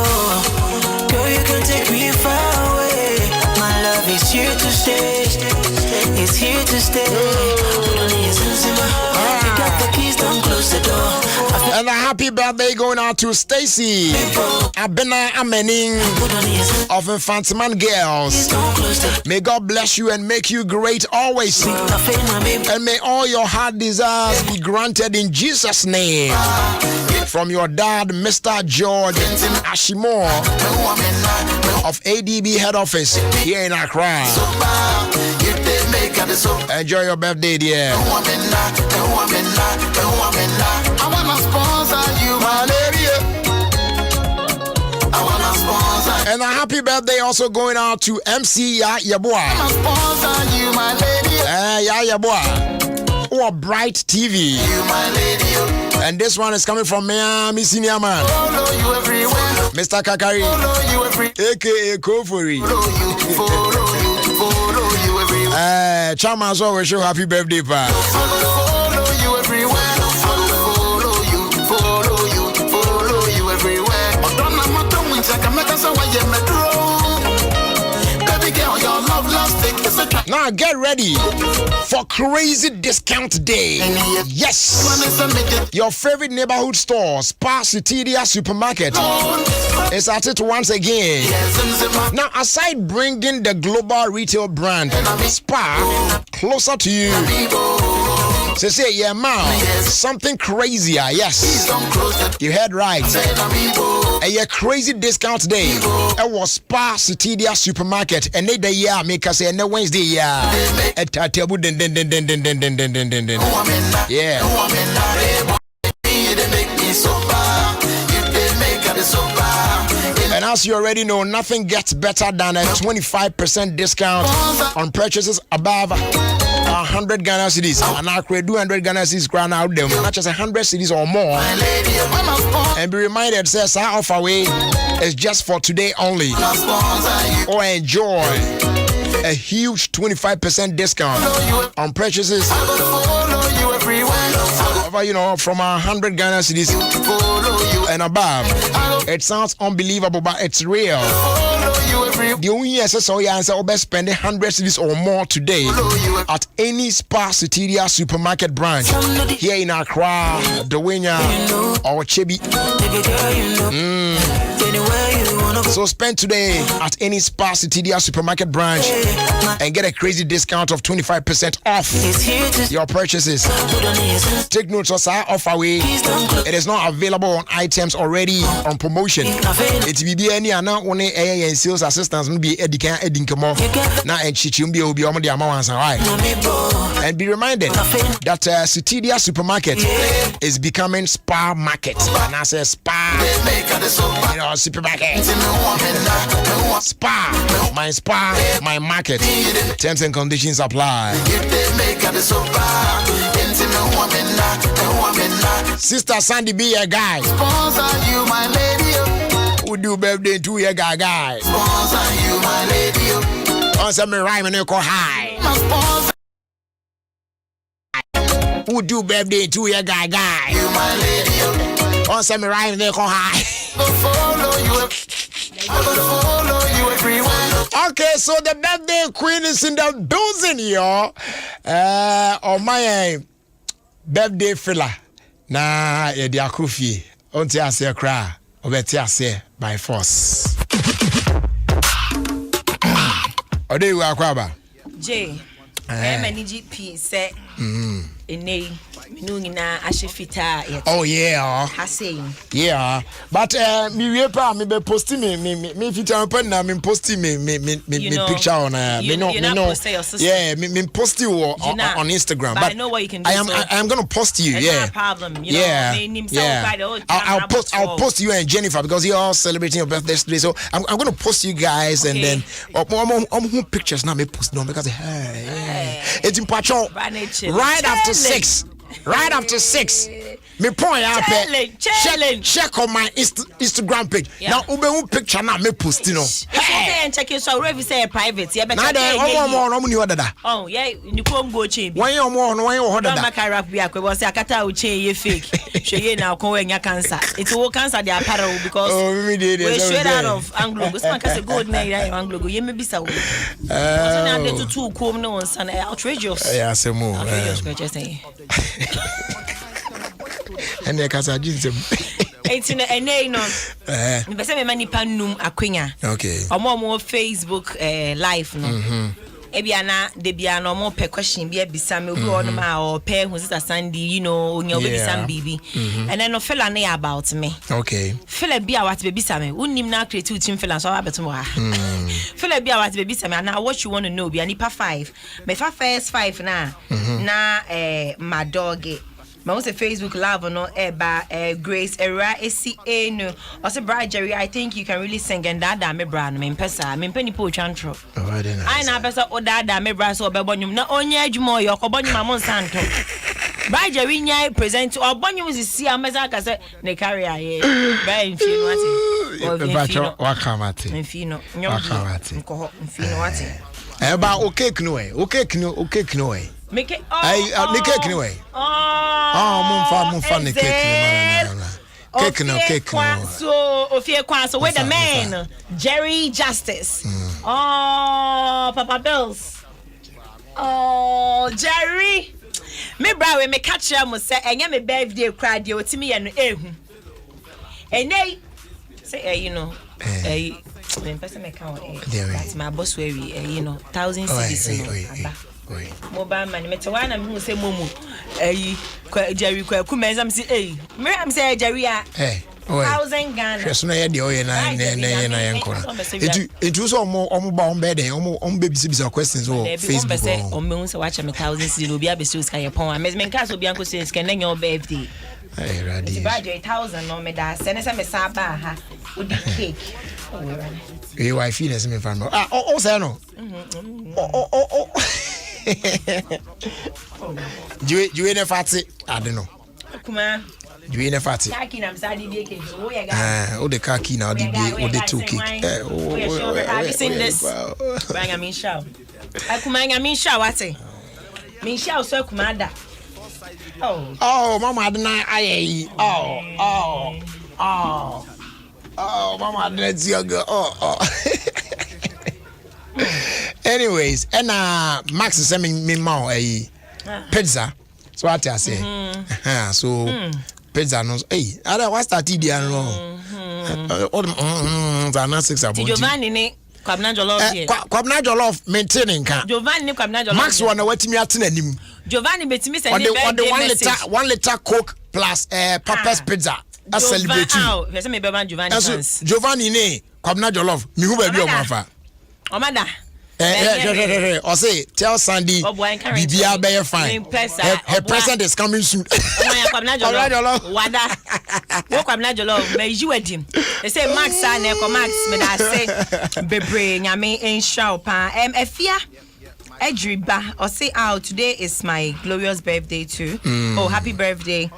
girl, you can take me far away. My love is here to stay. It's here to stay. Put on your Zimzima. You got the keys, don't close the door. And a happy birthday going out to Stacy Abena Amening of Infantiman Girls. May God bless you and make you great always. And may all your heart desires be granted in Jesus' name. From your dad, Mr. George Ashimore of ADB head office here in Accra. Enjoy your birthday, dear. I wanna sponsor you, my lady. I wanna sponsor. And a happy birthday also going out to MC Yabua. I wanna sponsor you, my lady. Yabua. Or Bright TV. You, my lady. And this one is coming from Miami Senior Man. Follow you everywhere. Mr. Kakari. Follow you everywhere. AKA Kofuri. Follow you everywhere. Chama so wish you happy birthday, pa. Follow you everywhere. Follow you everywhere. Baby girl, your love lasting. Now get ready for crazy discount day. Yes. Your favorite neighborhood store, Spa Citidia Supermarket, is at it once again. Now, aside bringing the global retail brand Spa closer to you, say, yeah, man, something crazier. Yes, you heard right. A crazy discount day. It was Spa Citidia Supermarket, and they year make us say no Wednesday. Yeah. Yeah. And as you already know, nothing gets better than a 25% discount on purchases above 100 Ghana cedis. And I could do 100 Ghana cedis crown out them, not just 100 cedis or more. And be reminded, says our offer away is just for today only. Or enjoy a huge 25% discount on purchases over, from 100 Ghana cedis and above. It sounds unbelievable, but it's real. The only SSO answer will spend 100 cedis or more today at any Spa Citidia Supermarket branch here in Accra, Dawenya, or Chebi. So spend today at any Spa Citidia Supermarket branch and get a crazy discount of 25% off your purchases. Take notes of our offer away. It is not available on items already on promotion. It will be any only and sales assistants will be now and chichum be on the amount. And be reminded that Citidia Supermarket is becoming Spa Market. And I say Spa, supermarket. Spa, my market. Terms and conditions apply. Sister Sandy, be a guy. Sponsor you, my lady. Who do birthday to your guy? Sponsor you, my lady. On some rhyme and go high. Who do birthday to your guy? You my lady. On some rhyme and go high. Follow you. Follow you everywhere. Okay, so the birthday queen is in the building, yo. On my birthday filler. Na ye di akufie. On ti ase kra. Obeti ase by force. Ode wu akwaba. J. Many GP say. Ene minu nyina ahefita yet. Oh yeah. I say. Yeah. But me we pa me be post me fita pen na me post me picture on me no. Yeah, me post you on Instagram. But I know what you can do. I am going to post you. Yeah. No problem. You know, I'll post you and Jennifer because you're all celebrating your birthday today. So I'm going to post you guys and then pictures now me post no because it's important. Right after 6. Right after 6. Me point out check on my Instagram page. Yeah. Now ube picture now me post no. Hey, and check it so wherever say private. Yeah, but now oh yeah, you come go change. When you more no when you order that. Make rap we akwe say akata u change ye fake. Shey now come when you cancer. It's all cancer the apparel because we straight out of Anglo. Go say can gold na Anglo go ye me bisa wo. So now dey to come no on outrageous. Yeah, say more. Outrageous just say. And the casa jinsem. It's in a no. Me say me mani panum akwenya. Okay. Omo Facebook live no. Ebiana de bia no mo pe question bia bisa me obi ono ma o pe hu sister Sandy, you know, onya obi bisa bibi. And then no fella na about me. Okay. Fella bia what be bisa me. Unnim na create team fella so abeto ha. Fella bia what be bisa me na what you want to know bia nipa 5. Me fa first 5 na. Na my dog I was a Facebook live on Eba Grace Era SCA no. Also Brad Jerry, I think you can really sing and that me brand me pesa me penny po chantro. Oh, I didn't. I na pesa o that me brand so be bonyum na onye adwuma yo ko bonyum amon santo. Brad Jerry nyai present or bonyum is see ameza ka say ne carry aye. Ba infino wati. Infino wakamati. Infino. Wakamati. Nko infino wati. Eba okay no way. Make it make cake anyway. Mun fan the cake. Cake no. So Ofie Kwanso with the man Jerry Justice. Oh, Papa Bills. Oh, Jerry. Me bra we me catch am say enye me birthday cry dey otimi ye no ehu. Eney say you know. Me person me count that's my boss we you know 1,000 cedis. Mobile money me tawana me say momo Jerry kwaku menzam say me am say Jerry a 1,000 Ghana hweso na ye de oye na yenko it was omo ba on bed omo be bisa questions on Facebook omo say watch me 1,000 cedis obi abesu ska ye pon me nka so bi anko say ska na your birthday hey ready budget 1,000 no me da send say me sa ba ha odi cake e wife is me fan say no you ne fati I don't know kuma you ne fati kaki na msadi bi cake so we ga o de kaki na o de two cake have you seen this bang am insha akuma am insha wate me insha so akuma da oh mama adna ayi mama adna ziaga anyways and Max send me ma pizza so what I say so pizza no hey ada what start dia no na 6 about Giovanni ni kwabna jollof maintaining kan Giovanni ni kwabna jollof Max one watimi atenanim Giovanni betimi send me on the 1 liter Coke plus Papa's pizza a celebrate you say me be ban Giovanni fans Giovanni ni kwabna jollof mi hu ba bi o mafa Omada or say tell Sandy Bibia be fine. Her present is coming soon. Wada. Wo kwamna jollof me jiwedim. They say Max na ko Max me da say bebre nyame enshaw pa efia Edriba or say today is my glorious birthday too. Oh happy birthday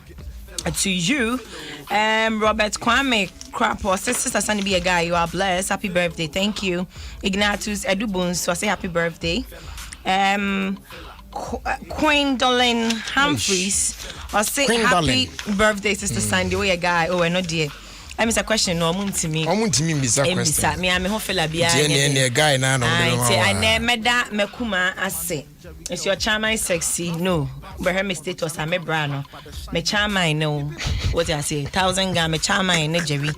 to you. Robert Kwame Crap or sister Sunny be a guy. You are blessed. Happy birthday. Thank you. Ignatius Edubun. So I say happy birthday. Queen Dolin Humphreys. I say happy birthday, Sister Sandy. Oh, a guy. Oh, I know dear. I miss a question. No, me. Miss a question. Me, I'm a hopeful abia. A guy now. I never that Mekuma. I say, is your charming sexy? No, but her mistake was a me brano. Me charming no. What I say? 1,000 gram. Me charming ne Jerry.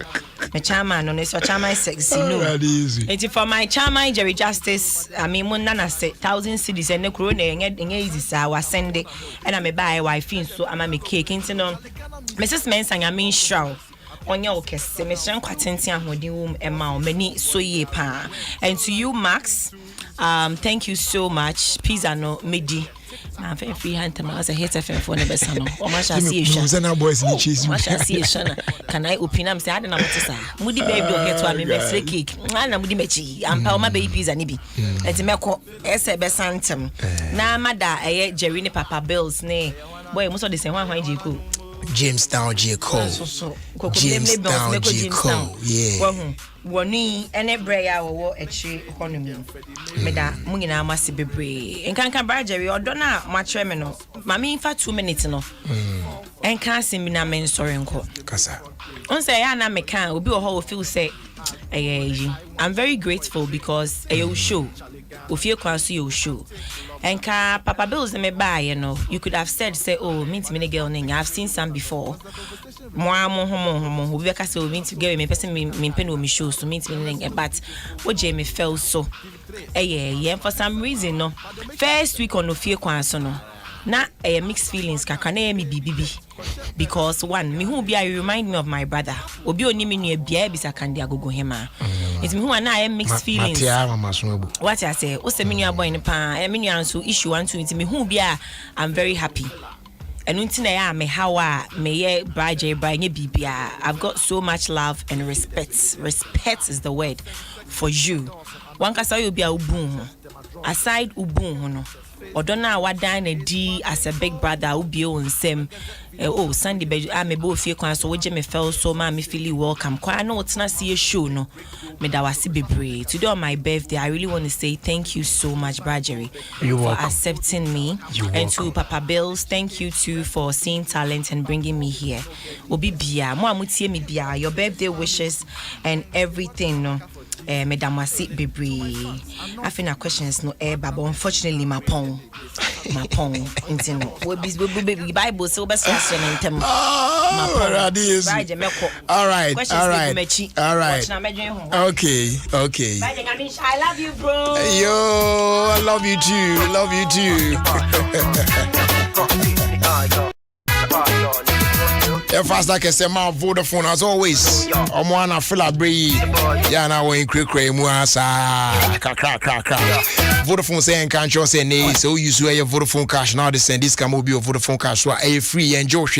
Me charming no. Is your charming sexy? No. It's for my charming Jerry Justice. I mean, when Nana say 1,000 cities and the crew ne easy. So I was send it and I me buy wife so I'm a me cake into no. Mrs. Mensang I mean show. On your case, Mission Quatentia Hodium and many so ye pa. And to you, Max, thank you so much. Pizza no midi. I'm very free hand to my hater for the best. Or much association. Can I open them? Say, I don't know what to say. Moody baby don't get to a me cake. I'm Moody Mechi. I'm Palma baby pizza nibi. And to make a best anthem. Now, Mada, I Jerry Papa Bills, nay. Boy, most of the same one, Jiku. Jamestown J. Cole. Jamestown J. Cole. Yeah. Woni ene breya wo echi economy. Meda mungina masi bebre. Enkan Jerry odona matre me no. Mami fa 2 minutes no. Enkan sim na men sorry nko. Kasa. On say ya na me kan obi wo ho feel say I'm very grateful because you show. Ofie Kwanso you show. Enka Papa Bills me buy, you know. You could have said say oh meet me girl ning. I've seen some before. Mo we ka say oh meet girl me person me pen me show so meet me ning but oje me fell so. For some reason no. First week on Ofie Kwanso no. Na mixed feelings kakra na me bibibi because one me who be I remind me of my brother obi oni me nua bia bisa kan dia gogo hema it me who na mixed feelings what I say o se me nua boy ne pa me nua so issue 1 2 it me who bia I'm very happy and unti na ya me how me ye bride nye bibia I've got so much love and respect is the word for you one kasa you bia ubun aside ubun no Odona wadan na di as a big brother ubi on sem oh Sunday be me bo Ofie Kwanso wo je me feel so ma me feel welcome kwa na wotna see a show no me da wasi bebre today on my birthday I really want to say thank you so much Brajeri for accepting me and to Papa Bills thank you too for seeing talent and bringing me here obi bia mo amutie me bia your birthday wishes and everything no Madam Wasi Bibri. I think our questions no air, but unfortunately, my pong, into no. We Bible so best in them. All right. Okay. I love you, bro. Yo, I love you too. If I like I say, my Vodafone as always. I'm one of Philabri. Yeah, now we're in Cray Muasa. Vodafone saying can't you say nay? So you swear your Vodafone cash now. They send this can be your Vodafone cash. So a free and Josh.